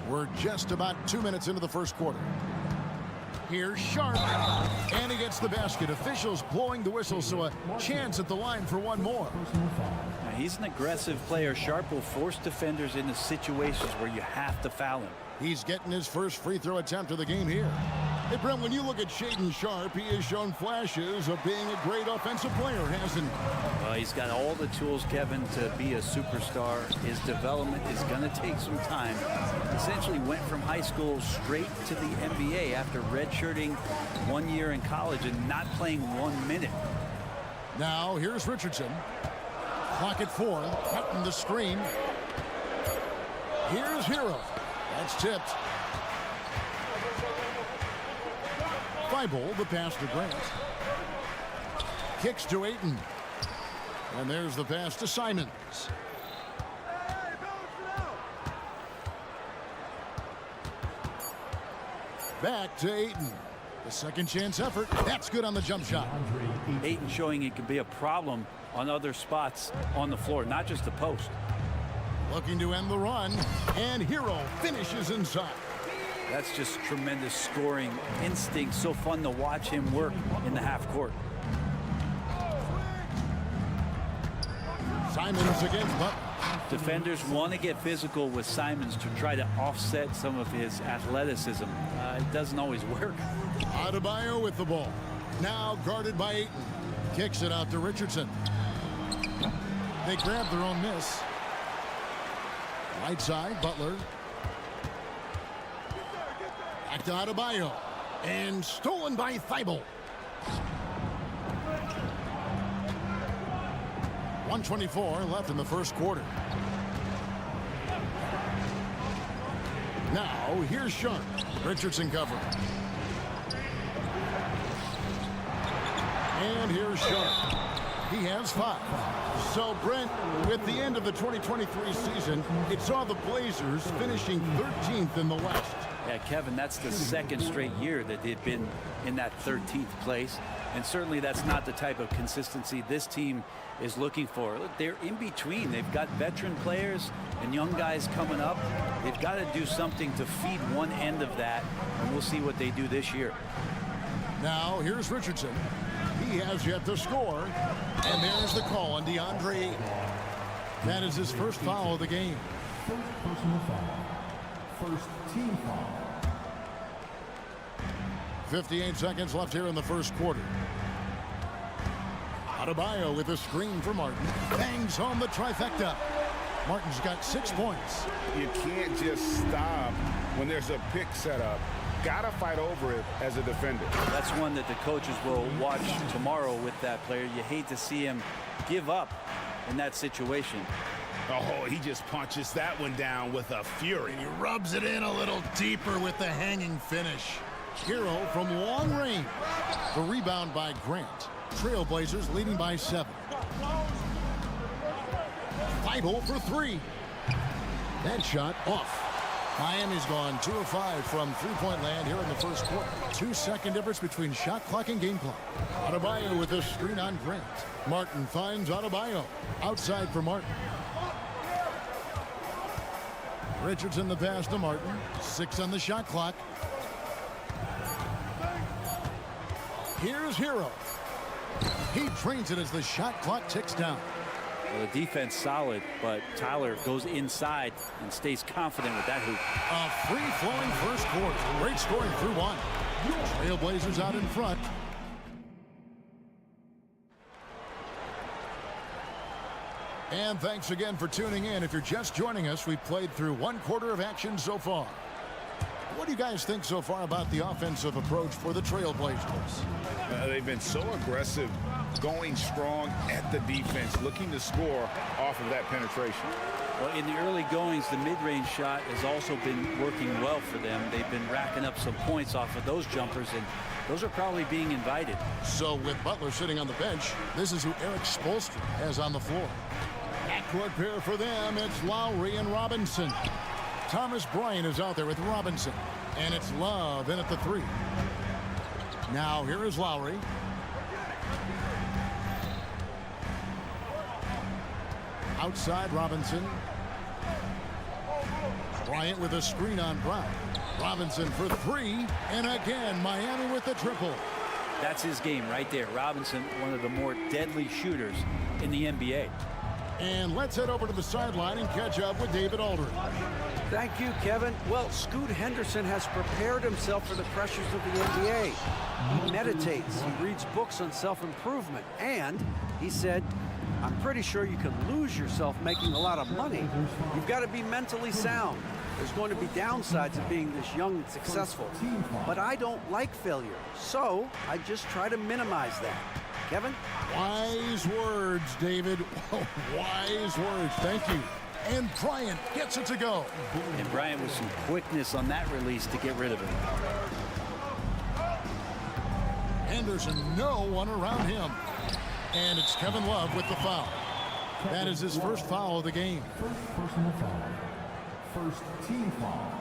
We're just about 2 minutes into the first quarter. Here's Sharp. And he gets the basket. Officials blowing the whistle, so a chance at the line for one more. Now, he's an aggressive player. Sharp will force defenders into situations where you have to foul him. He's getting his first free throw attempt of the game here. Hey, Brent, when you look at Shaedon Sharp, he has shown flashes of being a great offensive player, hasn't he? He's got all the tools, Kevin, to be a superstar. His development is going to take some time. Essentially went from high school straight to the NBA after redshirting 1 year in college and not playing 1 minute. Now, here's Richardson. Clock at 4, cutting the screen. Here's Hero. That's tipped. Thibault, the pass to Grant. Kicks to Ayton. And there's the pass to Simons. Back to Ayton. The second chance effort. That's good on the jump shot. Ayton showing it can be a problem on other spots on the floor, not just the post. Looking to end the run. And Hero finishes inside. That's just tremendous scoring instinct. So fun to watch him work in the half court. Simons against Butler. Defenders want to get physical with Simons to try to offset some of his athleticism. It doesn't always work. Adebayo with the ball. Now guarded by Ayton. Kicks it out to Richardson. They grab their own miss. Right side, Butler. Back to Adebayo. And stolen by Thibault. 1:24 left in the first quarter. Now, here's Sharp. Richardson covering. And here's Sharp. He has 5. So, Brent, with the end of the 2023 season, it saw the Blazers finishing 13th in the West. Yeah, Kevin, that's the second straight year that they've been in that 13th place. And certainly that's not the type of consistency this team is looking for. Look, they're in between. They've got veteran players and young guys coming up. They've got to do something to feed one end of that, and we'll see what they do this year. Now, here's Richardson. He has yet to score. And there's the call on DeAndre Ayton. That is his first foul of the game. First personal foul. First team foul. 58 seconds left here in the first quarter. Adebayo with a screen for Martin. Bangs home the trifecta. Martin's got 6 points. You can't just stop when there's a pick set up. Gotta fight over it as a defender. That's one that the coaches will watch tomorrow with that player. You hate to see him give up in that situation. Oh, he just punches that one down with a fury. He rubs it in a little deeper with the hanging finish. Hero from long range. The rebound by Grant. Trailblazers leading by 7. Vital for 3. That shot off. Miami's gone 2 of 5 from three-point land here in the first quarter. 2-second difference between shot clock and game clock. Adebayo with a screen on Grant. Martin finds Adebayo. Outside for Martin. Richardson the pass to Martin. 6 on the shot clock. Here's Hero. He trains it as the shot clock ticks down. Well, the defense solid, but Tyler goes inside and stays confident with that hoop. A free-flowing first quarter. Great scoring through 1. Trailblazers out in front. And thanks again for tuning in. If you're just joining us, we've played through 1 quarter of action so far. What do you guys think so far about the offensive approach for the Trailblazers? They've been so aggressive, going strong at the defense, looking to score off of that penetration. Well, in the early goings, the mid-range shot has also been working well for them. They've been racking up some points off of those jumpers, and those are probably being invited. So with Butler sitting on the bench, this is who Eric Spoelstra has on the floor. Backcourt pair for them, it's Lowry and Robinson. Thomas Bryant is out there with Robinson, and it's Love in at the 3. Now here is Lowry. Outside Robinson. Bryant with a screen on Brown. Robinson for 3, and again Miami with the triple. That's his game right there. Robinson, one of the more deadly shooters in the NBA. And let's head over to the sideline and catch up with David Aldridge. Thank you, Kevin. Well, Scoot Henderson has prepared himself for the pressures of the NBA. He meditates, he reads books on self-improvement, and he said, I'm pretty sure you can lose yourself making a lot of money. You've got to be mentally sound. There's going to be downsides of being this young and successful. But I don't like failure, so I just try to minimize that. Kevin? Wise words, David. Wise words. Thank you. And Bryant gets it to go. And Bryant with some quickness on that release to get rid of it. Henderson, no one around him. And it's Kevin Love with the foul. That is his first foul of the game. First personal foul. First team foul.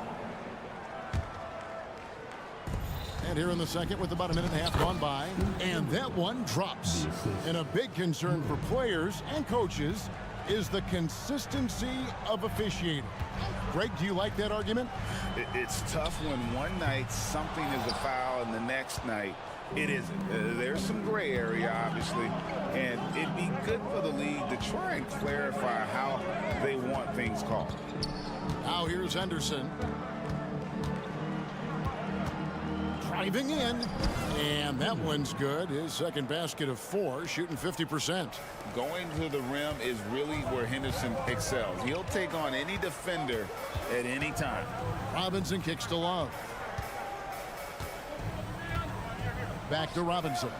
And here in the second with about a minute and a half gone by. And that one drops. And a big concern for players and coaches is the consistency of officiating. Greg, do you like that argument? It's tough when one night something is a foul and the next night it isn't. There's some gray area, obviously, and it'd be good for the league to try and clarify how they want things called. Now here's Henderson. Driving in, and that one's good. His second basket of 4, shooting 50%. Going to the rim is really where Henderson excels. He'll take on any defender at any time. Robinson kicks to Love. Back to Robinson.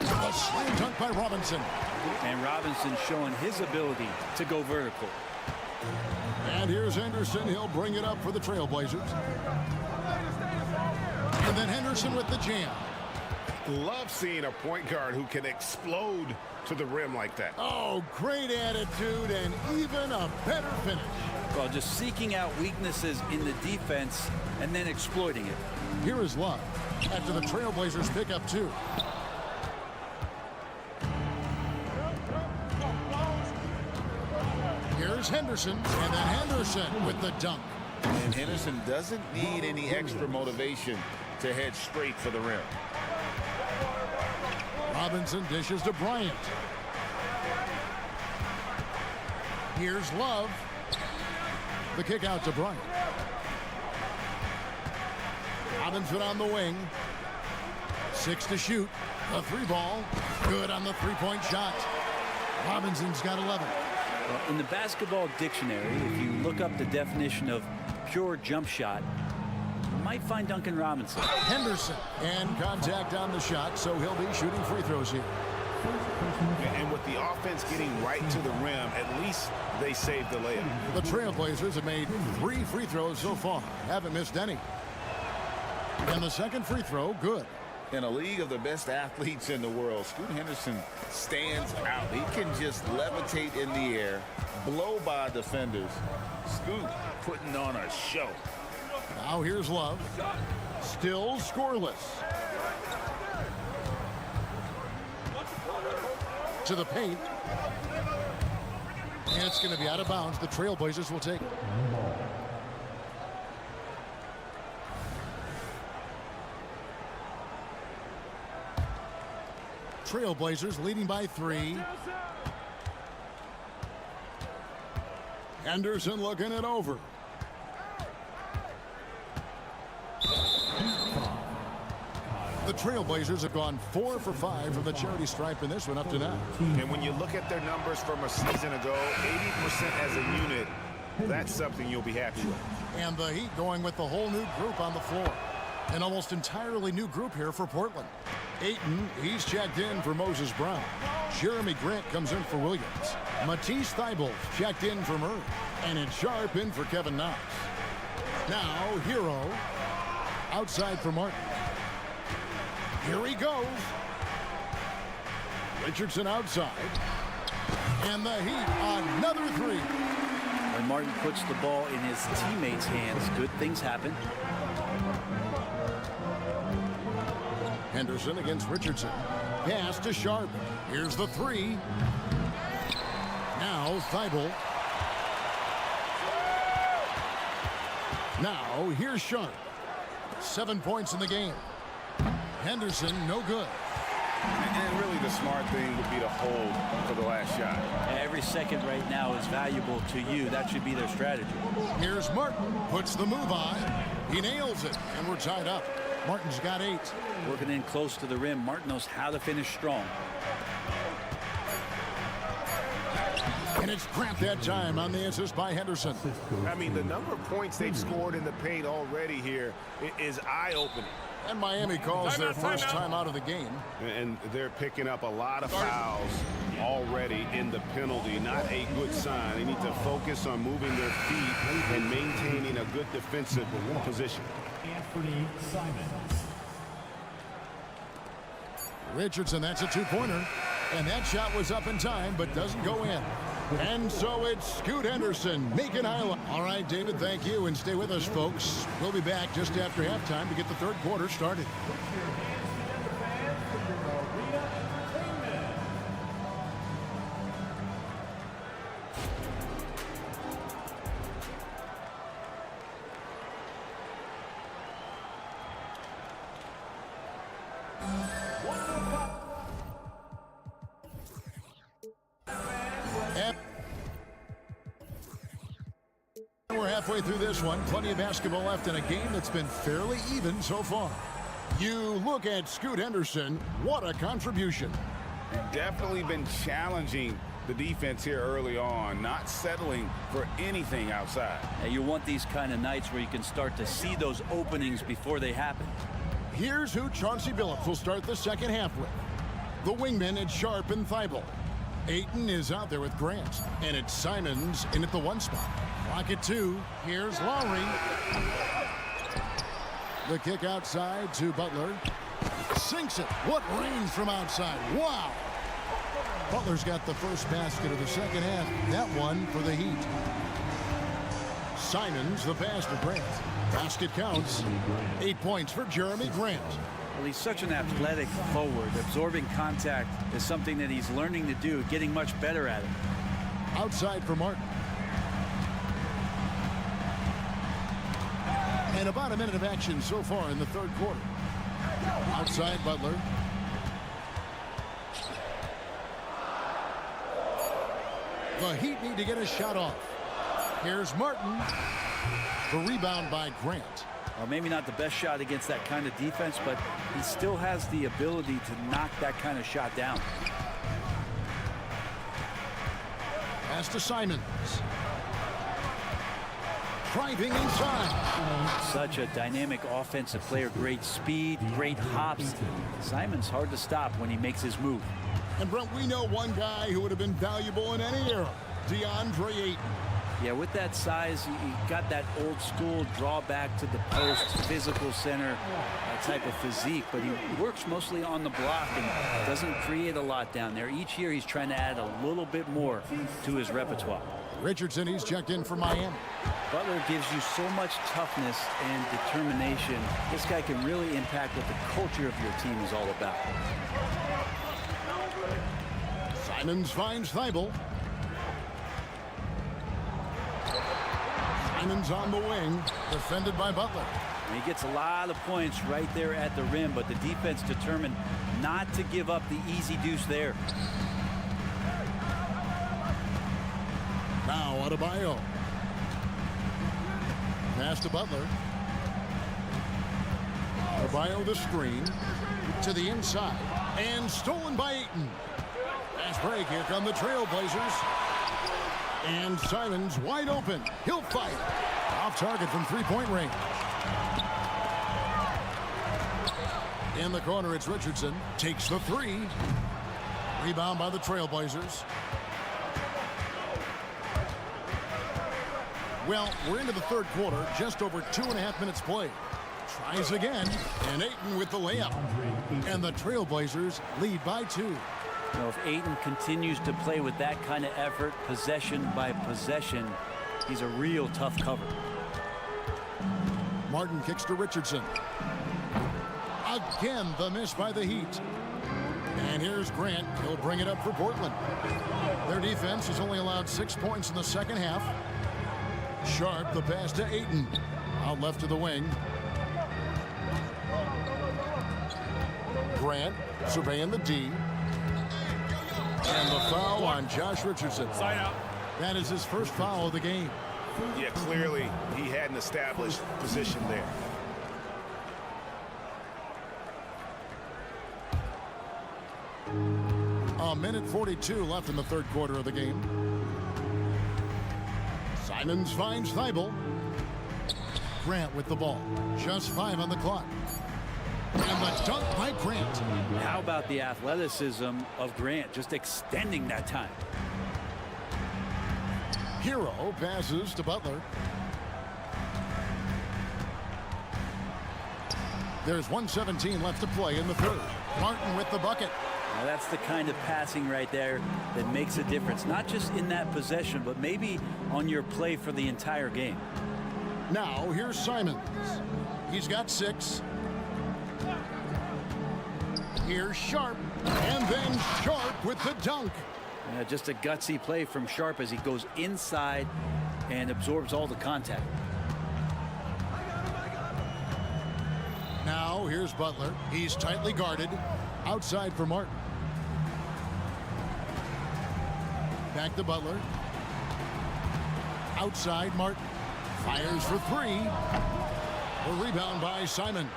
A slam dunk by Robinson. And Robinson showing his ability to go vertical. And here's Henderson. He'll bring it up for the Trailblazers. And then Henderson with the jam. Love seeing a point guard who can explode to the rim like that. Oh, great attitude and even a better finish. Well, just seeking out weaknesses in the defense and then exploiting it. Here is Love after the Trailblazers pick up 2. Here's Henderson, and then Henderson with the dunk. And Henderson doesn't need any extra motivation to head straight for the rim. Robinson dishes to Bryant. Here's Love. The kick out to Bryant. Robinson on the wing. 6 to shoot. A 3-ball. Good on the three-point shot. Robinson's got 11. Well, in the basketball dictionary, if you look up the definition of pure jump shot, you might find Duncan Robinson. Henderson. And contact on the shot, so he'll be shooting free throws here. And with the offense getting right to the rim, at least they saved the layup. The Trailblazers have made 3 free throws so far. Haven't missed any. And the second free throw, good. In a league of the best athletes in the world, Scoot Henderson stands out. He can just levitate in the air, blow by defenders. Scoot putting on a show. Now here's Love. Still scoreless. To the paint. And it's going to be out of bounds. The Trailblazers will take it. Trailblazers leading by 3. Henderson looking it over. The Trailblazers have gone 4 for 5 from the charity stripe in this one up to now. And when you look at their numbers from a season ago, 80% as a unit, that's something you'll be happy with. And the Heat going with the whole new group on the floor. An almost entirely new group here for Portland. Ayton, he's checked in for Moses Brown. Jeremy Grant comes in for Williams. Matisse Thybulle checked in for Murray. And it's Sharp in for Kevin Knox. Now, Hero outside for Martin. Here he goes. Richardson outside. And the Heat, another 3. When Martin puts the ball in his teammates' hands, good things happen. Henderson against Richardson. Pass to Sharp. Here's the 3. Now Thybulle. Now here's Sharp. 7 points in the game. Henderson, no good. And really the smart thing would be to hold for the last shot. Every second right now is valuable to you. That should be their strategy. Here's Martin. Puts the move on. He nails it. And we're tied up. Martin's got 8. Working in close to the rim. Martin knows how to finish strong. And it's Grant that time on the assist by Henderson. I mean, the number of points they've scored in the paint already here is eye-opening. And Miami calls their first time out of the game. And they're picking up a lot of fouls already in the penalty. Not a good sign. They need to focus on moving their feet and maintaining a good defensive position. Anthony Simons. Richardson, that's a 2-pointer. And that shot was up in time, but doesn't go in. And so it's Scoot Henderson making highlight. All right, David, thank you. And stay with us, folks. We'll be back just after halftime to get the third quarter started. We're halfway through this one. Plenty of basketball left in a game that's been fairly even so far. You look at Scoot Henderson. What a contribution. Definitely been challenging the defense here early on, not settling for anything outside. And you want these kind of nights where you can start to see those openings before they happen. Here's who Chauncey Billups will start the second half with. The wingmen, it's Sharp and Thybulle. Ayton is out there with Grant. And it's Simons in at the 1 spot. Clock at 2. Here's Lowry. The kick outside to Butler. Sinks it. What range from outside. Wow. Butler's got the first basket of the second half. That one for the Heat. Simons, the pass to Grant. Basket counts. 8 points for Jeremy Grant. Well, he's such an athletic forward. Absorbing contact is something that he's learning to do, getting much better at it. Outside for Martin. And about a minute of action so far in the third quarter. Outside Butler. The Heat need to get a shot off. Here's Martin. The rebound by Grant. Well, maybe not the best shot against that kind of defense, but he still has the ability to knock that kind of shot down. Pass to Simons. Driving inside. Such a dynamic offensive player. Great speed, great hops. Simons hard to stop when he makes his move. And Brent, we know one guy who would have been valuable in any era. DeAndre Ayton. Yeah, with that size, he got that old school drawback to the post, physical center type of physique, but he works mostly on the block and doesn't create a lot down there. Each year he's trying to add a little bit more to his repertoire. Richardson, he's checked in for Miami. Butler gives you so much toughness and determination. This guy can really impact what the culture of your team is all about. Simons finds Thibault. Simons on the wing, defended by Butler. And he gets a lot of points right there at the rim, but the defense determined not to give up the easy deuce there. Now Adebayo. Pass to Butler. Adebayo the screen to the inside and stolen by Ayton. Fast break. Here come the Trailblazers. And Simons wide open. He'll fight. Off target from three-point range. In the corner, it's Richardson. Takes the three. Rebound by the Trailblazers. Well, we're into the third quarter. Just over 2.5 minutes played. Tries again. And Ayton with the layup. And the Trailblazers lead by 2. You know, if Ayton continues to play with that kind of effort, possession by possession, he's a real tough cover. Martin kicks to Richardson. Again, the miss by the Heat. And here's Grant. He'll bring it up for Portland. Their defense has only allowed 6 points in the second half. Sharp, the pass to Ayton. Out left to the wing. Grant surveying the D. And the foul on Josh Richardson. Side out. That is his first foul of the game. Yeah, clearly he had an established position there. A minute 42 left in the third quarter of the game. Simons finds Thibault. Grant with the ball. Just 5 on the clock. And the dunk by Grant. How about the athleticism of Grant, just extending that time? Hero passes to Butler. There's 1:17 left to play in the third. Martin with the bucket. Now that's the kind of passing right there that makes a difference, not just in that possession, but maybe on your play for the entire game. Now here's Simons. He's got 6. Here's Sharp, and then Sharp with the dunk. Yeah, just a gutsy play from Sharp as he goes inside and absorbs all the contact. Now here's Butler. He's tightly guarded. Outside for Martin. Back to Butler. Outside Martin. Fires for 3. The rebound by Simons.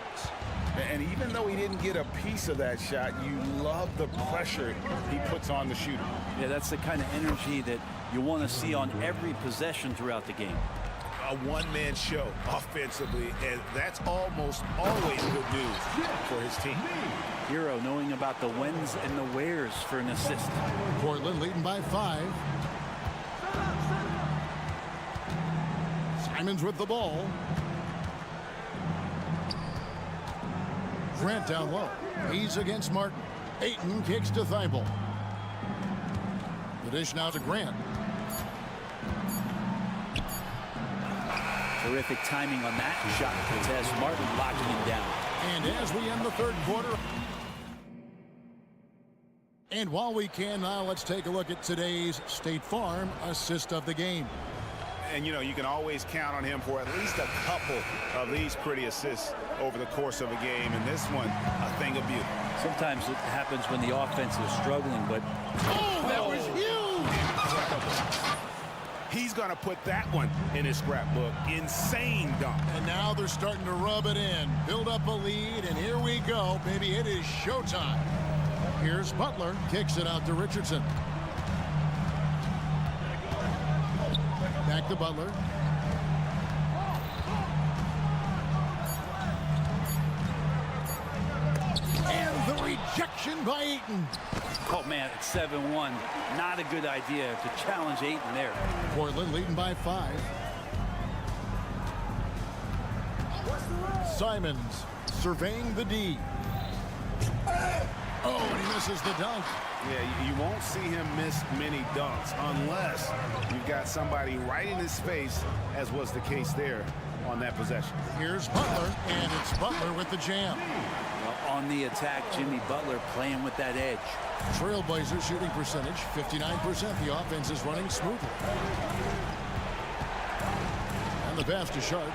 And even though he didn't get a piece of that shot, you love the pressure he puts on the shooter. Yeah, that's the kind of energy that you want to see on every possession throughout the game. A one-man show offensively, and that's almost always good news for his team. Hero knowing about the whens and the wheres for an assist. Portland leading by 5. Simons with the ball. Grant down low. He's against Martin. Ayton kicks to Thibault. The dish now to Grant. Terrific timing on that shot contest. Martin locking him down. And as we end the third quarter. And while we can now, let's take a look at today's State Farm assist of the game. And, you know, you can always count on him for at least a couple of these pretty assists over the course of a game. And this one, a thing of beauty. Sometimes it happens when the offense is struggling, but... Oh, that was huge! He's going to put that one in his scrapbook. Insane dunk. And now they're starting to rub it in, build up a lead, and here we go, baby. It is showtime. Here's Butler, kicks it out to Richardson. Back to Butler. And the rejection by Ayton. Oh, man, it's 7-1. Not a good idea to challenge Ayton there. Portland leading by 5. Simons surveying the D. Oh, and he misses the dunk. Yeah, you won't see him miss many dunks unless you've got somebody right in his face, as was the case there on that possession. Here's Butler, and it's Butler with the jam. Well, on the attack, Jimmy Butler playing with that edge. Trailblazers shooting percentage, 59%. The offense is running smoothly. And the pass to Sharp.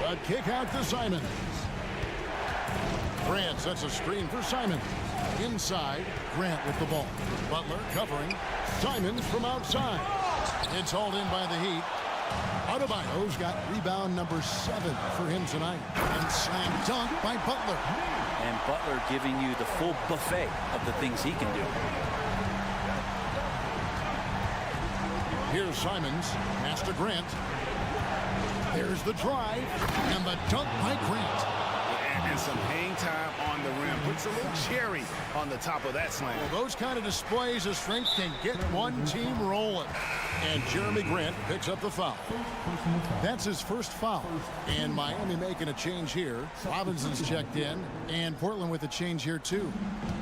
A kick out to Simons. Grant sets a screen for Simons. Inside, Grant with the ball. Butler covering. Simons from outside. It's hauled in by the Heat. Adebayo's got rebound number 7 for him tonight. And slam dunk by Butler. And Butler giving you the full buffet of the things he can do. Here's Simons. Pass to Grant. There's the drive. And the dunk by Grant. And some hang time on the rim. Puts a little cherry on the top of that slam. Well, those kind of displays of strength can get one team rolling. And Jeremy Grant picks up the foul. That's his first foul. And Miami making a change here. Robinson's checked in. And Portland with a change here, too.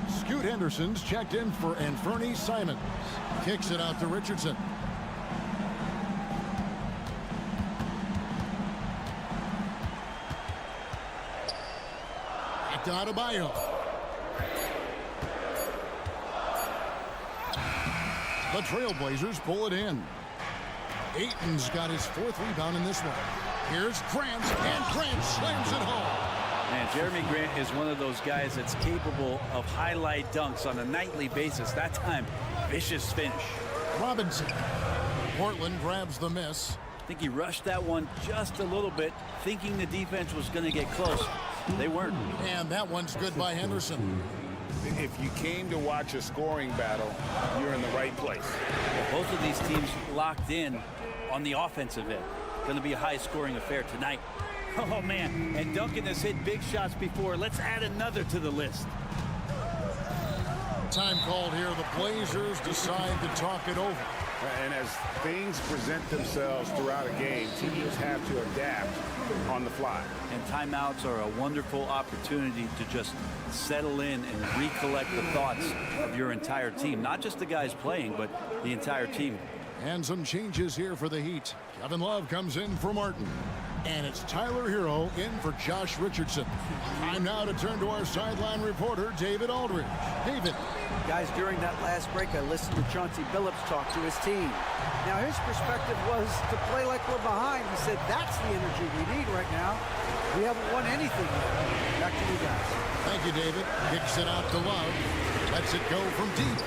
Scoot Henderson's checked in for Anthony Simons. Kicks it out to Richardson. Back to Adebayo. The Trailblazers pull it in. Ayton's got his 4th rebound in this one. Here's Grant, and Grant slams it home. And Jeremy Grant is one of those guys that's capable of highlight dunks on a nightly basis. That time, vicious finish. Robinson. Portland grabs the miss. I think he rushed that one just a little bit, thinking the defense was going to get close. They weren't. And that one's good by Henderson. If you came to watch a scoring battle, you're in the right place. Well, both of these teams locked in on the offensive end. Going to be a high-scoring affair tonight. Oh, man. And Duncan has hit big shots before. Let's add another to the list. Time called here. The Blazers decide to talk it over. And as things present themselves throughout a game, teams have to adapt on the fly. And timeouts are a wonderful opportunity to just settle in and recollect the thoughts of your entire team. Not just the guys playing, but the entire team. And some changes here for the Heat. Kevin Love comes in for Martin. And it's Tyler Hero in for Josh Richardson. Time now to turn to our sideline reporter, David Aldridge. David. Guys, during that last break, I listened to Chauncey Billups talk to his team. Now, his perspective was to play like we're behind. He said, that's the energy we need right now. We haven't won anything yet. Back to you guys. Thank you, David. Kicks it out to Love. Lets it go from deep.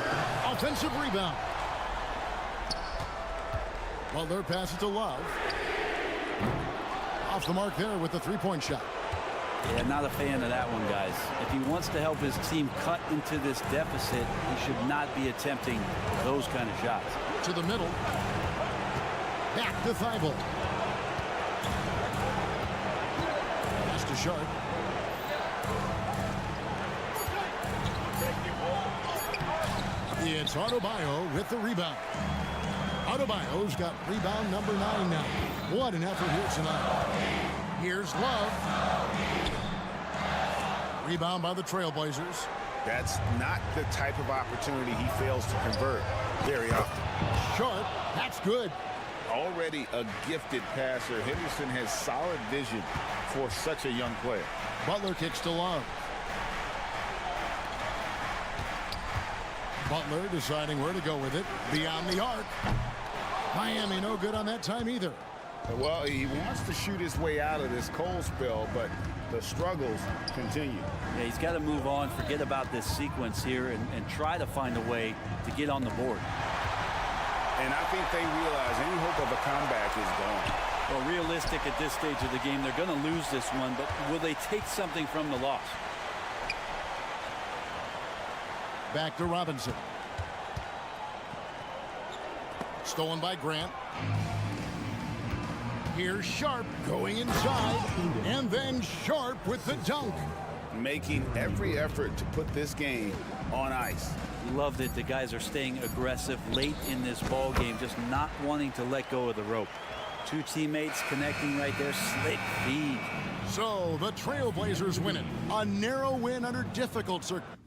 Offensive rebound. Butler passes to Love. Off the mark there with the three-point shot. Yeah, not a fan of that one, guys. If he wants to help his team cut into this deficit, he should not be attempting those kind of shots. To the middle. Back to Thibault. Pass to Sharp. It's Adebayo with the rebound. Adebayo's got rebound number 9 now. What an effort here tonight. Here's Love. Rebound by the Trailblazers. That's not the type of opportunity he fails to convert very often. Sharp, that's good. Already a gifted passer, Henderson has solid vision for such a young player. Butler kicks to Love. Butler deciding where to go with it. Beyond the arc. Miami no good on that time either. Well, he wants to shoot his way out of this cold spell, but the struggles continue. Yeah, he's got to move on, forget about this sequence here, and try to find a way to get on the board. And I think they realize any hope of a comeback is gone. Well, realistic at this stage of the game, they're going to lose this one, but will they take something from the loss? Back to Robinson. Stolen by Grant. Here's Sharp going inside, and then Sharp with the dunk. Making every effort to put this game on ice. Love that the guys are staying aggressive late in this ball game, just not wanting to let go of the rope. Two teammates connecting right there, slick feed. So the Trailblazers win it. A narrow win under difficult circumstances.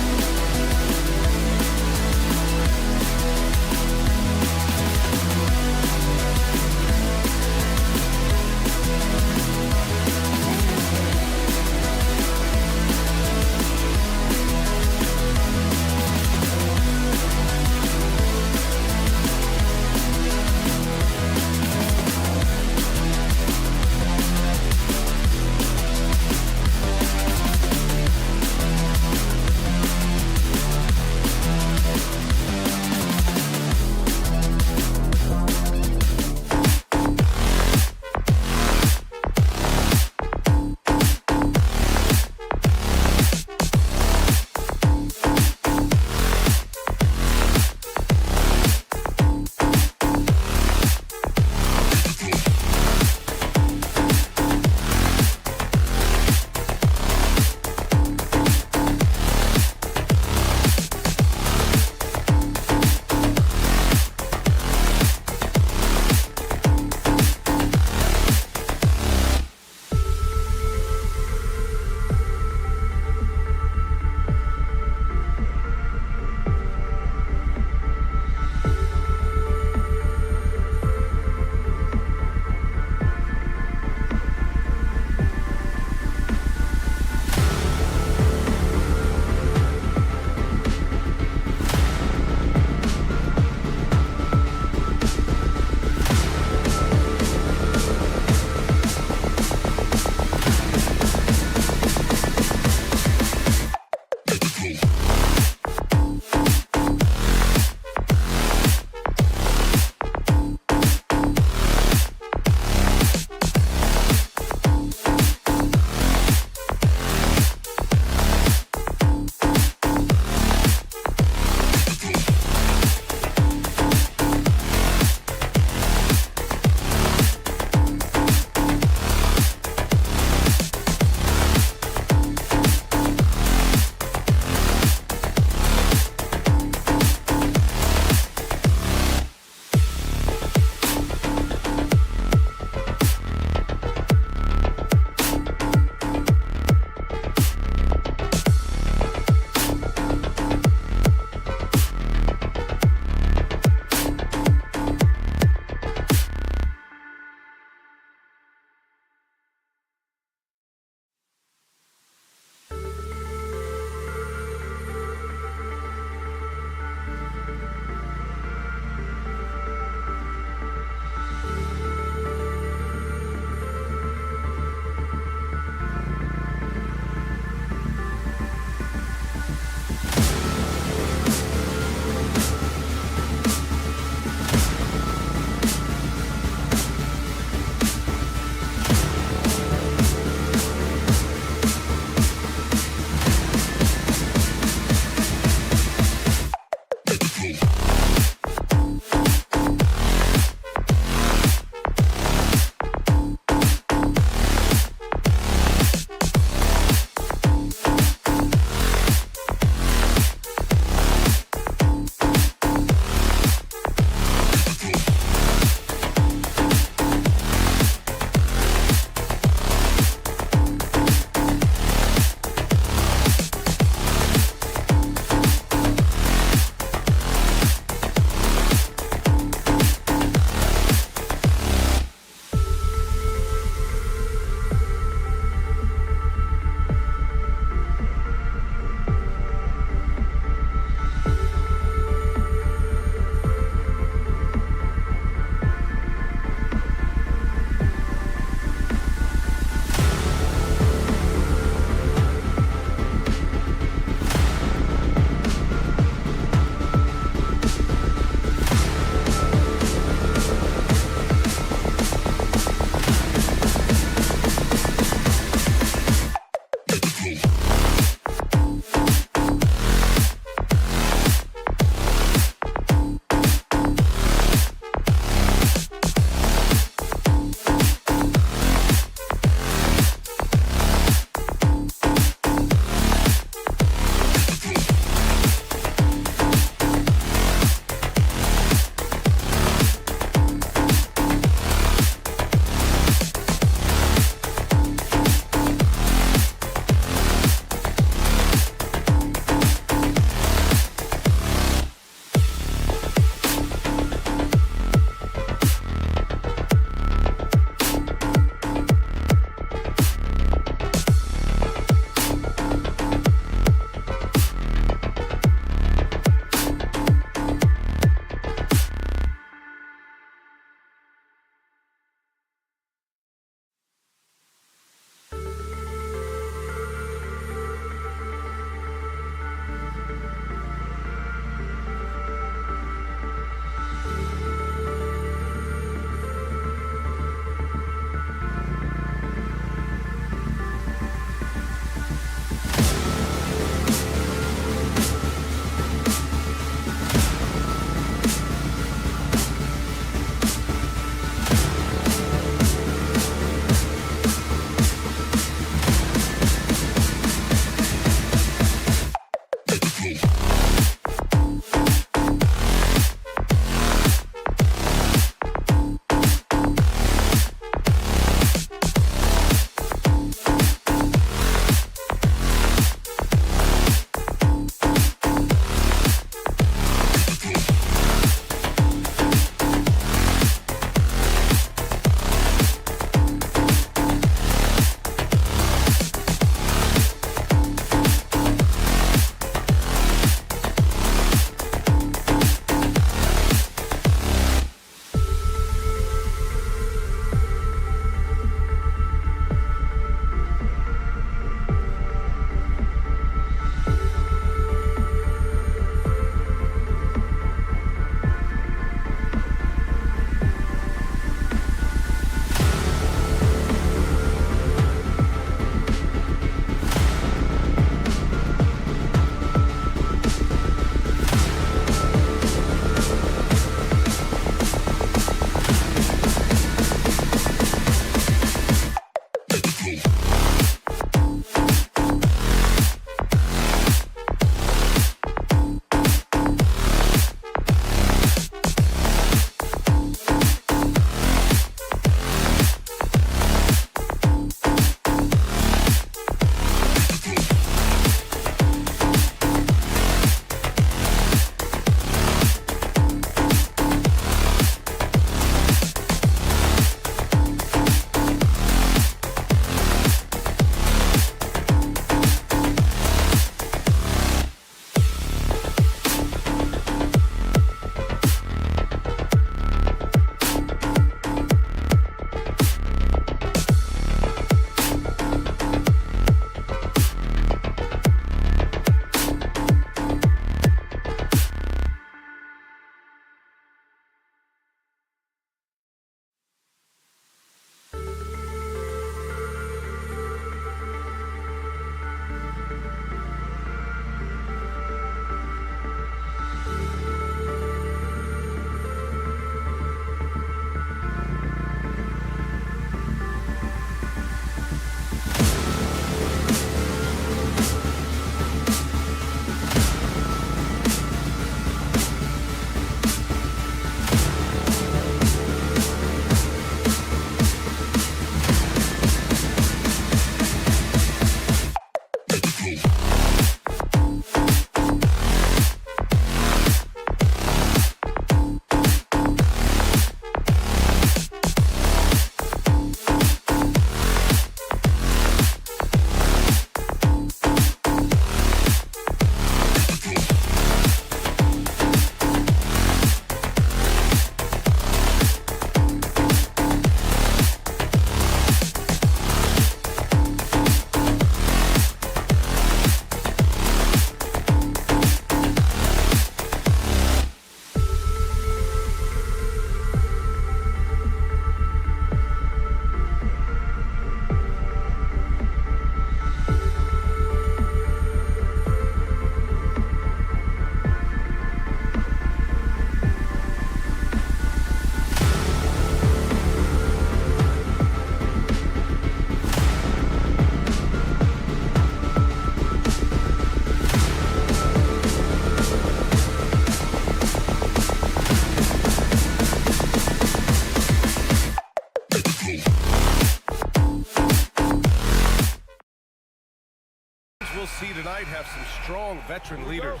see tonight have some strong veteran leaders.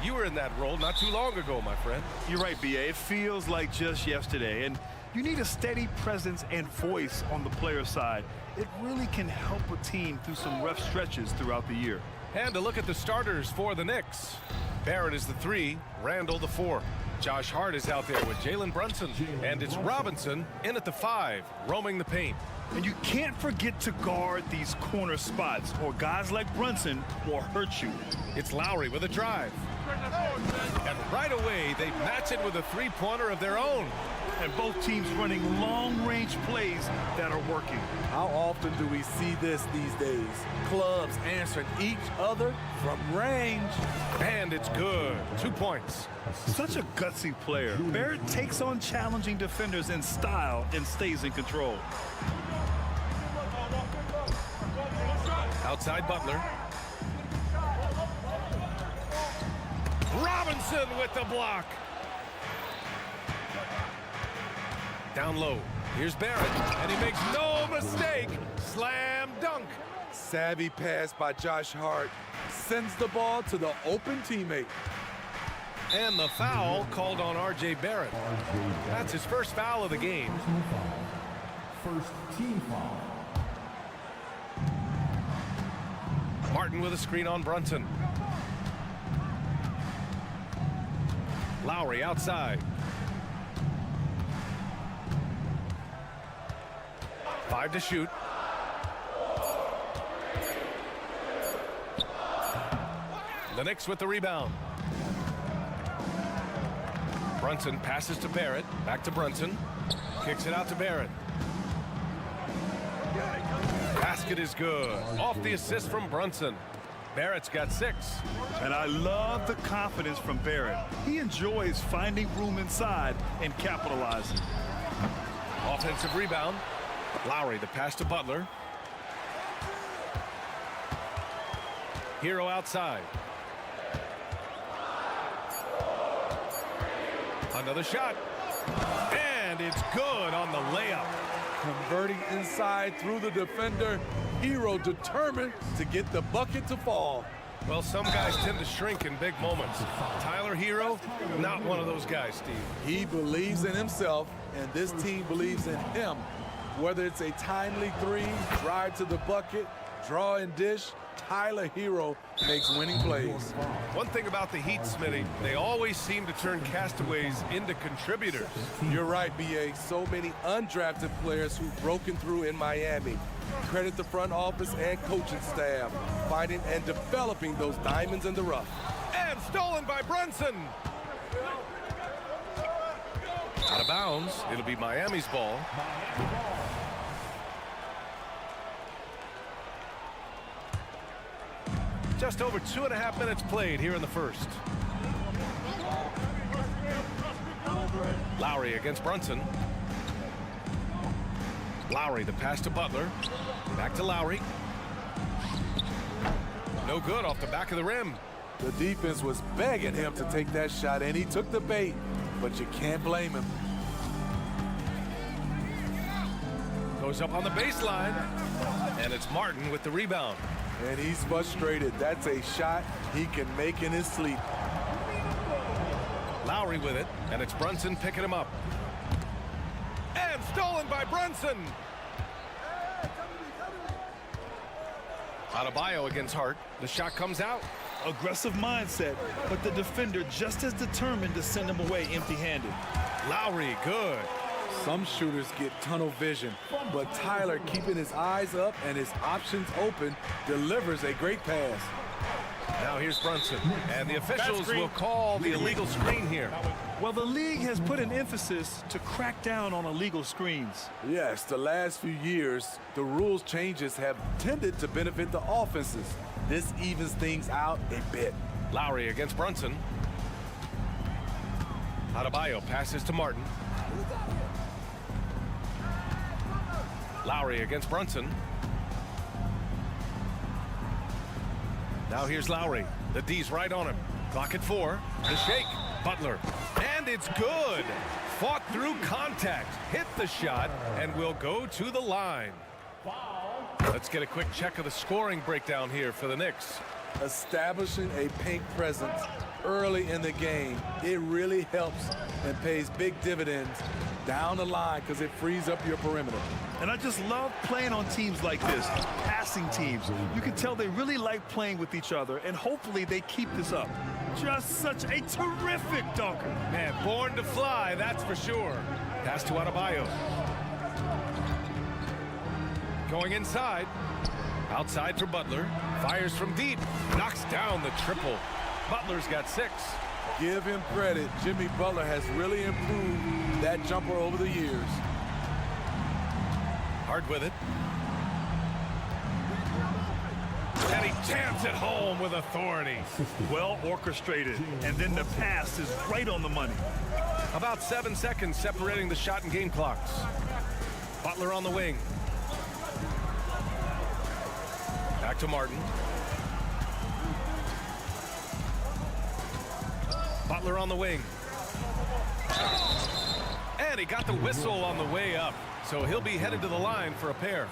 You were in that role not too long ago, my friend. You're right, B.A. It feels like just yesterday, and you need a steady presence and voice on the player side. It really can help a team through some rough stretches throughout the year. And a look at the starters for the Knicks. Barrett is the 3, Randall the 4. Josh Hart is out there with Jalen Brunson. And it's Robinson in at the 5, roaming the paint. And you can't forget to guard these corner spots, or guys like Brunson will hurt you. It's Lowry with a drive. And right away, they match it with a three-pointer of their own. And both teams running long-range plays that are working. How often do we see this these days? Clubs answering each other from range. And it's good. 2 points. Such a gutsy player. Barrett takes on challenging defenders in style and stays in control. Outside Butler. Robinson with the block. Down low. Here's Barrett, and he makes no mistake. Slam dunk. Savvy pass by Josh Hart. Sends the ball to the open teammate. And the foul called on R.J. Barrett. That's his first foul of the game. First team foul. Martin with a screen on Brunson. Lowry outside. 5 to shoot. The Knicks with the rebound. Brunson passes to Barrett. Back to Brunson. Kicks it out to Barrett. Basket is good. Off the assist from Brunson. Barrett's got 6. And I love the confidence from Barrett. He enjoys finding room inside and capitalizing. Offensive rebound. Lowry, the pass to Butler. Hero outside. Another shot. And it's good on the layup. Converting inside through the defender. Hero determined to get the bucket to fall. Well, some guys tend to shrink in big moments. Tyler Hero, not one of those guys, Steve. He believes in himself, and this team believes in him. Whether it's a timely 3, drive to the bucket, draw and dish, Tyler Hero makes winning plays. One thing about the Heat, Smitty, they always seem to turn castaways into contributors. You're right, B.A. So many undrafted players who've broken through in Miami. Credit the front office and coaching staff, finding and developing those diamonds in the rough. And stolen by Brunson. Out of bounds. It'll be Miami's ball. Just over 2.5 minutes played here in the first. Lowry against Brunson. Lowry, the pass to Butler. Back to Lowry. No good off the back of the rim. The defense was begging him to take that shot, and he took the bait, but you can't blame him. Goes up on the baseline, and it's Martin with the rebound. And he's frustrated. That's a shot he can make in his sleep. Lowry with it, and it's Brunson picking him up. And stolen by Brunson. Adebayo against Hart. The shot comes out. Aggressive mindset, but the defender just as determined to send him away empty-handed. Lowry, good. Some shooters get tunnel vision, but Tyler, keeping his eyes up and his options open, delivers a great pass. Now here's Brunson, and the officials will call the illegal screen here. Well, the league has put an emphasis to crack down on illegal screens. Yes, the last few years, the rules changes have tended to benefit the offenses. This evens things out a bit. Lowry against Brunson. Adebayo passes to Martin. Lowry against Brunson. Now here's Lowry. The D's right on him. Clock at 4. The shake. Butler. And it's good. Fought through contact. Hit the shot and will go to the line. The Let's get a quick check of the scoring breakdown here for the Knicks. Establishing a paint presence early in the game, it really helps and pays big dividends down the line because it frees up your perimeter. And I just love playing on teams like this, passing teams. You can tell they really like playing with each other, and hopefully they keep this up. Just such a terrific dunker. Man, born to fly, that's for sure. Pass to Adebayo. Going inside. Outside for Butler. Fires from deep. Knocks down the triple. Butler's got 6. Give him credit. Jimmy Butler has really improved that jumper over the years. Hard with it. And he jams it home with authority. Well orchestrated. And then the pass is right on the money. About 7 seconds separating the shot and game clocks. Butler on the wing. Back to Martin. Butler on the wing. And he got the whistle on the way up. So he'll be headed to the line for a pair.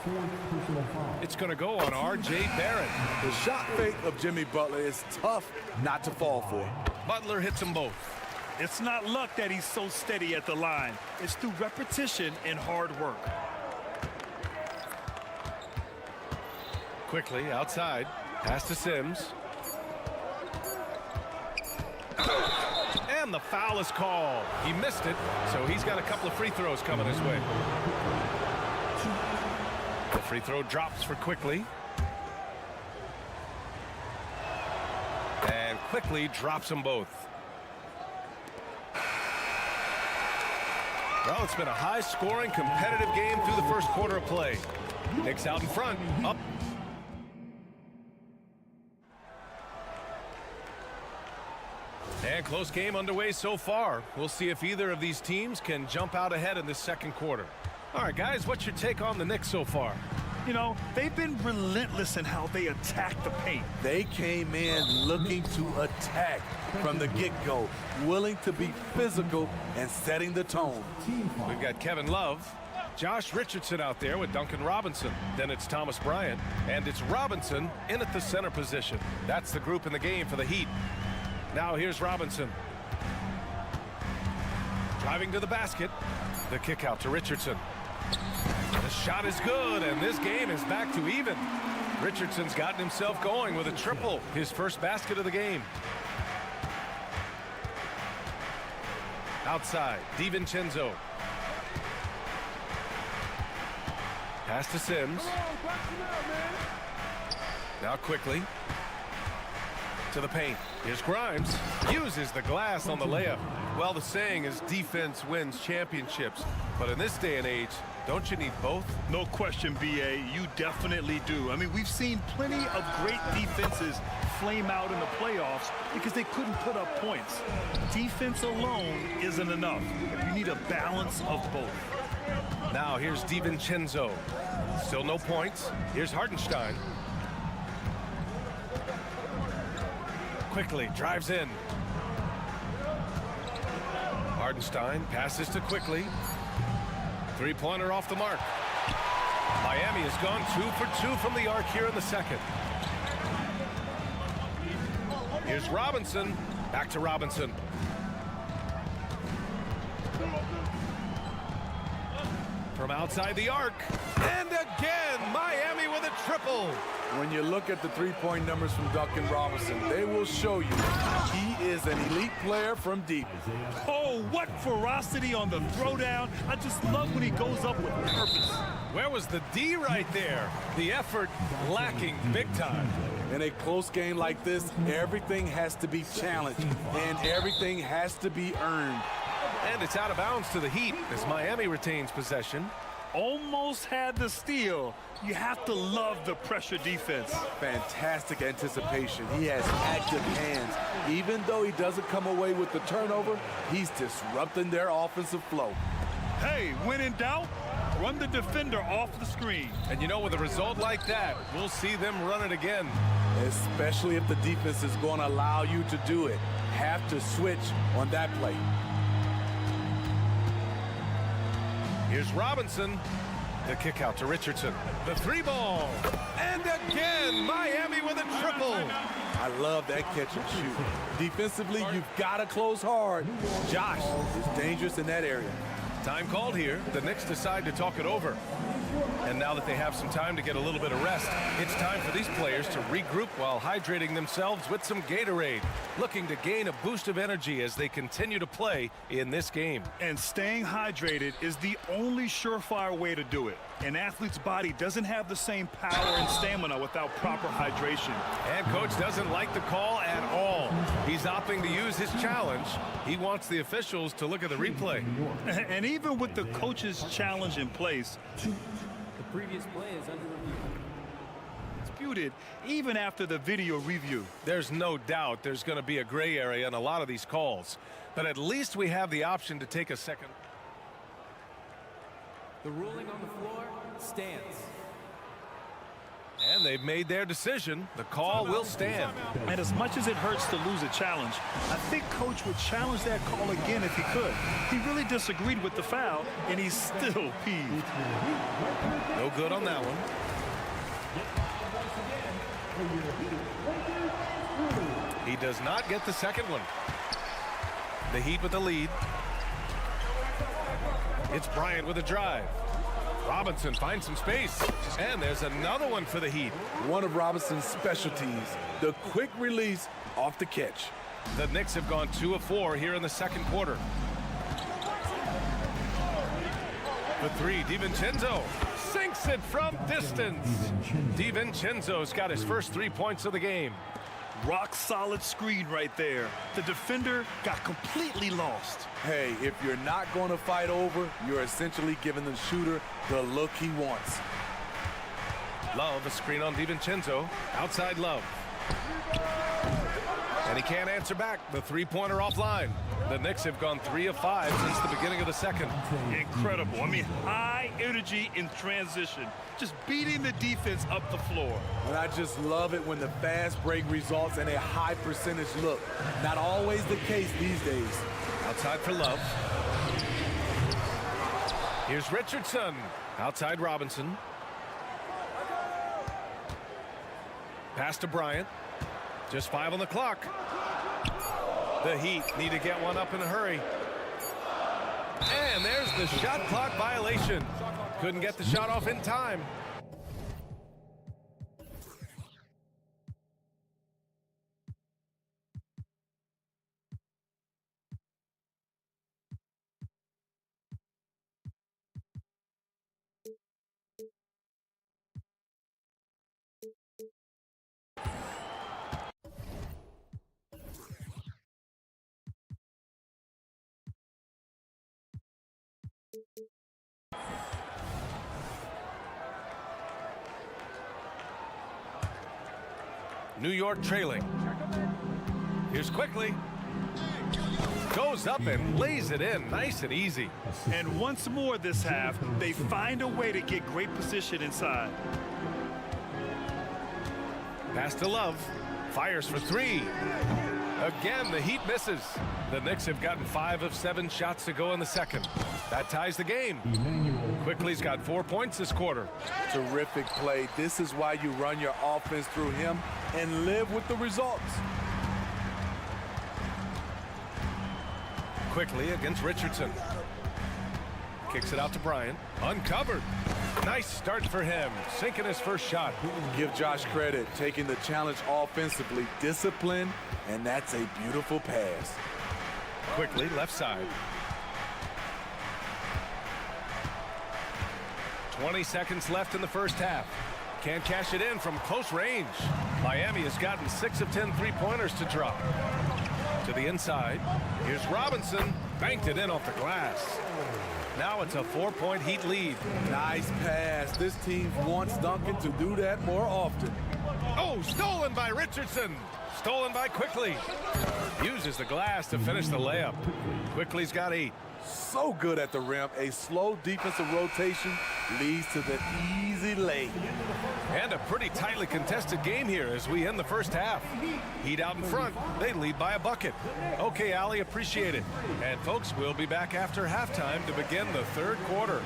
It's going to go on R.J. Barrett. The shot fake of Jimmy Butler is tough not to fall for. Butler hits them both. It's not luck that he's so steady at the line. It's through repetition and hard work. Quickly outside. Pass to Sims. And the foul is called. He missed it, so he's got a couple of free throws coming his way. The free throw drops for Quickly. And Quickly drops them both. Well, it's been a high-scoring, competitive game through the first quarter of play. Knicks out in front, up. And close game underway so far. We'll see if either of these teams can jump out ahead in this second quarter. All right, guys, what's your take on the Knicks so far? You know, they've been relentless in how they attack the paint. They came in looking to attack from the get-go, willing to be physical and setting the tone. We've got Kevin Love, Josh Richardson out there with Duncan Robinson. Then it's Thomas Bryant, and it's Robinson in at the center position. That's the group in the game for the Heat. Now here's Robinson. Driving to the basket. The kick out to Richardson. The shot is good, and this game is back to even. Richardson's gotten himself going with a triple, his first basket of the game. Outside, DiVincenzo. Pass to Sims. Now Quickly. To the paint. Here's Grimes. Uses the glass on the layup. Well, the saying is defense wins championships. But in this day and age, don't you need both? No question, B.A. You definitely do. I mean, we've seen plenty of great defenses flame out in the playoffs because they couldn't put up points. Defense alone isn't enough. You need a balance of both. Now here's DiVincenzo. Still no points. Here's Hartenstein. Quickly drives in. Hartenstein passes to Quickly. Three-pointer off the mark. Miami has gone 2 for 2 from the arc here in the second. Here's Robinson. Back to Robinson. From outside the arc. And again, Miami with a triple. When you look at the three-point numbers from Duncan Robinson, they will show you he is an elite player from deep. Oh, what ferocity on the throwdown. I just love when he goes up with purpose. Where was the D right there? The effort lacking big time. In a close game like this, everything has to be challenged and everything has to be earned. And it's out of bounds to the Heat as Miami retains possession. Almost had the steal. You have to love the pressure defense. Fantastic anticipation. He has active hands. Even though he doesn't come away with the turnover, he's disrupting their offensive flow. Hey, when in doubt, run the defender off the screen. And you know, with a result like that, we'll see them run it again. Especially if the defense is going to allow you to do it. Have to switch on that play. Here's Robinson. The kick out to Richardson. The three ball. And again, Miami with a triple. I love that catch and shoot. Defensively, you've got to close hard. Josh is dangerous in that area. Time called here. The Knicks decide to talk it over. And now that they have some time to get a little bit of rest, it's time for these players to regroup while hydrating themselves with some Gatorade, looking to gain a boost of energy as they continue to play in this game. And staying hydrated is the only surefire way to do it. An athlete's body doesn't have the same power and stamina without proper hydration. And coach doesn't like the call at all. He's opting to use his challenge. He wants the officials to look at the replay. And even with the coach's challenge in place, The previous play is under review. disputed even after the video review. There's no doubt there's going to be a gray area in a lot of these calls, but at least we have the option to take a second. The ruling on the floor stands. And they've made their decision. The call will stand. And as much as it hurts to lose a challenge, I think coach would challenge that call again if he could. He really disagreed with the foul, and he's still peeved. No good on that one. He does not get the second one. The Heat with the lead. It's Bryant with a drive. Robinson finds some space, and there's another one for the Heat. One of Robinson's specialties, the quick release off the catch. The Knicks have gone 2 of 4 here in the second quarter. The three, DiVincenzo sinks it from distance. DiVincenzo's got his first 3 points of the game. Rock solid screen right there. The defender got completely lost. Hey, if you're not going to fight over, you're essentially giving the shooter the look he wants. Love, a screen on DiVincenzo. Outside Love. And he can't answer back. The three-pointer offline. The Knicks have gone 3 of 5 since the beginning of the second. Incredible. I mean, high energy in transition. Just beating the defense up the floor. And I just love it when the fast break results in a high percentage look. Not always the case these days. Outside for Love. Here's Richardson. Outside Robinson. Pass to Bryant. Just 5 on the clock. The Heat need to get one up in a hurry. And there's the shot clock violation. Couldn't get the shot off in time. New York trailing. Here's quickly. Goes up and lays it in nice and easy. And once more this half, they find a way to get great position inside. Pass to Love. Fires for 3. Again, the Heat misses. The Knicks have gotten 5 of 7 shots to go in the second. That ties the game. Quickly's got 4 points this quarter. Terrific play. This is why you run your offense through him and live with the results. Quickly against Richardson. Kicks it out to Bryant. Uncovered. Nice start for him. Sinking his first shot. Give Josh credit, taking the challenge offensively, discipline, and that's a beautiful pass. Quickly left side. 20 seconds left in the first half. Can't cash it in from close range. Miami has gotten 6 of 10 three-pointers to drop. To the inside. Here's Robinson. Banked it in off the glass. Now it's a 4-point Heat lead. Nice pass. This team wants Duncan to do that more often. Oh, stolen by Richardson. Stolen by Quickly. Uses the glass to finish the layup. Quickly's got 8. So good at the rim. A slow defensive rotation leads to the easy lay. And a pretty tightly contested game here as we end the first half. Heat out in front. They lead by a bucket. Okay, Allie, appreciate it. And folks, we'll be back after halftime to begin the third quarter.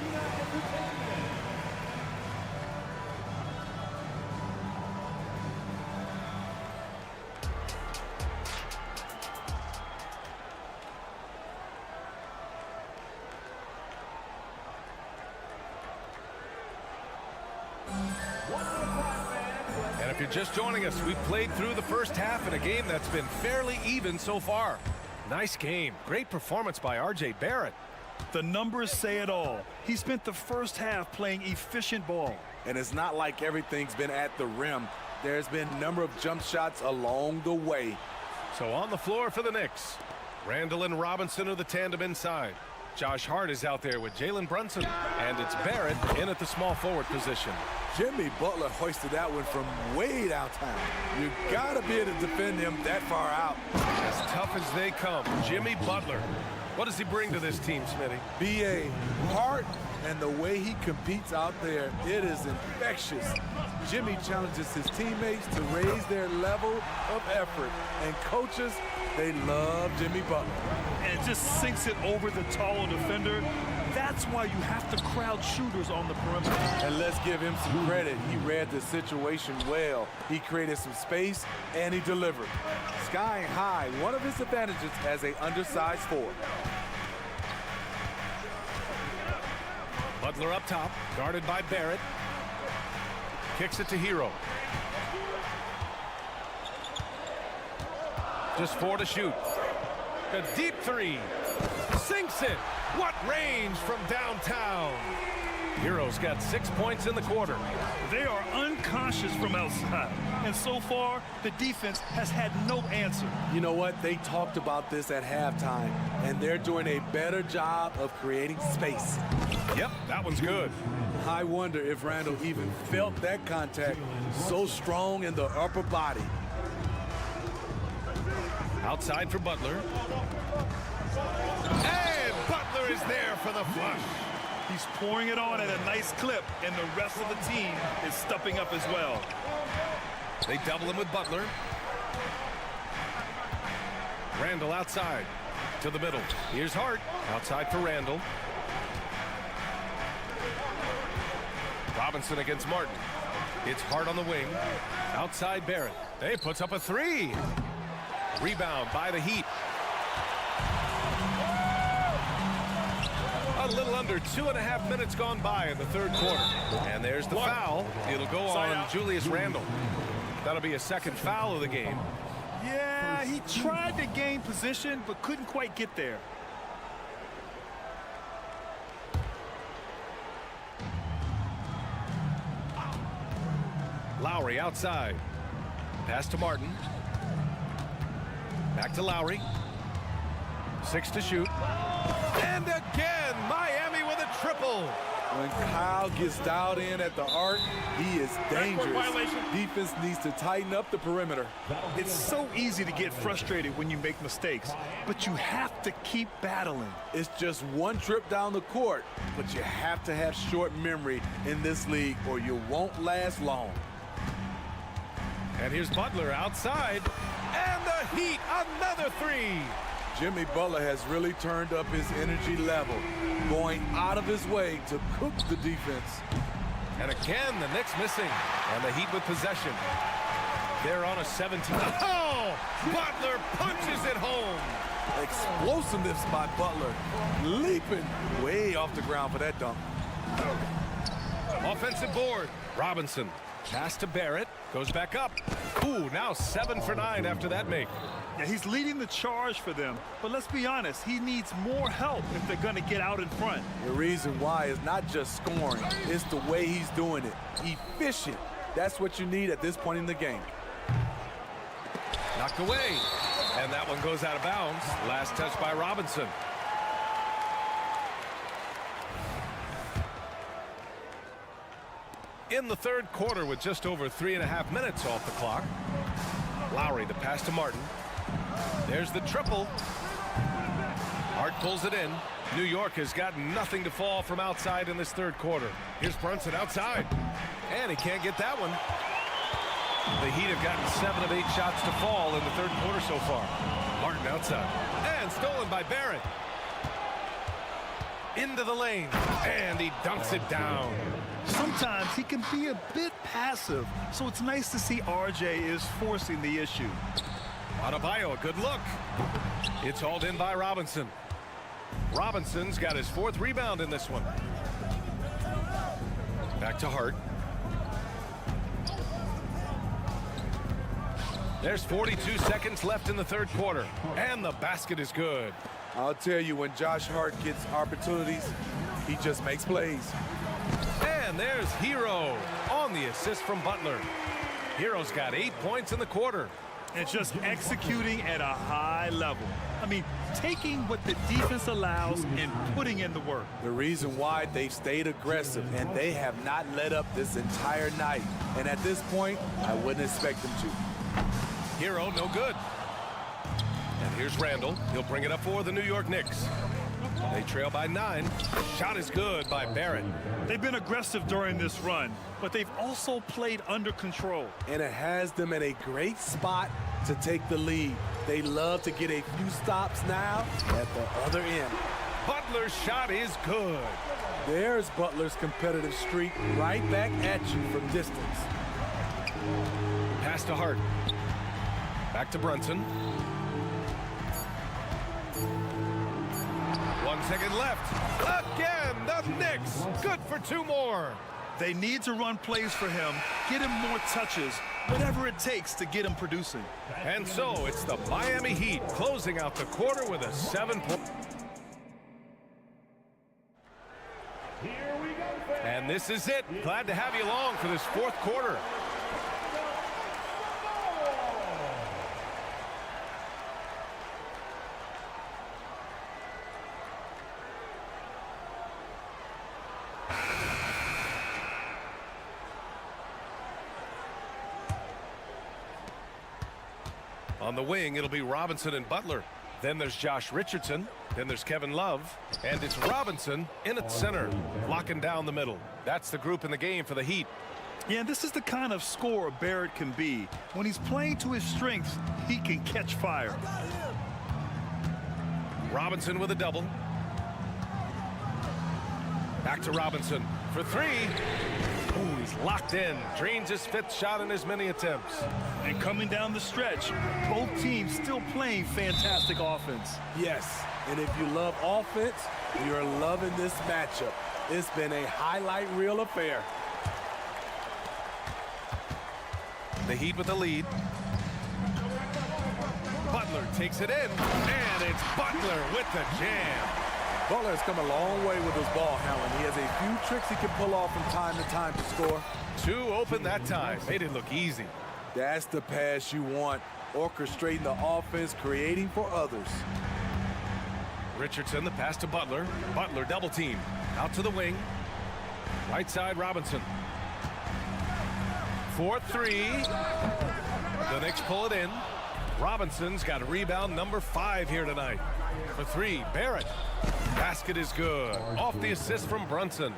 If you're just joining us, we've played through the first half in a game that's been fairly even so far. Nice game. Great performance by R.J. Barrett. The numbers say it all. He spent the first half playing efficient ball. And it's not like everything's been at the rim. There's been a number of jump shots along the way. So on the floor for the Knicks, Randall and Robinson are the tandem inside. Josh Hart is out there with Jalen Brunson, and it's Barrett in at the small forward position. Jimmy Butler hoisted that one from way downtown. You gotta be able to defend him that far out. As tough as they come, Jimmy Butler. What does he bring to this team, Smitty? B.A. Hart, and the way he competes out there, it is infectious. Jimmy challenges his teammates to raise their level of effort. And coaches, they love Jimmy Butler. And it just sinks it over the taller defender. That's why you have to crowd shooters on the perimeter. And let's give him some credit. He read the situation well. He created some space, and he delivered. Sky high, one of his advantages as an undersized forward. Butler up top, guarded by Barrett. Kicks it to Hero. Just 4 to shoot. A deep 3. Sinks it. What range from downtown. Hero's got 6 points in the quarter. They are unconscious from outside. And so far, the defense has had no answer. You know what? They talked about this at halftime, and they're doing a better job of creating space. Yep, that one's good. I wonder if Randall even felt that contact, so strong in the upper body. Outside for Butler. And Butler is there for the flush. He's pouring it on at a nice clip, and the rest of the team is stepping up as well. They double him with Butler. Randall outside to the middle. Here's Hart outside for Randall. Robinson against Martin. It's Hart on the wing. Outside Barrett. He puts up a 3. Rebound by the Heat. A little under 2.5 minutes gone by in the third quarter. And there's the foul. It'll go on Julius Randle. That'll be a second foul of the game. Yeah, he tried to gain position, but couldn't quite get there. Lowry outside. Pass to Martin. Back to Lowry. 6 to shoot. And again, Miami with a triple. When Kyle gets dialed in at the arc, he is dangerous. Defense needs to tighten up the perimeter. It's so easy to get frustrated when you make mistakes, but you have to keep battling. It's just one trip down the court, but you have to have short memory in this league or you won't last long. And here's Butler outside. And the Heat, another 3. Jimmy Butler has really turned up his energy level, going out of his way to cook the defense. And again, the Knicks missing. And the Heat with possession. They're on a 17. Oh! Butler punches it home. Explosiveness by Butler, leaping way off the ground for that dunk. Offensive board. Robinson. Pass to Barrett. Goes back up. Ooh, now 7 for 9 after that make. Yeah, he's leading the charge for them. But let's be honest, he needs more help if they're going to get out in front. The reason why is not just scoring. It's the way he's doing it. Efficient. That's what you need at this point in the game. Knocked away. And that one goes out of bounds. Last touch by Robinson. In the third quarter with just over 3.5 minutes off the clock. Lowry, the pass to Martin. There's the triple. Hart pulls it in. New York has got nothing to fall from outside in this third quarter. Here's Brunson outside. And he can't get that one. The Heat have gotten 7 of 8 shots to fall in the third quarter so far. Martin outside. And stolen by Barrett. Into the lane. And he dunks it down. Sometimes he can be a bit passive, so it's nice to see RJ is forcing the issue. Adebayo, a good look. It's hauled in by Robinson. Robinson's got his 4th rebound in this one. Back to Hart. There's 42 seconds left in the third quarter, and the basket is good. I'll tell you, when Josh Hart gets opportunities, he just makes plays. And there's Hero on the assist from Butler. Hero's got 8 points in the quarter. And just executing at a high level. I mean, taking what the defense allows and putting in the work. The reason why they've stayed aggressive, and they have not let up this entire night. And at this point, I wouldn't expect them to. Hero, no good. And here's Randall. He'll bring it up for the New York Knicks. They trail by 9. Shot is good by Barrett. They've been aggressive during this run, but they've also played under control. And it has them in a great spot to take the lead. They love to get a few stops now at the other end. Butler's shot is good. There's Butler's competitive streak right back at you from distance. Pass to Hart. Back to Brunson. 1 second left. Again, the Knicks. Good for 2 more. They need to run plays for him, get him more touches, whatever it takes to get him producing. And so it's the Miami Heat closing out the quarter with a 7-point. And this is it. Glad to have you along for this fourth quarter. On the wing, it'll be Robinson and Butler. Then there's Josh Richardson. Then there's Kevin Love. And it's Robinson in at center, locking down the middle. That's the group in the game for the Heat. Yeah, this is the kind of scorer Barrett can be. When he's playing to his strengths, he can catch fire. Robinson with a double. Back to Robinson for 3. Ooh, he's locked in. Drains his 5th shot in as many attempts. And coming down the stretch, both teams still playing fantastic offense. Yes, and if you love offense, you're loving this matchup. It's been a highlight reel affair. The Heat with the lead. Butler takes it in, and it's Butler with the jam. Butler has come a long way with his ball handling. He has a few tricks he can pull off from time to time to score. 2 open that time. Made it look easy. That's the pass you want. Orchestrating the offense, creating for others. Richardson, the pass to Butler. Butler double team. Out to the wing. Right side, Robinson. 4-3. The Knicks pull it in. Robinson's got a rebound number 5 here tonight. For 3, Barrett. Basket is good. Off the assist from Brunson.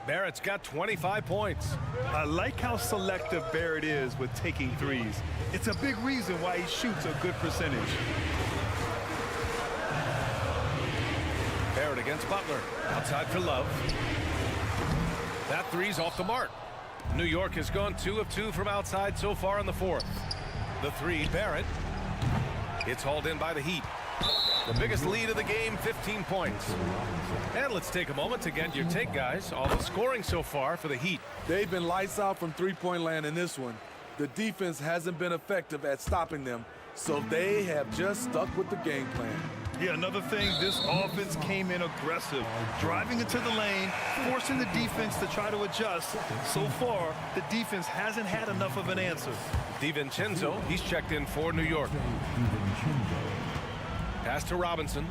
Barrett's got 25 points. I like how selective Barrett is with taking threes. It's a big reason why he shoots a good percentage. Barrett against Butler. Outside for Love. That 3's off the mark. New York has gone 2 of 2 from outside so far in the 4th. The 3, Barrett. It's hauled in by the Heat. The biggest lead of the game, 15 points. And let's take a moment to get your take, guys. All the scoring so far for the Heat. They've been lights out from three-point land in this one. The defense hasn't been effective at stopping them, so they have just stuck with the game plan. Yeah, another thing, this offense came in aggressive, driving into the lane, forcing the defense to try to adjust. So far, the defense hasn't had enough of an answer. DiVincenzo, he's checked in for New York. Pass to Robinson.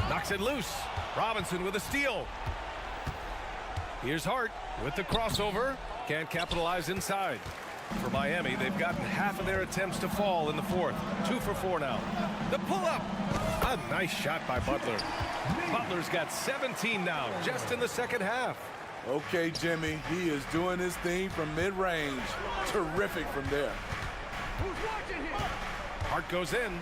Knocks it loose. Robinson with a steal. Here's Hart with the crossover. Can't capitalize inside. For Miami, they've gotten half of their attempts to fall in the 4th. 2 for 4 now. The pull-up. A nice shot by Butler. Butler's got 17 now, just in the second half. Okay, Jimmy, he is doing his thing from mid-range. Terrific from there. Hart goes in,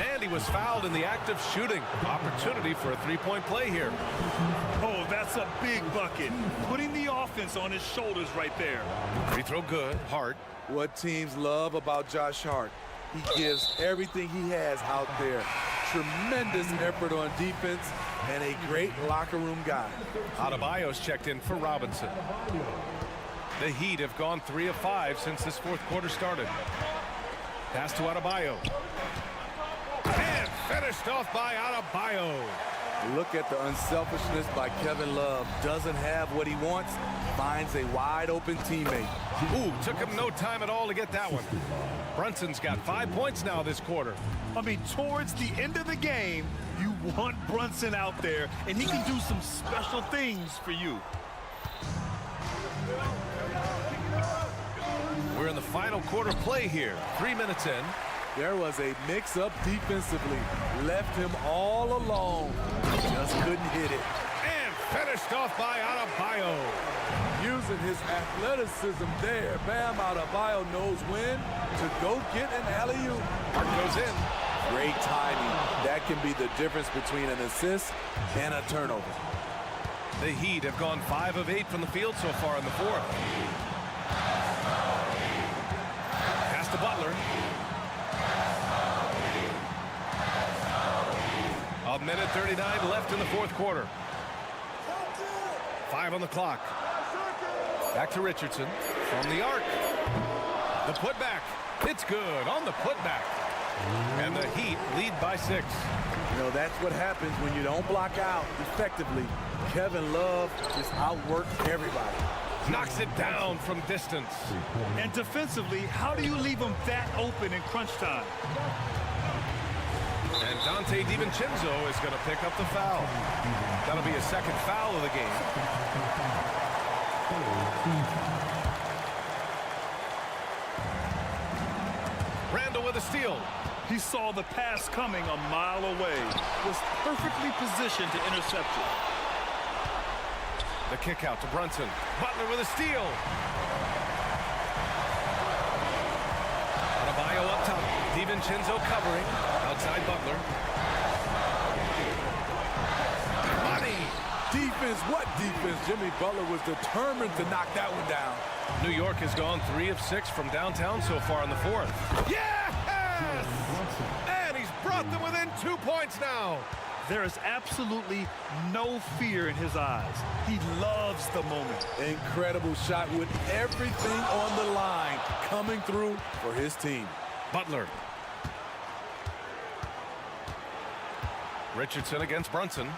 and he was fouled in the act of shooting. Opportunity for a 3-point play here. Oh, that's a big bucket. Putting the offense on his shoulders right there. Free throw good, Hart. What teams love about Josh Hart, he gives everything he has out there. Tremendous effort on defense and a great locker room guy. Adebayo's checked in for Robinson. The Heat have gone 3 of 5 since this fourth quarter started. Pass to Adebayo. And finished off by Adebayo. Look at the unselfishness by Kevin Love. Doesn't have what he wants, finds a wide open teammate. Ooh, took him no time at all to get that one. Brunson's got 5 points now this quarter. I mean, towards the end of the game, you want Brunson out there, and he can do some special things for you. We're in the final quarter play here. 3 minutes in. There was a mix-up defensively. Left him all alone. Just couldn't hit it. And finished off by Adebayo. Using his athleticism there. Bam Adebayo knows when to go get an alley-oop. Mark goes in. Great timing. That can be the difference between an assist and a turnover. The Heat have gone 5 of 8 from the field so far in the fourth. Pass to Butler. A minute 39 left in the fourth quarter. 5 on the clock. Back to Richardson from the arc. The putback. It's good on the putback. And the Heat lead by 6. You know, that's what happens when you don't block out effectively. Kevin Love just outworked everybody. Knocks it down from distance. And defensively, how do you leave him that open in crunch time? And Dante DiVincenzo is going to pick up the foul. That'll be his second foul of the game. Randall with a steal. He saw the pass coming a mile away. Was perfectly positioned to intercept it. The kick out to Brunson. Butler with a steal. Adebayo up top. DiVincenzo covering. Outside Butler. Money. Defense, what defense? Jimmy Butler was determined to knock that one down. New York has gone 3 of 6 from downtown so far in the fourth. Yes! And he's brought them within 2 points now. There is absolutely no fear in his eyes. He loves the moment. Incredible shot with everything on the line coming through for his team. Butler. Richardson against Brunson.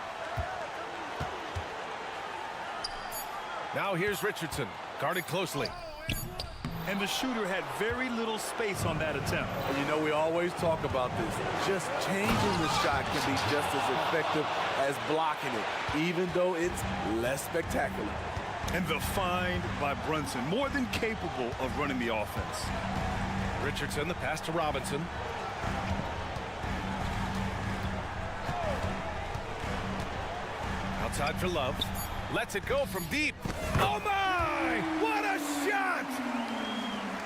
Now here's Richardson, guarded closely. And the shooter had very little space on that attempt. And you know, we always talk about this. Just changing the shot can be just as effective as blocking it, even though it's less spectacular. And the find by Brunson, more than capable of running the offense. Richardson, the pass to Robinson. Outside for Love. Lets it go from deep. Oh my! What a shot!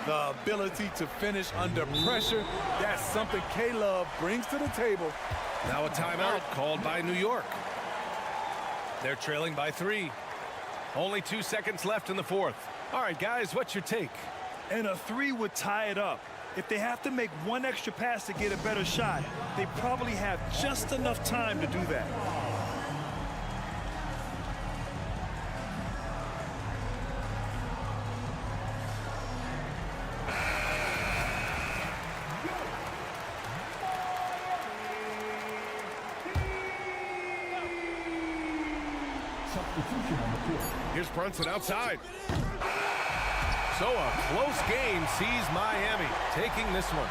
The ability to finish under pressure, that's something K-Love brings to the table. Now a timeout called by New York. They're trailing by 3. Only 2 seconds left in the fourth. All right, guys, what's your take? And a 3 would tie it up. If they have to make one extra pass to get a better shot, they probably have just enough time to do that. Here's Brunson outside. So a close game sees Miami taking this one.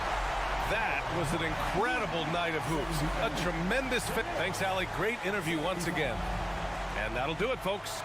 That was an incredible night of hoops. A tremendous fit. Thanks, Allie. Great interview once again. And that'll do it, folks.